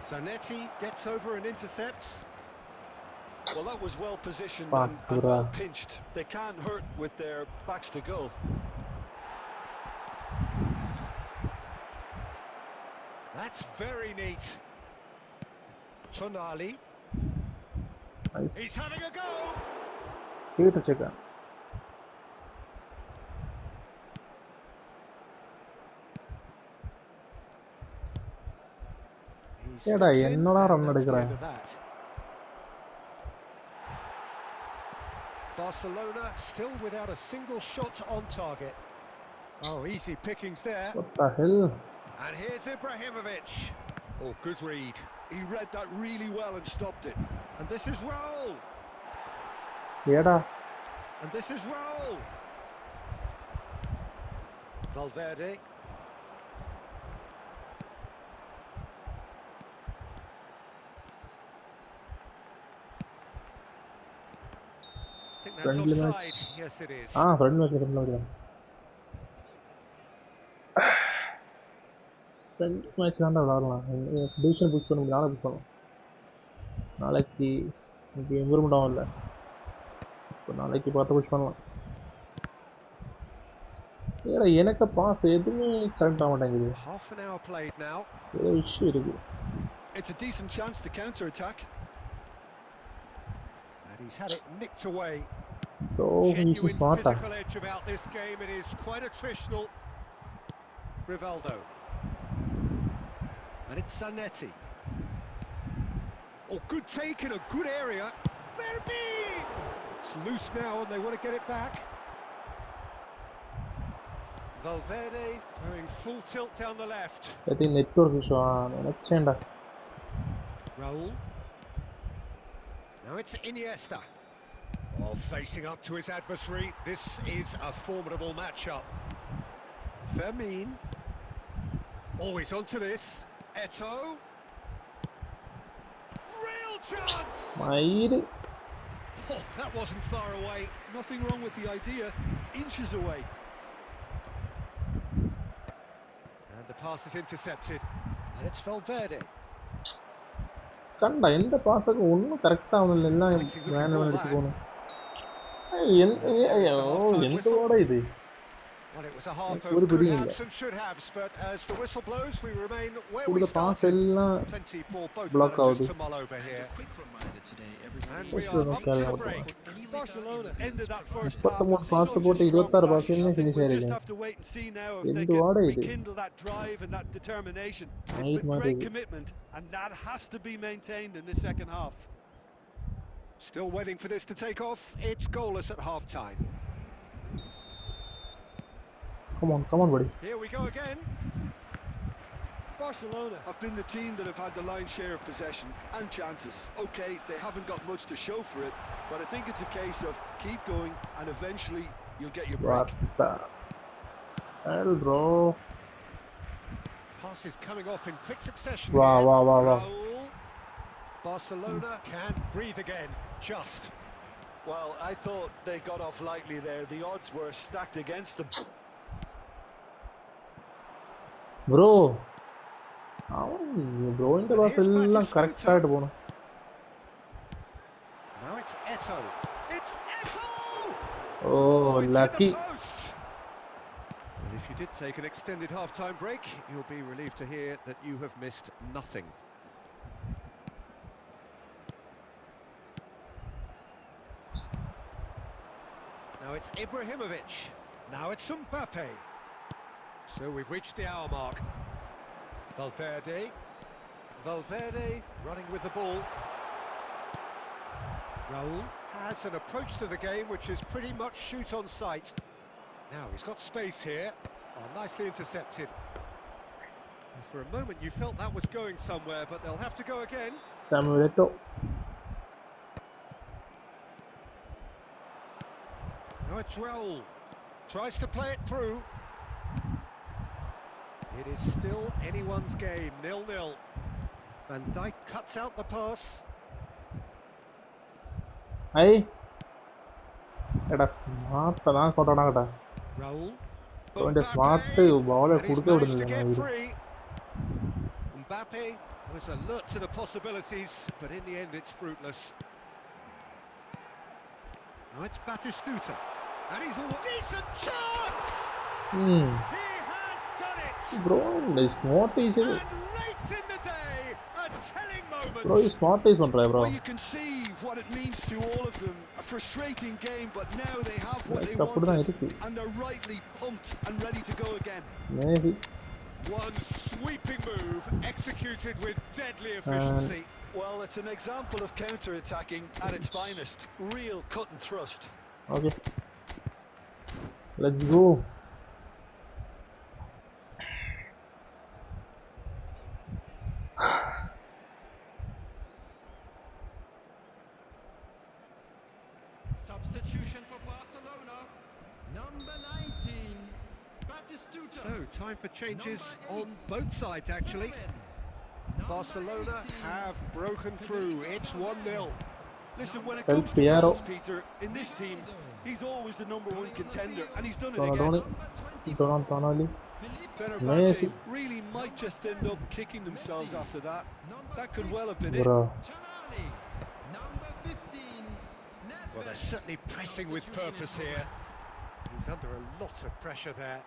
Speaker 2: Zanetti gets over and intercepts.
Speaker 3: Well, that was well positioned and well pinched. They can't hurt with their backs to goal.
Speaker 2: That's very neat. Tonali.
Speaker 1: Nice.
Speaker 2: He's having a go.
Speaker 1: കേട്ട് ചെക്ക.
Speaker 2: He
Speaker 1: എടാ
Speaker 2: steps in,
Speaker 1: എന്നോടാ
Speaker 2: and
Speaker 1: run
Speaker 2: that's the
Speaker 1: എടുക്കറേ.
Speaker 2: end of that. Barcelona still without a single shot on target. Oh, easy pickings there.
Speaker 1: What the hell?
Speaker 2: And here's Ibrahimovic. Oh, good read.
Speaker 3: He read that really well and stopped it.
Speaker 2: And this is Raul.
Speaker 1: ഏടാ
Speaker 2: And this is Raul. Valverde. I think that's
Speaker 1: Friendly
Speaker 2: offside.
Speaker 1: match.
Speaker 2: Yes, it is.
Speaker 1: ആ front match front match தான்டா விளாடலாம். Division push பண்ண நாளை push பண்ணலாம். நாளைக்கு இன்னைக்கு improvement ஆகும் இல்லை, இப்போ நாளைக்கு பார்த்து புஷ் பண்ணலாம். ஏன்னா எனக்கு பாஸ் எதுவுமே கரெக்ட் ஆக மாட்டேங்குது.
Speaker 2: Half an hour played now.
Speaker 1: ஏதோ இஷ்யூ இருக்கு.
Speaker 3: It's a decent chance to counter attack.
Speaker 2: And he's had it nicked away.
Speaker 1: So
Speaker 2: Genuine
Speaker 1: smarter.
Speaker 2: physical edge about this game. It is quite attritional. Rivaldo. And it's Zanetti. Oh, good take in a good area. Verbi! It's loose now and they want to get it back. Valverde going full tilt down the left.
Speaker 1: I think network issue நினைச்சேன்டா.
Speaker 2: Raul. Now it's Iniesta. Oh, facing up to his adversary. This is a formidable matchup. Fermin. Oh, he's onto this. Eto'o. Real chance!
Speaker 1: മയില്
Speaker 2: Oh, that wasn't far away.
Speaker 3: Nothing wrong with the idea. Inches away.
Speaker 2: And the pass is intercepted. And it's Valverde.
Speaker 1: കണ്ട എന്റെ പാസ്സൊക്കെ ഒന്നും correct ആവുന്നില്ല, എല്ലാം manual അടിച്ച് പോണു. എന്തുവാടാ ഇത്?
Speaker 2: Well, it was a half
Speaker 1: ഒരു
Speaker 2: of
Speaker 1: പിടിയില്ല.
Speaker 2: could haves and should haves, but as the whistle blows, we remain where we
Speaker 1: കൂടുതൽ പാസ്
Speaker 2: started.
Speaker 1: എല്ലാം
Speaker 2: Plenty for both
Speaker 1: block
Speaker 2: managers
Speaker 1: out.
Speaker 2: to mull over here.
Speaker 4: Quick reminder today, everybody.
Speaker 2: And we
Speaker 1: Let's
Speaker 2: are
Speaker 1: go,
Speaker 2: up to the
Speaker 1: Carlo.
Speaker 2: break.
Speaker 3: Barcelona ended that first
Speaker 1: 33
Speaker 3: half in
Speaker 1: pass
Speaker 3: such a
Speaker 1: പോയിട്ട്
Speaker 3: strong
Speaker 1: 26 pass
Speaker 3: fashion. I
Speaker 1: തന്നെ
Speaker 3: think
Speaker 1: finish
Speaker 3: we'll just
Speaker 1: ആയിരിക്കും.
Speaker 3: have to wait and see now if they
Speaker 1: എന്തുവാടാ
Speaker 3: can
Speaker 1: ഇത്?
Speaker 3: rekindle that drive and that determination. It's
Speaker 1: Nice
Speaker 3: been
Speaker 1: man,
Speaker 3: great
Speaker 1: David.
Speaker 3: commitment, and that has to be maintained in this second half.
Speaker 2: Still waiting for this to take off. It's goalless at half-time.
Speaker 1: Come on buddy.
Speaker 2: Here we go again.
Speaker 3: Barcelona have been the team that have had the lion's share of possession and chances. Okay, they haven't got much to show for it, but I think it's a case of keep going and eventually you'll get your break.
Speaker 1: What the hell, bro?
Speaker 2: Pass is coming off in quick succession.
Speaker 1: Wow,
Speaker 2: here.
Speaker 1: wow, wow, wow.
Speaker 2: Raul. Barcelona can breathe again. Just.
Speaker 3: Well, I thought they got off lightly there. The odds were stacked against them.
Speaker 1: Bro ബ്രോയിന്റെ pass എല്ലാം correct ആയിട്ട് പോണു.
Speaker 2: Now it's Eto'o. It's Eto'o!
Speaker 1: Oh,
Speaker 2: it's
Speaker 1: lucky.
Speaker 2: hit the post. Well, if you did take an extended half-time break, you'll be relieved to hear that you have missed nothing. Now it's Ibrahimovic. Now it's Mbappe. So we've reached the hour mark. Valverde. Valverde running with the ball. Raul has an approach to the game which is pretty much shoot on sight. Now he's got space here. Oh, nicely intercepted. For a moment you felt that was going somewhere, but they'll have to go again.
Speaker 1: Samuel Eto'o.
Speaker 2: Now it's Raul. Tries to play it through. It is still anyone's game, 0-0. Van Dijk cuts out the pass.
Speaker 1: I എടാ smart ഞാൻ കൊണ്ടാണ് കേട്ടാ.
Speaker 2: Raul.
Speaker 1: അവന്റെ smart ബോളെ
Speaker 2: And he's
Speaker 1: കൊടുക്ക
Speaker 2: managed to
Speaker 1: വിടുന്നില്ല.
Speaker 2: get free. Mbappe was alert to the possibilities, but in the end it's fruitless. Now it's Batistuta. And he's a decent chance! He has done it!
Speaker 1: Bro smote ചെയ്ത്
Speaker 2: And late in the day, a telling moment.
Speaker 1: Bro, he's smart is bro.
Speaker 3: Well, you can see what it means to all of them. A frustrating game, but now they have what they wanted, and they're rightly pumped and ready to go again.
Speaker 1: Maybe.
Speaker 2: One sweeping move executed with deadly efficiency.
Speaker 3: Well, it's an example of counter-attacking at its finest. Real cut and thrust.
Speaker 1: Okay. Let's go.
Speaker 4: Substitution for Barcelona. Number 19, Batistuta.
Speaker 2: So, time for changes on both sides, actually. Barcelona have broken through. It's 1-0.
Speaker 3: Listen, when it comes to goals, Peter, in this team, he's always the #1 contender, and he's done it again. Fenerbahce really might just end up kicking themselves after that. That could well have been it.
Speaker 2: Well, they're certainly pressing with purpose here. He's under a lot of pressure there.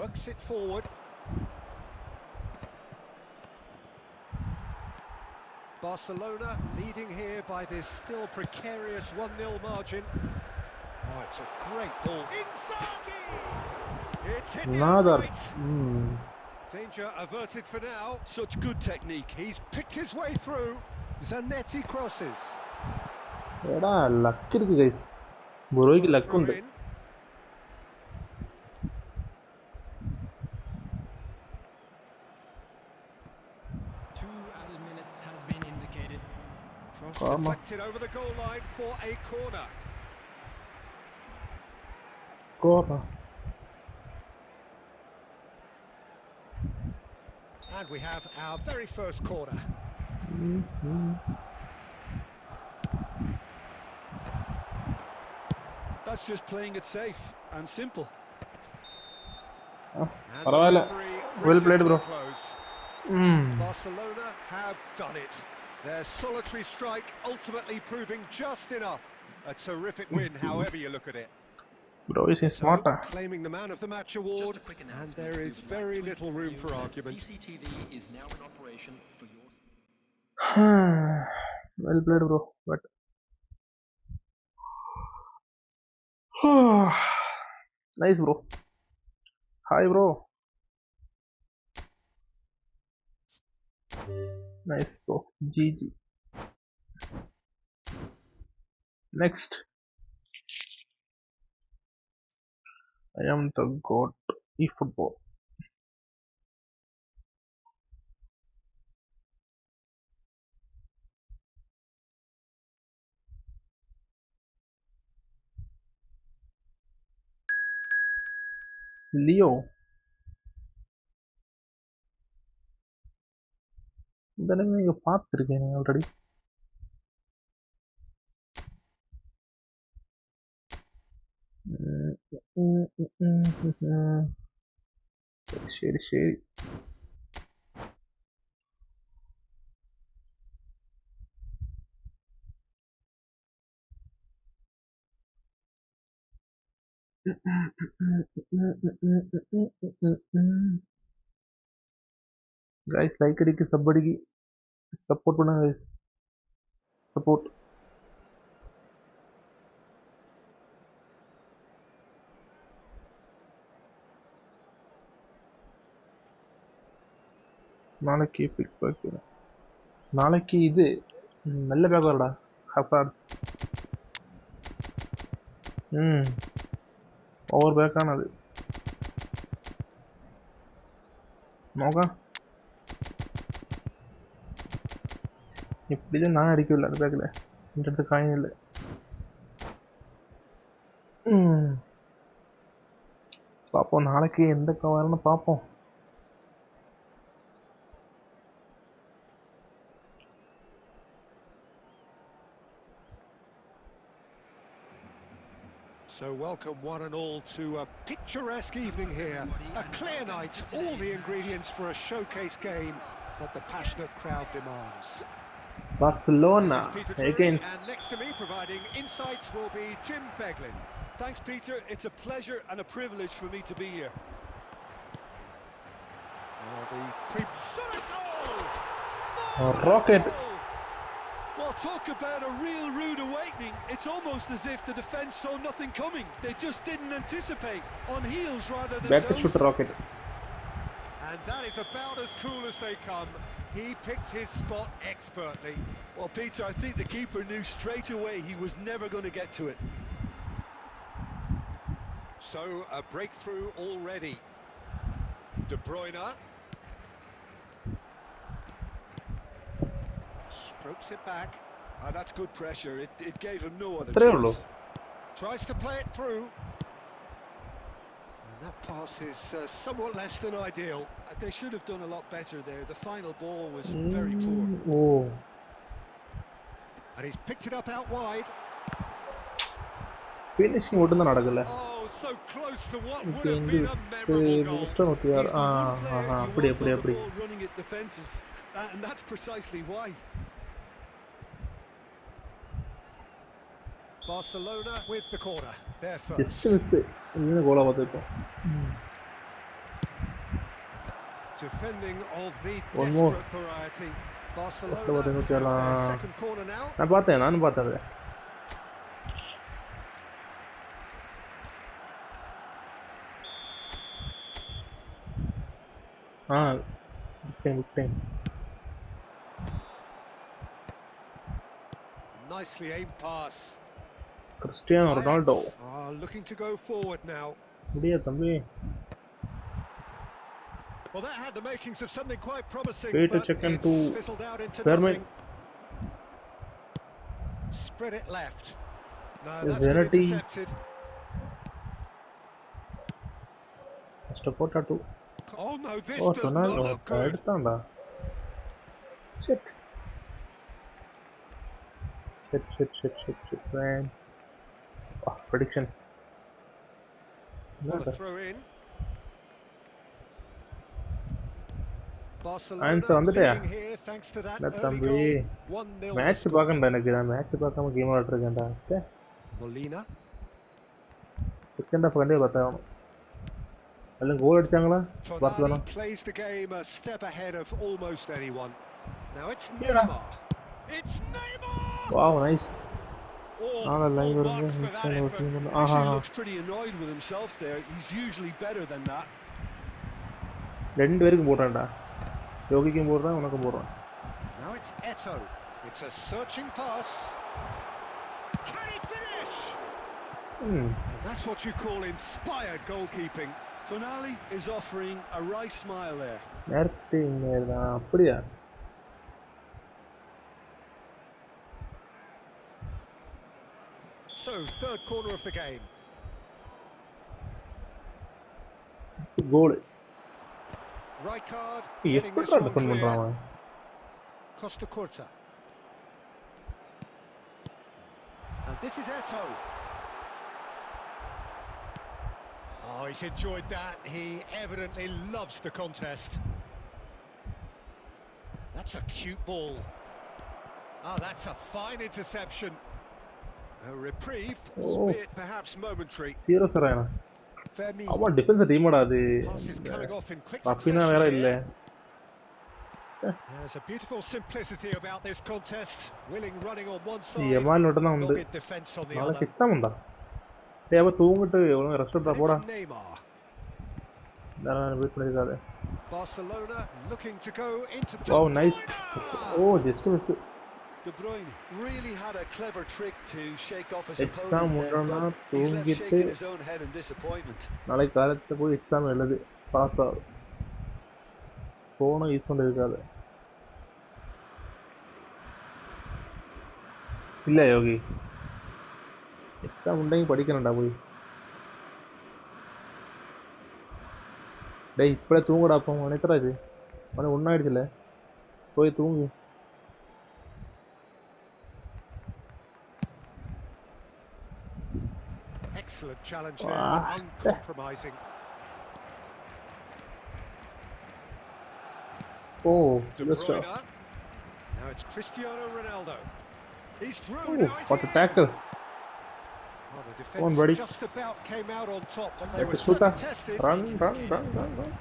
Speaker 2: Works it forward. Barcelona leading here by this still precarious 1-0 margin. Oh, it's a great ball. Inzaghi! It's hit right. Danger averted for now.
Speaker 3: Such good technique.
Speaker 2: He's picked his way through. Zanetti crosses.
Speaker 1: Luck guys. Boroiki luck undu.
Speaker 4: 2 added minutes has been indicated.
Speaker 2: Cross deflected over the goal line for a corner. And we have our very first corner.
Speaker 3: That's just playing it safe and simple.
Speaker 1: Well played, bro.
Speaker 2: Barcelona have done it. Their solitary strike ultimately proving just enough. A terrific win, however you look at it.
Speaker 1: Bro, he's smart.
Speaker 2: Claiming the man of the match award, and there is very little room for argument.
Speaker 4: CCTV is now in operation for your...
Speaker 1: Well played, bro. But nice, bro. Hi, bro. Nice, bro. GG. Next. I am the god eFootball. Leo. Then I make a path again already. Shady. Guys, like it, somebody support banana guys. Support. நாளைக்கு big back நாளைக்கு இது நல்ல back வரடா hazard over ബാക്കാണത് നോക്കാം இப்படிதான் நான் அடிக்கல அது பேக்கில் இந்த இடத்து காயின் இல்லை பார்ப்போம் நாளைக்கு எந்த கவர்னு பார்ப்போம்
Speaker 2: So welcome one and all to a picturesque evening here. A clear night, all the ingredients for a showcase game that the passionate crowd demands.
Speaker 1: Barcelona
Speaker 2: against... And next to me providing insights will be Jim Beglin.
Speaker 3: Thanks, Peter. It's a pleasure and a privilege for me to be here.
Speaker 2: Shot a goal!
Speaker 1: Rocket.
Speaker 2: Marvellous goal!
Speaker 3: Well, talk about a real rude awakening. It's almost as if the defence saw nothing coming. They just didn't anticipate. On heels rather than
Speaker 1: Back to
Speaker 3: toes.
Speaker 1: shoot rocket.
Speaker 2: And that is about as cool as they come. He picked his spot expertly.
Speaker 3: Well, Peter, I think the keeper knew straight away he was never going to get to it.
Speaker 2: So, a breakthrough already. De Bruyne. Strokes it back.
Speaker 3: Ah, that's good pressure. It gave him no other
Speaker 1: Trevor.
Speaker 3: choice.
Speaker 2: Tries to play it through. And that pass is somewhat less than ideal.
Speaker 3: They should have done a lot better there. The final ball was very poor.
Speaker 1: Oh.
Speaker 2: And he's picked it up out wide.
Speaker 1: Finishing ഒട്ടും നടക്കില്ല.
Speaker 2: Oh, so close to what would
Speaker 1: Okay,
Speaker 2: have been a memorable goal.
Speaker 3: He's the one player you
Speaker 1: அப்படி
Speaker 3: want
Speaker 1: அப்படி
Speaker 3: on the
Speaker 1: அப்படி.
Speaker 3: ball running at defences, and that's precisely why.
Speaker 2: Barcelona with the corner. There
Speaker 1: Just
Speaker 2: first.
Speaker 1: miss. ഇങ്ങനെ ഗോളാ പറ്റിപ്പോ.
Speaker 2: Defending of the
Speaker 1: One more.
Speaker 2: desperate variety. Barcelona
Speaker 1: What about
Speaker 2: have their second corner now.
Speaker 1: ನಾನು பார்த்தேன். Big time.
Speaker 2: Nicely aimed pass.
Speaker 1: Cristiano Ronaldo.
Speaker 2: Looking to go forward now.
Speaker 1: முடியா தம்பி.
Speaker 2: Well, that had the makings of something quite promising,
Speaker 1: Wait a
Speaker 2: but
Speaker 1: second
Speaker 2: it's
Speaker 1: to
Speaker 2: fizzled out into
Speaker 1: Fairman.
Speaker 2: nothing. Spread it left. No,
Speaker 1: Is
Speaker 2: that's been
Speaker 1: Zanetti-
Speaker 2: intercepted.
Speaker 1: First quarter two.
Speaker 2: Oh no, this
Speaker 1: Oh,
Speaker 2: does not
Speaker 1: Ronaldo.
Speaker 2: look good.
Speaker 1: എടുത്താണ്ടാ. Shit, man. Prediction.
Speaker 2: What a throw in.
Speaker 1: Answer
Speaker 2: Barcelona
Speaker 1: வந்துட்டயா?
Speaker 2: leading here thanks to that
Speaker 1: இல்ல
Speaker 2: early
Speaker 1: தம்பி.
Speaker 2: goal. 1-0
Speaker 1: match
Speaker 2: score.
Speaker 1: பார்க்கண்டா எனக்கு. நான் match பார்க்காம game ஆடிட்டு ச்சே.
Speaker 2: Molina.
Speaker 1: Second half கண்டிப்பா பார்த்தாகணும். எல்லாம் கோல் அடிச்சாங்களா? பார்த்தானா?
Speaker 2: Tonali plays the game a step ahead of almost anyone. Now it's
Speaker 1: Yeah.
Speaker 2: Neymar. It's Neymar!
Speaker 1: Wow, nice.
Speaker 2: Oh,
Speaker 1: ஆனா லைன்
Speaker 2: full
Speaker 1: வருது.
Speaker 2: marks for that effort.
Speaker 3: Actually
Speaker 1: ஆஹா.
Speaker 3: looks pretty annoyed with himself there. He's usually better than that.
Speaker 1: ரெண்டு பேருக்கும் போடுறான்டா. யோகிக்கும் போடுறான், உனக்கும் போடுறான்.
Speaker 2: Now it's Eto'o. It's a searching pass. Can he finish? And that's what you call inspired goalkeeping.
Speaker 3: Tonali is offering a wry smile there.
Speaker 1: நேரத்தை தான் அப்படியா?
Speaker 2: So, third corner of the game.
Speaker 1: Goal.
Speaker 2: Rijkaard getting this
Speaker 1: எப்படிடா
Speaker 2: one
Speaker 1: defend
Speaker 2: clear.
Speaker 1: பண்றான் அவன்?
Speaker 2: Costa Curta. And this is Eto'o. Oh, he's enjoyed that. He evidently loves the contest. That's a cute ball. Oh, that's a fine interception. A reprieve, albeit perhaps momentary.
Speaker 1: Serious ராயனா.
Speaker 2: Fermin.
Speaker 1: அவன் defence டீமடா அது.
Speaker 2: Pass is coming off in quick
Speaker 1: ரஃபினா வேற
Speaker 2: succession
Speaker 1: இல்ல.
Speaker 2: here. There's a beautiful simplicity about this contest. Willing running on one
Speaker 1: ഈ
Speaker 2: side,
Speaker 1: Yamal மட்டும் தான் ഉണ്ട്.
Speaker 2: dogged defence on the
Speaker 1: நாளைக்கு
Speaker 2: other.
Speaker 1: எக்ஸாம் உண்டா? டேய் அவ தூங்கிட்டு ஒழுங்கா ரெஸ்ட் எடுத்தா போடா.
Speaker 2: It's Neymar.
Speaker 1: நான் wait பண்ணிருக்காத.
Speaker 2: Barcelona looking to go into
Speaker 1: Wow,
Speaker 2: top
Speaker 1: nice.
Speaker 2: corner.
Speaker 1: Oh, just miss.
Speaker 3: De Bruyne really had a clever trick to shake off his
Speaker 1: Exam
Speaker 3: opponent there,
Speaker 1: உண்டனா
Speaker 3: but he's left
Speaker 1: தூங்கிட்டு
Speaker 3: shaking his own head in disappointment.
Speaker 1: நாளைக்கு காலையில போய் exam எழுது. Pass ஆகும். போனை use பண்ணிருக்காத. இல்ல யோகி. Exam உണ്ടെങ്കിൽ படிக்கணும்டா போய். டேய் இப்பவே தூங்குடா அப்போ நினைக்கிறா இது. மணி 1 ஆயிடுச்சுல. போய் தூங்கு.
Speaker 2: Excellent challenge there,
Speaker 1: Ah.
Speaker 2: uncompromising.
Speaker 1: Oh,
Speaker 2: De
Speaker 1: good
Speaker 2: Bruyne.
Speaker 1: stuff.
Speaker 2: Now it's Cristiano Ronaldo. He's through.
Speaker 1: Oh,
Speaker 2: Now he's
Speaker 1: what a
Speaker 2: in.
Speaker 1: tackle.
Speaker 2: Well, the
Speaker 1: Come on,
Speaker 2: defence
Speaker 1: buddy.
Speaker 2: just about came out on top, but they
Speaker 1: Let
Speaker 2: were
Speaker 1: the shooter
Speaker 2: certainly tested.
Speaker 1: run.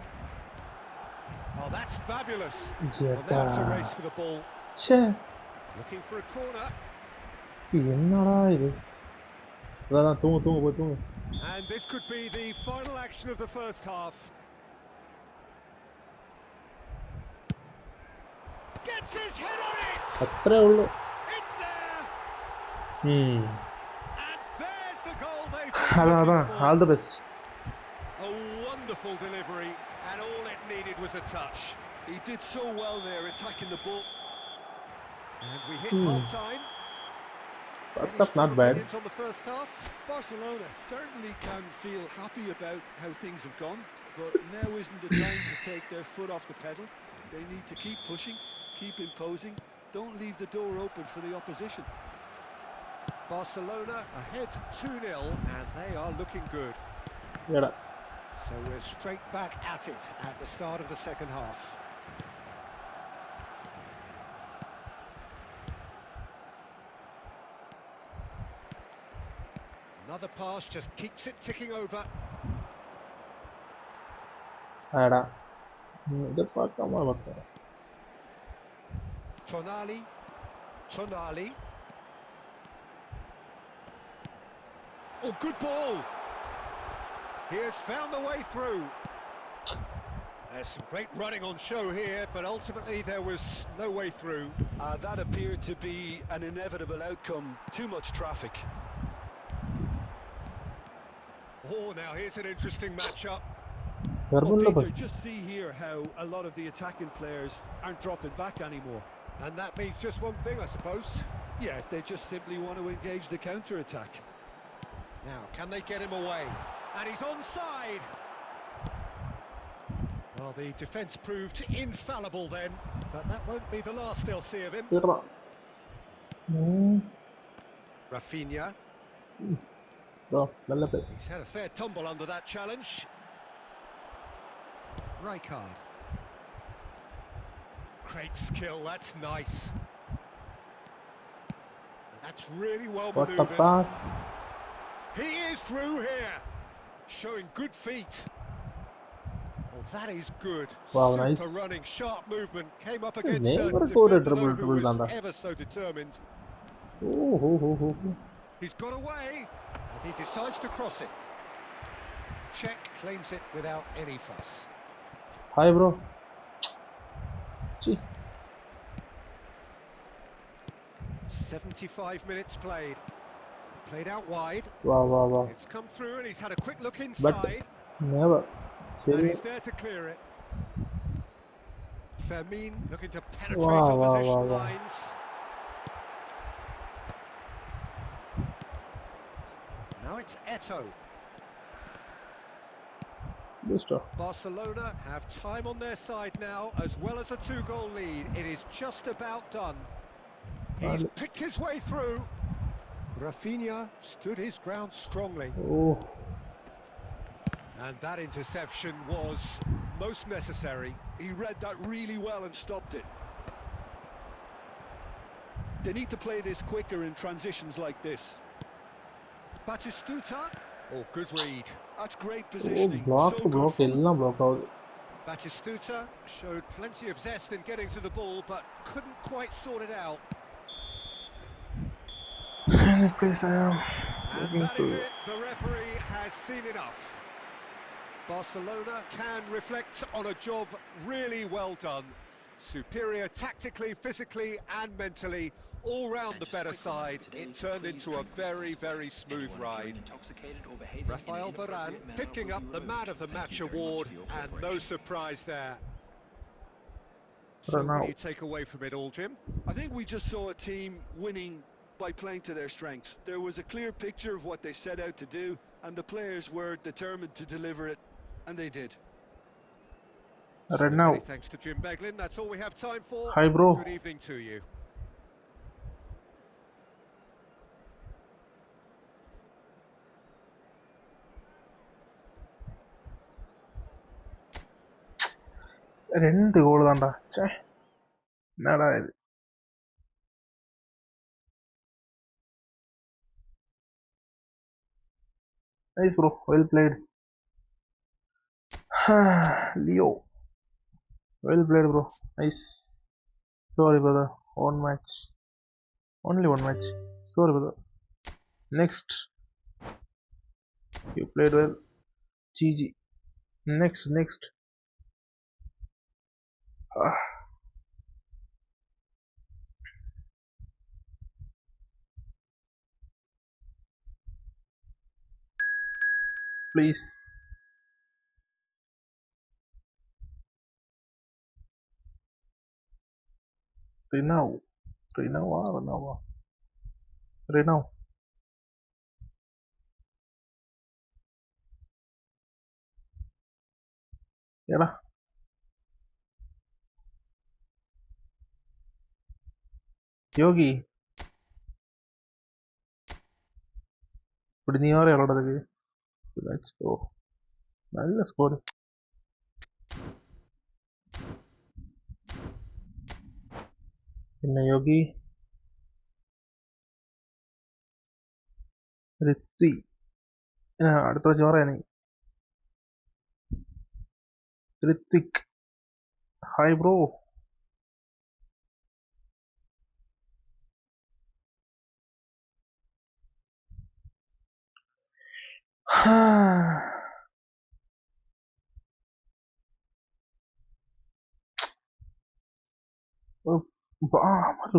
Speaker 2: Oh, that's fabulous. Well, now it's a race for the ball.
Speaker 1: ഛേ
Speaker 2: Looking for a corner.
Speaker 1: എന്നടാ ഇത് അതാ തൂങ്ങ് തൂങ്ങ് പോയി തൂങ്ങ്
Speaker 2: And this could be the final action of the first half. Gets his head on it!
Speaker 1: അത്രേ ഉള്ളൂ
Speaker 2: It's there!
Speaker 1: ഉം.
Speaker 2: And there's the goal they've
Speaker 1: അതാ
Speaker 2: been
Speaker 1: അതാ
Speaker 2: looking
Speaker 1: all
Speaker 2: for.
Speaker 1: The best
Speaker 2: A wonderful delivery, and all it needed was a touch.
Speaker 3: He did so well there, attacking the ball.
Speaker 2: And we hit half-time.
Speaker 1: First
Speaker 2: Any
Speaker 1: half not
Speaker 2: strong
Speaker 1: bad.
Speaker 2: opinions on the first half?
Speaker 3: Barcelona certainly can feel happy about how things have gone, but now isn't the time to take their foot off the pedal. They need to keep pushing, keep imposing, don't leave the door open for the opposition.
Speaker 2: Barcelona ahead 2-0, and they are looking good.
Speaker 1: എടാ
Speaker 2: So we're straight back at it at the start of the second half. Another pass just keeps it ticking over.
Speaker 1: എടാ ഇത് പാക്കാമോ വെക്കാം
Speaker 2: Tonali. Tonali. Oh, good ball. He has found the way through. There's some great running on show here, but ultimately there was no way through.
Speaker 3: That appeared to be an inevitable outcome, too much traffic.
Speaker 2: Oh, now here's an interesting matchup.
Speaker 3: Well,
Speaker 1: വെറുതെ
Speaker 3: Peter, just see here how a lot of the attacking players aren't dropping back anymore.
Speaker 2: And that means just one thing, I suppose.
Speaker 3: Yeah, they just simply want to engage the counter-attack.
Speaker 2: Now, can they get him away? And he's onside. Well, the defence proved infallible then, but that won't be the last they'll see of him.
Speaker 1: ഇടറാ
Speaker 2: Rafinha.
Speaker 1: നല്ല പേ
Speaker 2: He's had a fair tumble under that challenge. Rijkaard. Great skill, that's nice. And that's really well
Speaker 1: what a
Speaker 2: manoeuvred.
Speaker 1: pass
Speaker 2: He is through here, showing good feet. Oh, that is good.
Speaker 1: Wow,
Speaker 2: Super
Speaker 1: nice.
Speaker 2: running, sharp movement. Came up against a
Speaker 1: Never
Speaker 2: defender
Speaker 1: scored a
Speaker 2: though,
Speaker 1: dribble
Speaker 2: who was
Speaker 1: tanda.
Speaker 2: ever so determined.
Speaker 1: Oh
Speaker 2: He's got away, and he decides to cross it. Czech claims it without any fuss.
Speaker 1: Hi bro
Speaker 2: 75 minutes played. Played out wide.
Speaker 1: വാ വാ വാ
Speaker 2: It's come through, and he's had a quick look inside.
Speaker 1: never
Speaker 2: And
Speaker 1: ശരി
Speaker 2: he's there to clear it. Fermin looking to penetrate
Speaker 1: Wow, wow,
Speaker 2: opposition
Speaker 1: wow, wow.
Speaker 2: lines. Now it's Eto'o.
Speaker 1: good stuff
Speaker 2: Barcelona have time on their side now, as well as a 2-goal lead. It is just about done. He's picked his way through. Rafinha stood his ground strongly.
Speaker 1: Oh
Speaker 2: And that interception was most necessary.
Speaker 3: He read that really well and stopped it. They need to play this quicker in transitions like this.
Speaker 2: Batistuta. Oh, good read.
Speaker 3: That's great
Speaker 1: oh
Speaker 3: positioning.
Speaker 1: Block
Speaker 3: So good
Speaker 1: block
Speaker 3: from
Speaker 1: എല്ലാം block ആവുത്
Speaker 2: Batistuta showed plenty of zest in getting to the ball, but couldn't quite sort it out.
Speaker 1: please I am
Speaker 2: And
Speaker 1: looking
Speaker 2: that
Speaker 1: to
Speaker 2: is it. The referee has seen enough. Barcelona can reflect on a job really well done. Superior tactically, physically and mentally. All round the better side. It turned into a very, very smooth ride. Rafael Varane picking up the Man of the Match award, and no surprise there. So what do you take away from it all, Jim?
Speaker 3: I think we just saw a team winning by playing to their strengths. There was a clear picture of what they set out to do, and the players were determined to deliver it, and they did.
Speaker 1: right now
Speaker 2: Many thanks to Jim Beglin. That's all we have time for.
Speaker 1: Hi, bro.
Speaker 2: Good evening to you.
Speaker 1: രണ്ട് goal താണ്ടാ ഛേ എന്നാടാ ഇത് nice bro well played Leo Well played, bro. Nice. Sorry, brother. One match. Only one match. Sorry, brother. Next. You played well. GG. Next. Ah, please. Renault. Renault. എടാ യോഗി ഇവിടെ നീ പറയാനുള്ളത് നല്ല score പിന്നെ യോഗി ഋത്വി അടുത്ത ചോറയാണ് ഋത്വിക് ഹായ് ബ്രോ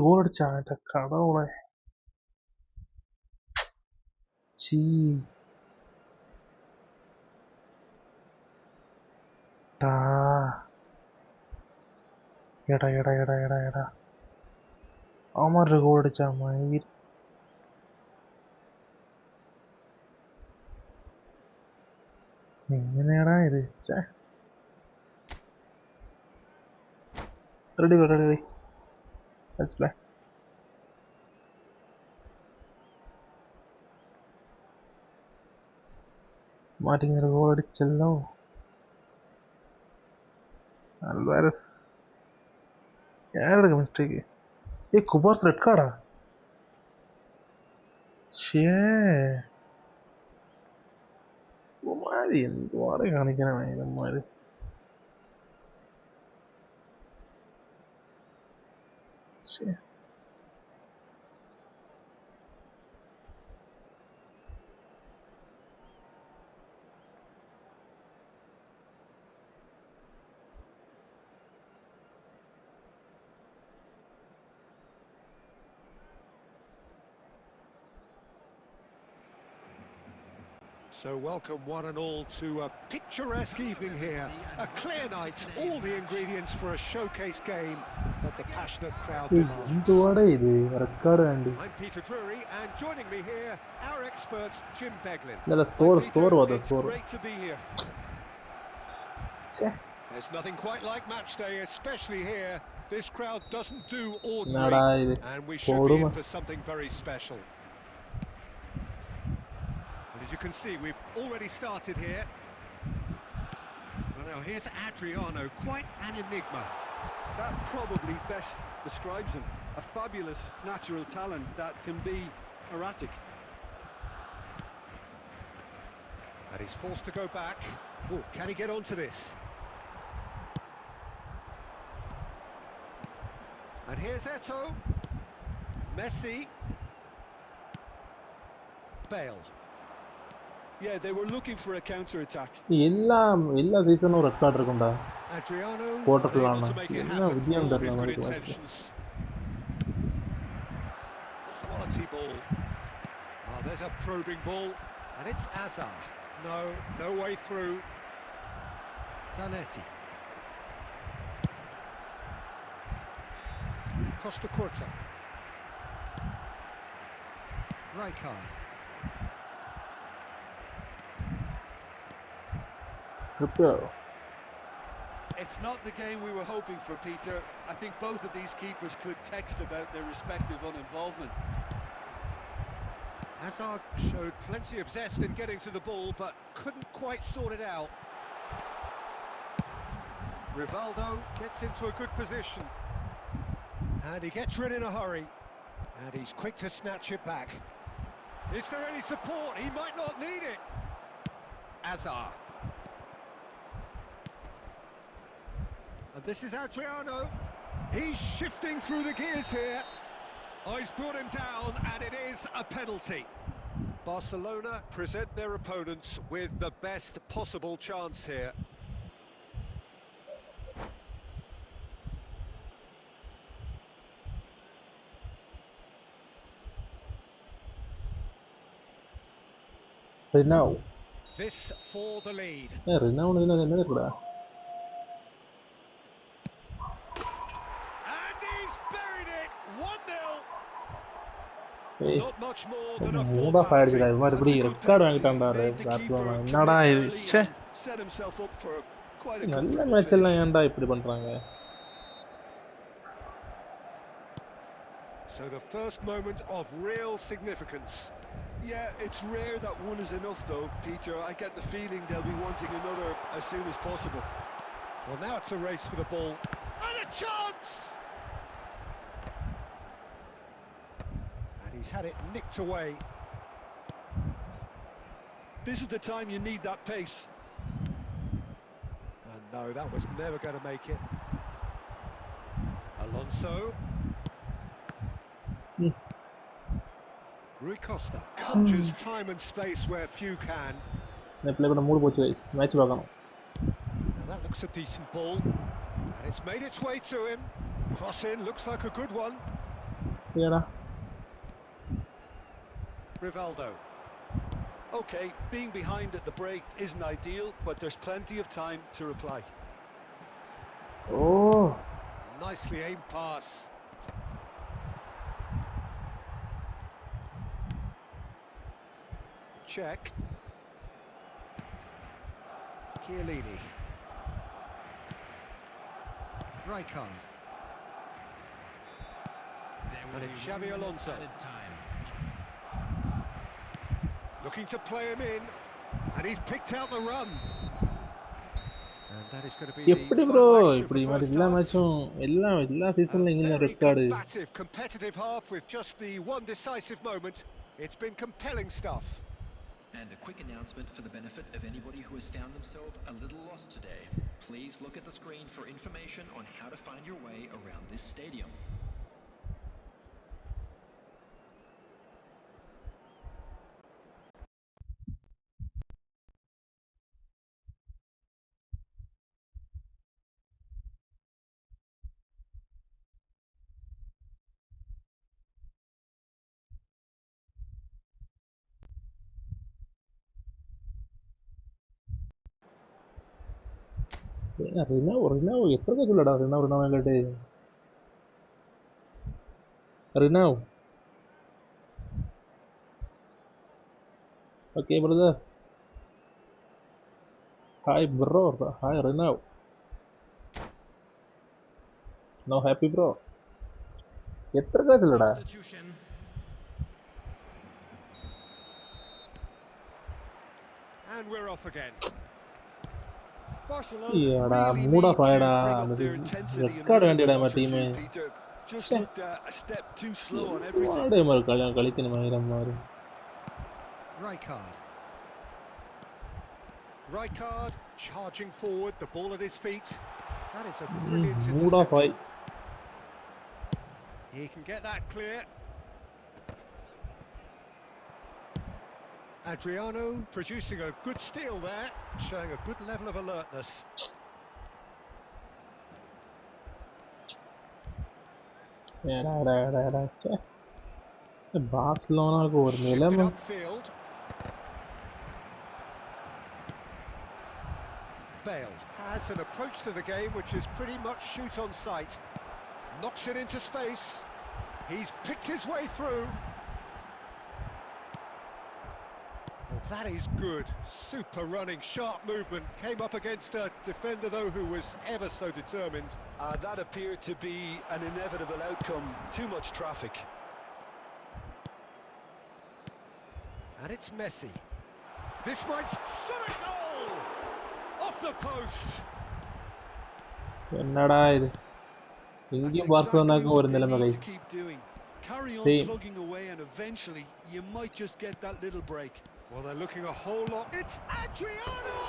Speaker 1: ഗോൾ അടിച്ചാ കടവുളെ ചീ എടാ അവന്മാരുടെ ഗോൾ അടിച്ചാ മയിർ എങ്ങനെയാടാ ഇത് റെഡി Let's play. Martin ഒരു ഗോൾ അടിച്ചല്ലോ അൽവാരസ് ആരുടെ മിസ്റ്റേക്ക് ഈ കുബാർസ് റെഡ് കാർഡാ ഷേമാരി എന്തുവാടെ കാണിക്കണേ ഇതന്മാര് ശേ
Speaker 2: So welcome one and all to a picturesque evening here. A clear night, all the ingredients for a showcase game that the passionate crowd demands. I'm Peter Drury, and joining me here, our experts, Jim Beglin.
Speaker 3: It's great to be here.
Speaker 2: There's nothing quite like match day, especially here. This crowd doesn't do ordinary, and we should be in for something very special. As you can see, we've already started here. Well, now here's Adriano, quite an enigma.
Speaker 3: That probably best describes him. A fabulous natural talent that can be erratic.
Speaker 2: And he's forced to go back. Oh, can he get onto this? And here's Eto'o. Messi. Bale.
Speaker 3: Yeah, they were looking for a counter-attack.
Speaker 1: എല്ലാ സീസണും red card എടുക്കണ്ടാ
Speaker 2: Adriano
Speaker 1: ക്വാർട്ടറിലാണ്
Speaker 2: able to make it
Speaker 1: എല്ലാ
Speaker 2: happen
Speaker 1: വിജയം
Speaker 2: for all his
Speaker 1: തരണം
Speaker 2: good
Speaker 1: അവർക്ക്
Speaker 2: intentions. Quality ball. Oh, there's a probing ball, and it's Azar. No way through. Zanetti. Costa Curta. Rijkaard.
Speaker 3: It's not the game we were hoping for, Peter. I think both of these keepers could text about their respective uninvolvement.
Speaker 2: Hazard showed plenty of zest in getting to the ball, but couldn't quite sort it out. Rivaldo gets into a good position. And he gets rid in a hurry. And he's quick to snatch it back. Is there any support? He might not need it. Azar. And this is Adriano. He's shifting through the gears here. Oh, he's brought him down, and it is a penalty. Barcelona present their opponents with the best possible chance here.
Speaker 1: Renault.
Speaker 2: This for the lead.
Speaker 1: Renault என்ன கூட
Speaker 2: And he's buried it. 1-0.
Speaker 1: ஏய்
Speaker 2: Not much more than a
Speaker 1: மூடா
Speaker 2: formality.
Speaker 1: ஆயிடுச்சுடா இது மாதிரி இப்படி record வாங்கிட்டான்டா Barcelona என்னடா இது ச்சே
Speaker 3: Set himself up for quite a
Speaker 1: நல்ல
Speaker 3: comfortable
Speaker 1: மேட்ச் எல்லாம்
Speaker 3: finish.
Speaker 1: ஏன்டா இப்படி பண்றாங்க
Speaker 2: So the first moment of real significance.
Speaker 3: Yeah, it's rare that one is enough though, Peter. I get the feeling they'll be wanting another as soon as possible.
Speaker 2: Well, now it's a race for the ball. And a chance! And he's had it nicked away.
Speaker 3: This is the time you need that pace.
Speaker 2: And no, that was never going to make it. Alonso. Rui Costa conjures time and space where few can.
Speaker 1: நான் play பண்ண மூடு போச்சு match பார்க்கணும்
Speaker 2: Now that looks a decent ball. And it's made its way to him. Cross in, looks like a good one.
Speaker 1: ஏடா
Speaker 2: Rivaldo.
Speaker 3: Okay, being behind at the break isn't ideal, but there's plenty of time to reply.
Speaker 1: Oh
Speaker 2: Nicely aimed pass. Check. Chiellini. Rijkaard. And it's Xabi Alonso. Looking to play him in, and he's picked out the run. And that is going to be
Speaker 1: எப்படி
Speaker 2: the
Speaker 1: bro
Speaker 2: final action of
Speaker 1: இப்படி
Speaker 2: the
Speaker 1: மாதிரி
Speaker 2: first
Speaker 1: எல்லா
Speaker 2: half.
Speaker 1: மேட்சும் எல்லா சீசன்ல இங்க
Speaker 2: Very
Speaker 1: record
Speaker 2: combative, competitive half with just the one decisive moment. It's been compelling stuff.
Speaker 4: And a quick announcement for the benefit of anybody who has found themselves a little lost today. Please look at the screen for information on how to find your way around this stadium.
Speaker 1: ரினவ் எத்தனை சொல்லடா ரினவ் எங்கிட்ட ரினவ் okay brother hi bro hi ரினவ் no happy bro எத்தனை சொல்லடா
Speaker 4: Substitution.
Speaker 2: And we're off again.
Speaker 3: Barcelona
Speaker 1: ஏடா
Speaker 3: really
Speaker 1: mood
Speaker 3: need
Speaker 1: off
Speaker 3: to
Speaker 1: ஆயிடா
Speaker 3: bring up
Speaker 1: அந்த
Speaker 3: their intensity and
Speaker 1: record
Speaker 3: rhythm
Speaker 1: வேண்டியடா
Speaker 3: a
Speaker 1: நம்ம
Speaker 3: notch or
Speaker 1: team
Speaker 3: two, Peter. Just looked a step too slow on everything.
Speaker 1: Wade மாதிரி கழிக்கணும் மாதிரி
Speaker 2: Rijkaard. Rijkaard charging forward, the ball at his feet. That is a brilliant
Speaker 1: mood off ஆய்
Speaker 2: interception. He can get that clear. Adriano producing a good steal there, showing a good level of alertness.
Speaker 1: பார்சலோனாக்கு ஒரு
Speaker 2: Shifted
Speaker 1: நிலைமை
Speaker 2: upfield. Bale has an approach to the game which is pretty much shoot on sight. Knocks it into space. He's picked his way through. Well, that is good. Super running, sharp movement. Came up against a defender, though, who was ever so determined.
Speaker 3: That appeared to be an inevitable outcome. Too much traffic.
Speaker 2: And it's Messi. This might shot a goal! Off the post!
Speaker 1: என்னடா இது
Speaker 3: That's
Speaker 1: இங்கேயும்
Speaker 3: exactly
Speaker 1: பார்சலோனாக்கு
Speaker 3: what
Speaker 1: ஒரு
Speaker 3: they
Speaker 1: நிலைமை
Speaker 3: need
Speaker 1: guy
Speaker 3: to keep doing. Carry on
Speaker 1: Same.
Speaker 3: plugging away and eventually you might just get that little break.
Speaker 2: Well, they're looking a whole lot. It's Adriano!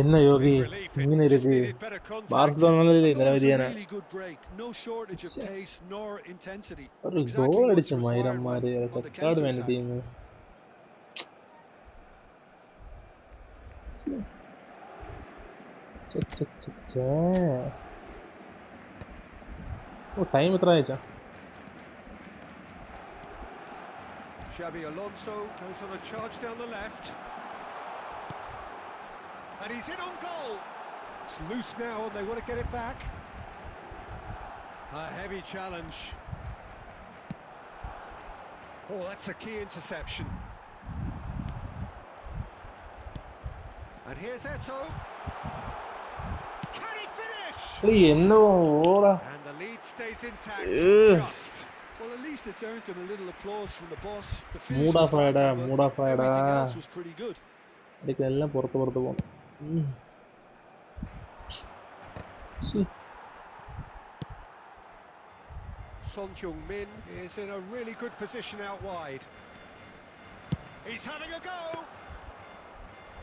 Speaker 1: என்ன யோகி
Speaker 2: Big relief,
Speaker 1: இങ്ങനെ
Speaker 2: it just
Speaker 1: இருக்கு
Speaker 2: needed better contact.
Speaker 3: I
Speaker 1: ബാർസലോണയിലെ
Speaker 3: thought
Speaker 1: ഇന്നലെ
Speaker 3: it was a
Speaker 1: വ്യതിയാന
Speaker 3: really good break. No shortage of pace nor intensity.
Speaker 1: ഒരു
Speaker 3: Exactly
Speaker 1: goal
Speaker 3: what's
Speaker 1: അടിച്ച
Speaker 3: required
Speaker 1: മൈരന്മാര്
Speaker 3: on the
Speaker 1: സെക്കാട് വേണ്ട
Speaker 3: counter-attack.
Speaker 1: Team ഓ time എത്ര അയച്ചാ
Speaker 2: Xabi Alonso goes on a charge down the left. And he's in on goal. It's loose now and they want to get it back. A heavy challenge. Oh, that's a key interception. And here's Eto'o. Can he finish?
Speaker 1: എന്നോ ഓടാ
Speaker 2: And the lead stays intact.
Speaker 1: Ugh.
Speaker 2: Just.
Speaker 3: Well, at least it's earned him a little applause from the boss. The
Speaker 1: Mood
Speaker 3: finish was
Speaker 1: off ആയടാ,
Speaker 3: lacking, but
Speaker 1: mood off ആയടാ.
Speaker 3: everything else was pretty good.
Speaker 1: എല്ലാം പുറത്ത് പോകും
Speaker 2: Son Heung-min is in a really good position out wide. He's having a go!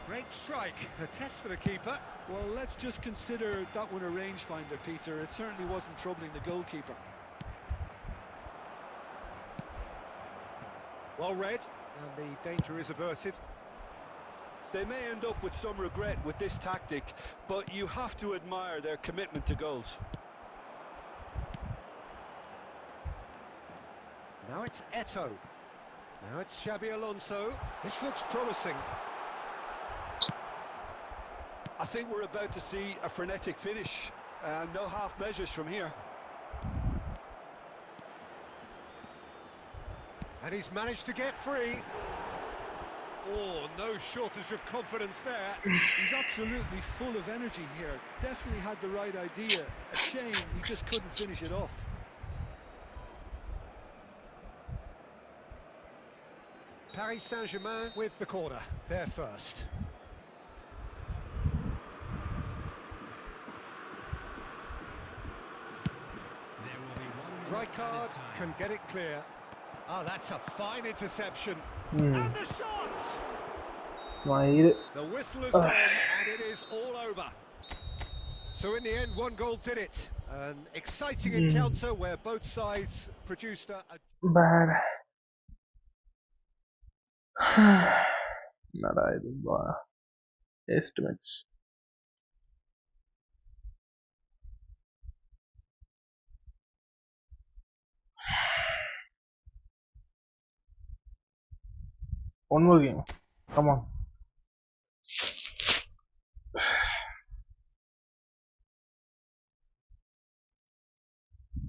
Speaker 2: Great strike, a test for the keeper.
Speaker 3: Well, let's just consider that one a rangefinder, Peter. It certainly wasn't troubling the goalkeeper.
Speaker 2: Well read, and the danger is averted.
Speaker 3: They may end up with some regret with this tactic, but you have to admire their commitment to goals.
Speaker 2: Now it's Eto'o. Now it's Xabi Alonso. This looks promising.
Speaker 3: I think we're about to see a frenetic finish. No half measures from here.
Speaker 2: And he's managed to get free. Oh, no shortage of confidence there.
Speaker 3: He's absolutely full of energy here. Definitely had the right idea. A shame he just couldn't finish it off.
Speaker 2: Paris Saint-Germain with the corner. They're first. Rijkaard can get it clear. Oh, that's a fine interception. And the shot! The whistle has gone and it is all over. So in the end, one goal did it. An exciting encounter where both sides produced a...
Speaker 1: Bad. Not either. Estimates. One more game. Come on.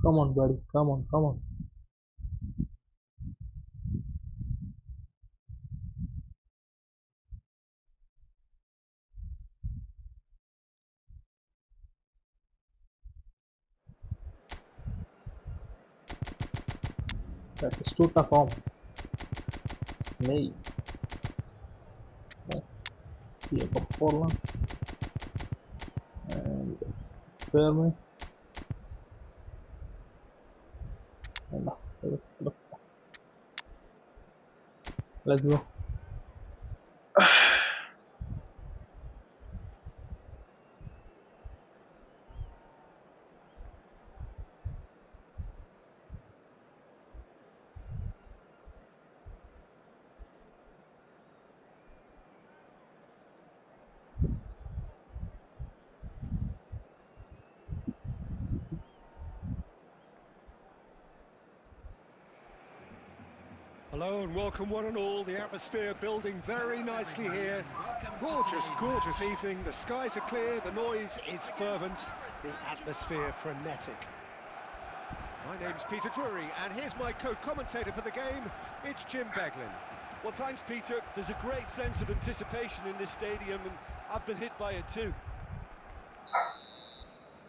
Speaker 1: Come on, buddy. Come on, come on. That is too tough form. Nay. Here for Portland. And Fermi. Let's go.
Speaker 2: Hello and welcome one and all. The atmosphere building very nicely here. Gorgeous, gorgeous evening. The skies are clear, the noise is fervent, the atmosphere frenetic. My name's Peter Drury and here's my co-commentator for the game. It's Jim Beglin.
Speaker 3: Well, thanks, Peter. There's a great sense of anticipation in this stadium, and I've been hit by it too.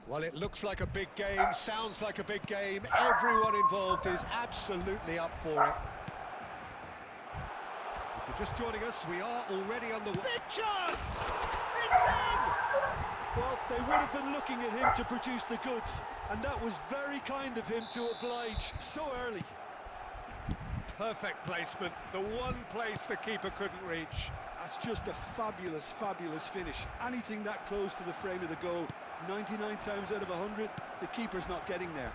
Speaker 2: Well, it looks like a big game, sounds like a big game. Everyone involved is absolutely up for it. If you're just joining us, we are already on the... Big chance! It's in!
Speaker 3: Well, they would have been looking at him to produce the goods, and that was very kind of him to oblige so early.
Speaker 2: Perfect placement, the one place the keeper couldn't reach.
Speaker 3: That's just a fabulous, fabulous finish. Anything that close to the frame of the goal, 99 times out of 100, the keeper's not getting there.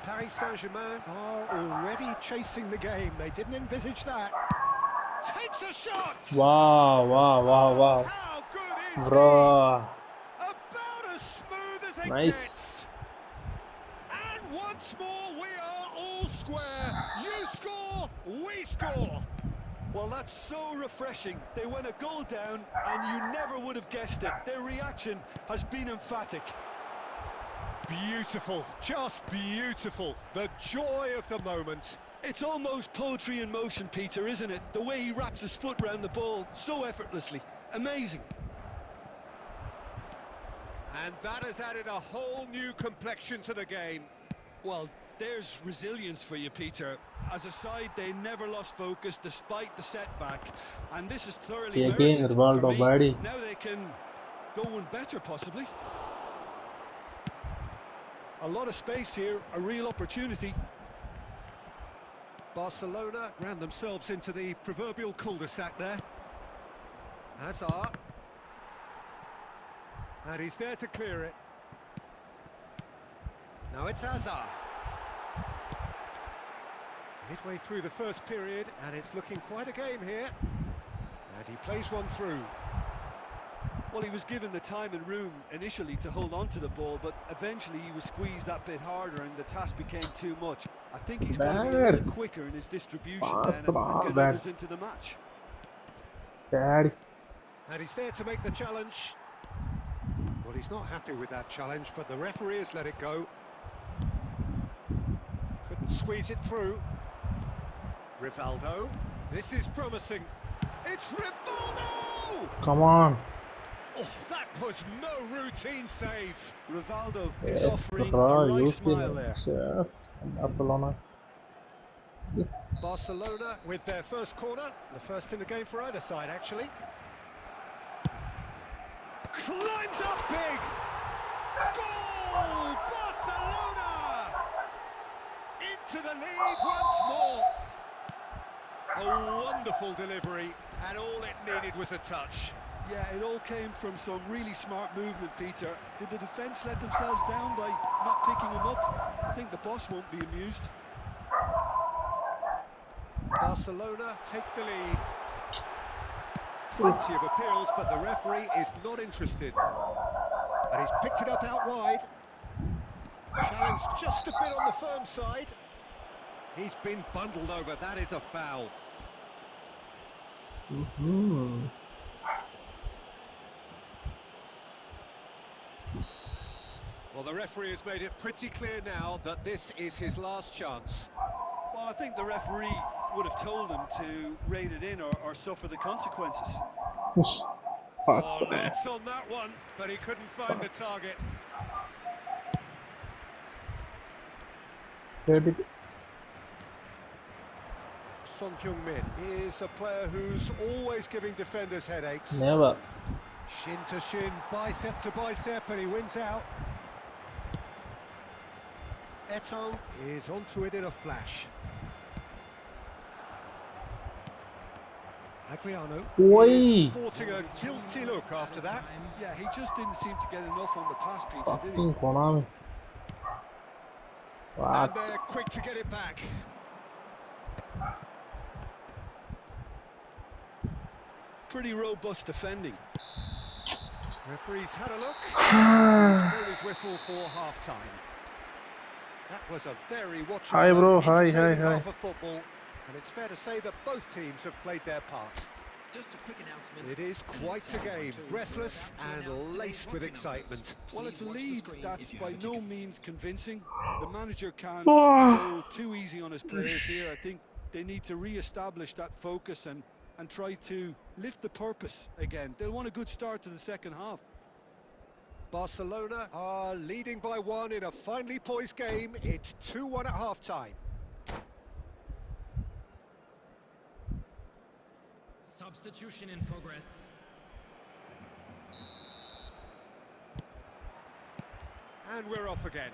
Speaker 2: Paris Saint-Germain are already chasing the game. They didn't envisage that. Takes a shot!
Speaker 1: Wow, wow, wow,
Speaker 2: Oh,
Speaker 1: wow.
Speaker 2: how good is
Speaker 1: Bro.
Speaker 2: he? About as smooth as it
Speaker 1: Nice.
Speaker 2: gets. And once more, we are all square. You score, we score.
Speaker 3: Well, that's so refreshing. They went a goal down, and you never would have guessed it. Their reaction has been emphatic.
Speaker 2: Beautiful, just beautiful. The joy of the moment.
Speaker 3: It's almost poetry in motion, Peter, isn't it? The way he wraps his foot round the ball so effortlessly. Amazing.
Speaker 2: And that has added a whole new complexion to the game.
Speaker 3: Well, there's resilience for you, Peter. As a side, they never lost focus despite the setback. And this is thoroughly
Speaker 1: Again,
Speaker 3: merited for
Speaker 1: Rivaldo,
Speaker 3: me.
Speaker 1: buddy.
Speaker 3: Now they can go one better, possibly. A lot of space here, a real opportunity.
Speaker 2: Barcelona ran themselves into the proverbial cul-de-sac there. Hazard. And he's there to clear it. Now it's Hazard. Midway through the first period, and it's looking quite a game here. And he plays one through.
Speaker 3: Well, he was given the time and room initially to hold on to the ball, but eventually he was squeezed that bit harder and the task became too much. I think he's got to be a little quicker in his distribution then and get others into the match.
Speaker 1: Daddy.
Speaker 2: And he's there to make the challenge. Well, he's not happy with that challenge, but the referee has let it go. Couldn't squeeze it through. Rivaldo. This is promising. It's Rivaldo!
Speaker 1: Come on.
Speaker 2: Oh, that was no routine save.
Speaker 3: Rivaldo is offering a right smile there.
Speaker 1: Barcelona.
Speaker 2: Barcelona with their first corner, the first in the game for either side, actually. Climbs up big! Goal! Barcelona! Into the lead once more. A wonderful delivery, and all it needed was a touch.
Speaker 3: Yeah, it all came from some really smart movement, Peter. Did the defence let themselves down by not picking him up? I think the boss won't be amused.
Speaker 2: Barcelona take the lead. Plenty of appeals, but the referee is not interested. And he's picked it up out wide. Challenge just a bit on the firm side. He's been bundled over. That is a foul. Well, the referee has made it pretty clear now that this is his last chance.
Speaker 3: Well, I think the referee would have told him to rate it in or suffer the consequences.
Speaker 2: Oh, lots on that one, but he couldn't find the target. Son Heung-min is a player who's always giving defenders headaches.
Speaker 1: Never.
Speaker 2: Shin to shin, bicep to bicep, and he wins out. Eto'o is onto it in a flash. Adriano is sporting a guilty look after that.
Speaker 3: Yeah, he just didn't seem to get enough on the pass, Peter, did he?
Speaker 1: Fucking Konami.
Speaker 2: And they're quick to get it back.
Speaker 3: Pretty robust defending.
Speaker 2: Referee's had a look. He's blown his whistle for half-time. That was a very watchable,
Speaker 1: Hi, bro. Hi.
Speaker 2: half of football, and it's fair to say that both teams have played their part.
Speaker 4: Just a quick announcement.
Speaker 2: It is quite a game, breathless and laced with excitement.
Speaker 3: Well, it's a lead that's by no means convincing. The manager can't go too easy on his players here. I think they need to re-establish that focus and try to lift the purpose again. They'll want a good start to the second half.
Speaker 2: Barcelona are leading by 1 in a finely poised game. It's 2-1 at half-time.
Speaker 4: Substitution in progress.
Speaker 2: And we're off again.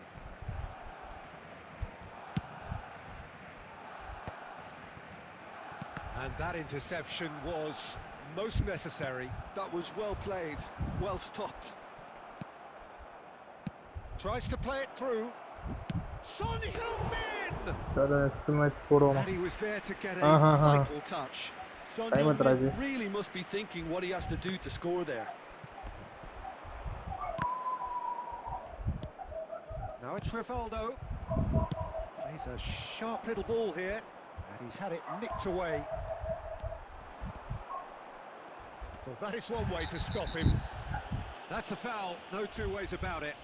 Speaker 2: And And that interception was most necessary.
Speaker 3: That was well played, well stopped.
Speaker 2: Tries to play it through. Son Heung-min!
Speaker 1: Next match score
Speaker 2: And
Speaker 1: ചെയ്യണം.
Speaker 2: he was there to get a
Speaker 1: Uh-huh.
Speaker 2: vital touch.
Speaker 3: Son
Speaker 1: Time
Speaker 3: Heung-min
Speaker 1: എത്ര ആയി?
Speaker 3: really must be thinking what he has to do to score there.
Speaker 2: Now it's Rivaldo. Plays a sharp little ball here, and he's had it nicked away. Well, that is one way to stop him. That's a foul, no two ways about it.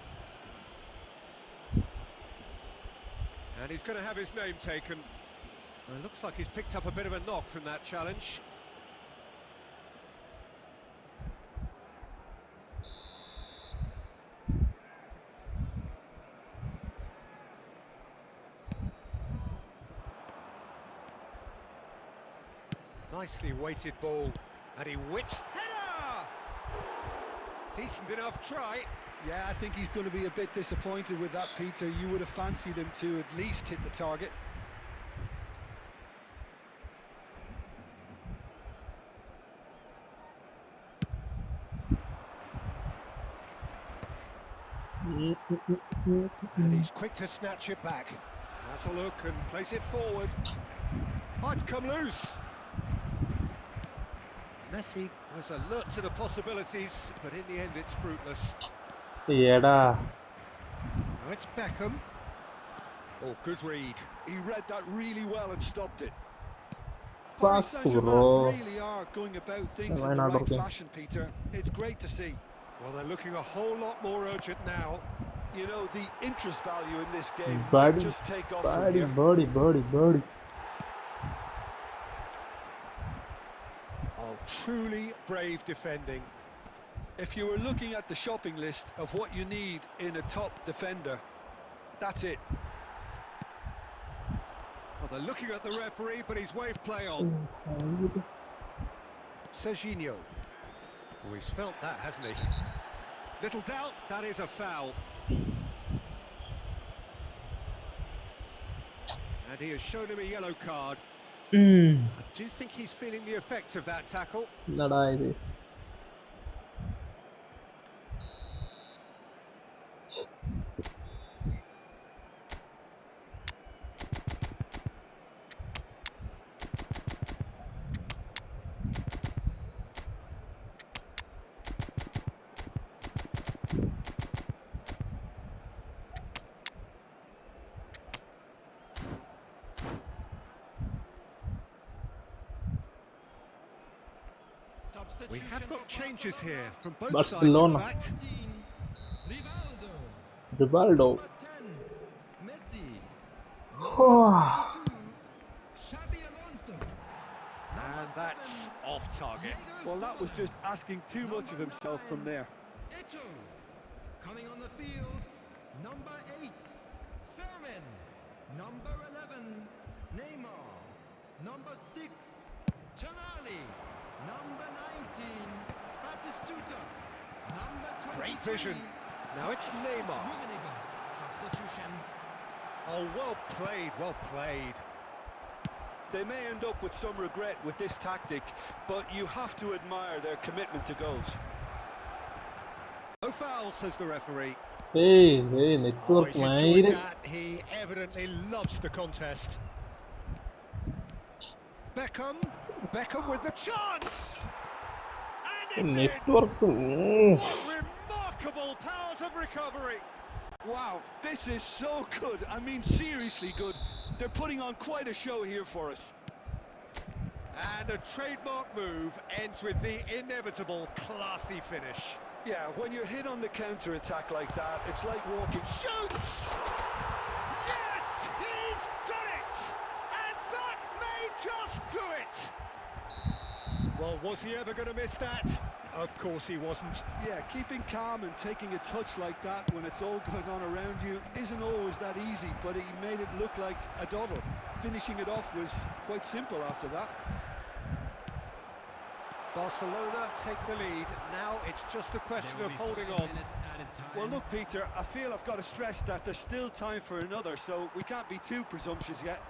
Speaker 2: And he's going to have his name taken. Well, it looks like he's picked up a bit of a knock from that challenge. Nicely weighted ball, and he whips. Header! Decent enough try.
Speaker 3: Yeah, I think he's going to be a bit disappointed with that, Peter. You would have fancied him to at least hit the target.
Speaker 2: And he's quick to snatch it back. Has a look and plays it forward. Oh, it's come loose. Messi was alert to the possibilities, but in the end it's fruitless.
Speaker 1: എടാ
Speaker 2: Now it's Beckham. Oh, good read.
Speaker 3: He read that really well and stopped it.
Speaker 1: Fuck,
Speaker 3: Paris Saint-Germain
Speaker 1: bro.
Speaker 3: really are going about things
Speaker 1: Why
Speaker 3: in the
Speaker 1: not
Speaker 3: right
Speaker 1: okay?
Speaker 3: fashion, Peter. It's great to see.
Speaker 2: Well, they're looking a whole lot more urgent now.
Speaker 3: You know, the interest value in this game might
Speaker 1: Birdie,
Speaker 3: just take off from
Speaker 1: birdie,
Speaker 3: here.
Speaker 1: birdie.
Speaker 2: Oh, truly brave defending.
Speaker 3: If you were looking at the shopping list of what you need in a top defender, that's it.
Speaker 2: Well, they're looking at the referee, but he's waved play on. Serginho. Oh, he's felt that, hasn't he? Little doubt, that is a foul. And he has shown him a yellow card. I do think he's feeling the effects of that tackle.
Speaker 1: എന്നടാ ഇത്
Speaker 2: We have got changes here from both
Speaker 1: Barcelona.
Speaker 2: sides, in fact.
Speaker 4: Rivaldo.
Speaker 1: Rivaldo
Speaker 4: Number 10, Messi.
Speaker 1: Oh.
Speaker 4: 22, Xabi Alonso.
Speaker 2: And that's off target.
Speaker 3: Well, that was just asking too much of himself from there.
Speaker 4: Eto'o. Coming on the field, number 8, Fermin. Number 11, Neymar. Number 6, Tonali. Number 19, Batistuta. Number 23,
Speaker 2: Great vision. Now it's Neymar.
Speaker 4: Rummenigge. Substitution.
Speaker 2: Oh, well played, well played.
Speaker 3: They may end up with some regret with this tactic, but you have to admire their commitment to goals.
Speaker 2: No foul, says the referee.
Speaker 1: ഏയ്
Speaker 2: Oh,
Speaker 1: network
Speaker 2: he's enjoyed
Speaker 1: ഭയങ്കര
Speaker 2: that. He evidently loves the contest. Beckham with the chance! And it's in!
Speaker 1: Network
Speaker 2: What remarkable powers of recovery!
Speaker 3: Wow, this is so good. I mean, seriously good. They're putting on quite a show here for us.
Speaker 2: And a trademark move ends with the inevitable classy finish.
Speaker 3: Yeah, when you're hit on the counter-attack like that, it's like walking...
Speaker 2: Shoots! Yes, he's done it! And that may just do it! Well, was he ever going to miss that? Of course he wasn't.
Speaker 3: Yeah, keeping calm and taking a touch like that when it's all going on around you isn't always that easy, but he made it look like a doddle. Finishing it off was quite simple after that.
Speaker 2: Barcelona take the lead. Now it's just a question of holding on.
Speaker 3: Well, look, Peter, I feel I've got to stress that there's still time for another, so we can't be too presumptuous yet.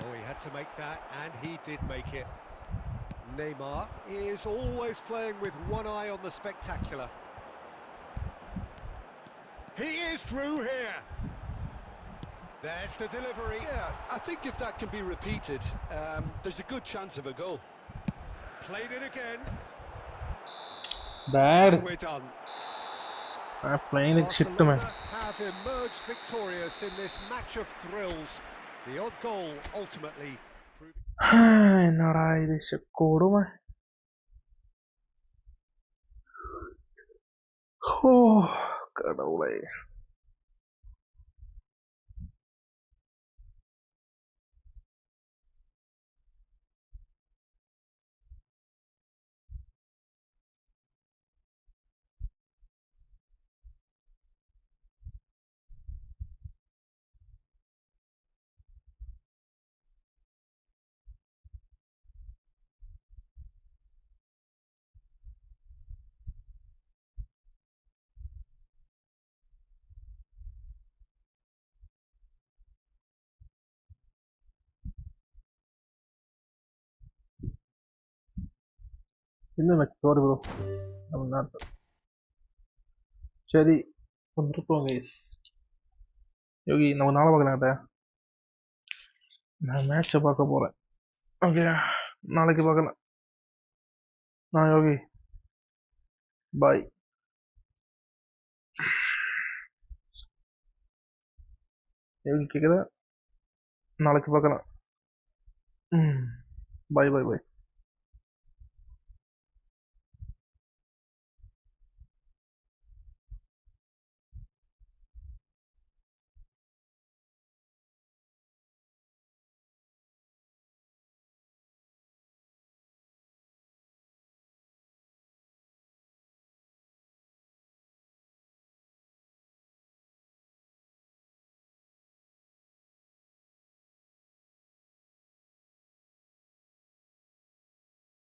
Speaker 2: Well, he had to make that, and he did make it. Neymar is always playing with one eye on the spectacular. He is through here. There's the delivery.
Speaker 3: Yeah, I think if that can be repeated, there's a good chance of a goal.
Speaker 2: Played it again.
Speaker 1: Bad.
Speaker 2: And we're done.
Speaker 1: I'm playing it shit, man.
Speaker 2: Barcelona have emerged victorious in this match of thrills. The odd goal ultimately proving...
Speaker 1: എന്നടാ ഇത് കൊടുമ. ഓ കടവുളേ. ഇന്ന് sorry bro, சரி வந்துருப்போம் guys. யோகி நம்ம நாளை பார்க்கலாட்ட, நான் மேட்சை பார்க்க போகிறேன். ஓகே, நாளைக்கு பார்க்கலாம். நான் யோகி, பாய். யோகி கேட்குதா? நாளைக்கு பார்க்கலாம். பாய் பாய் பாய்.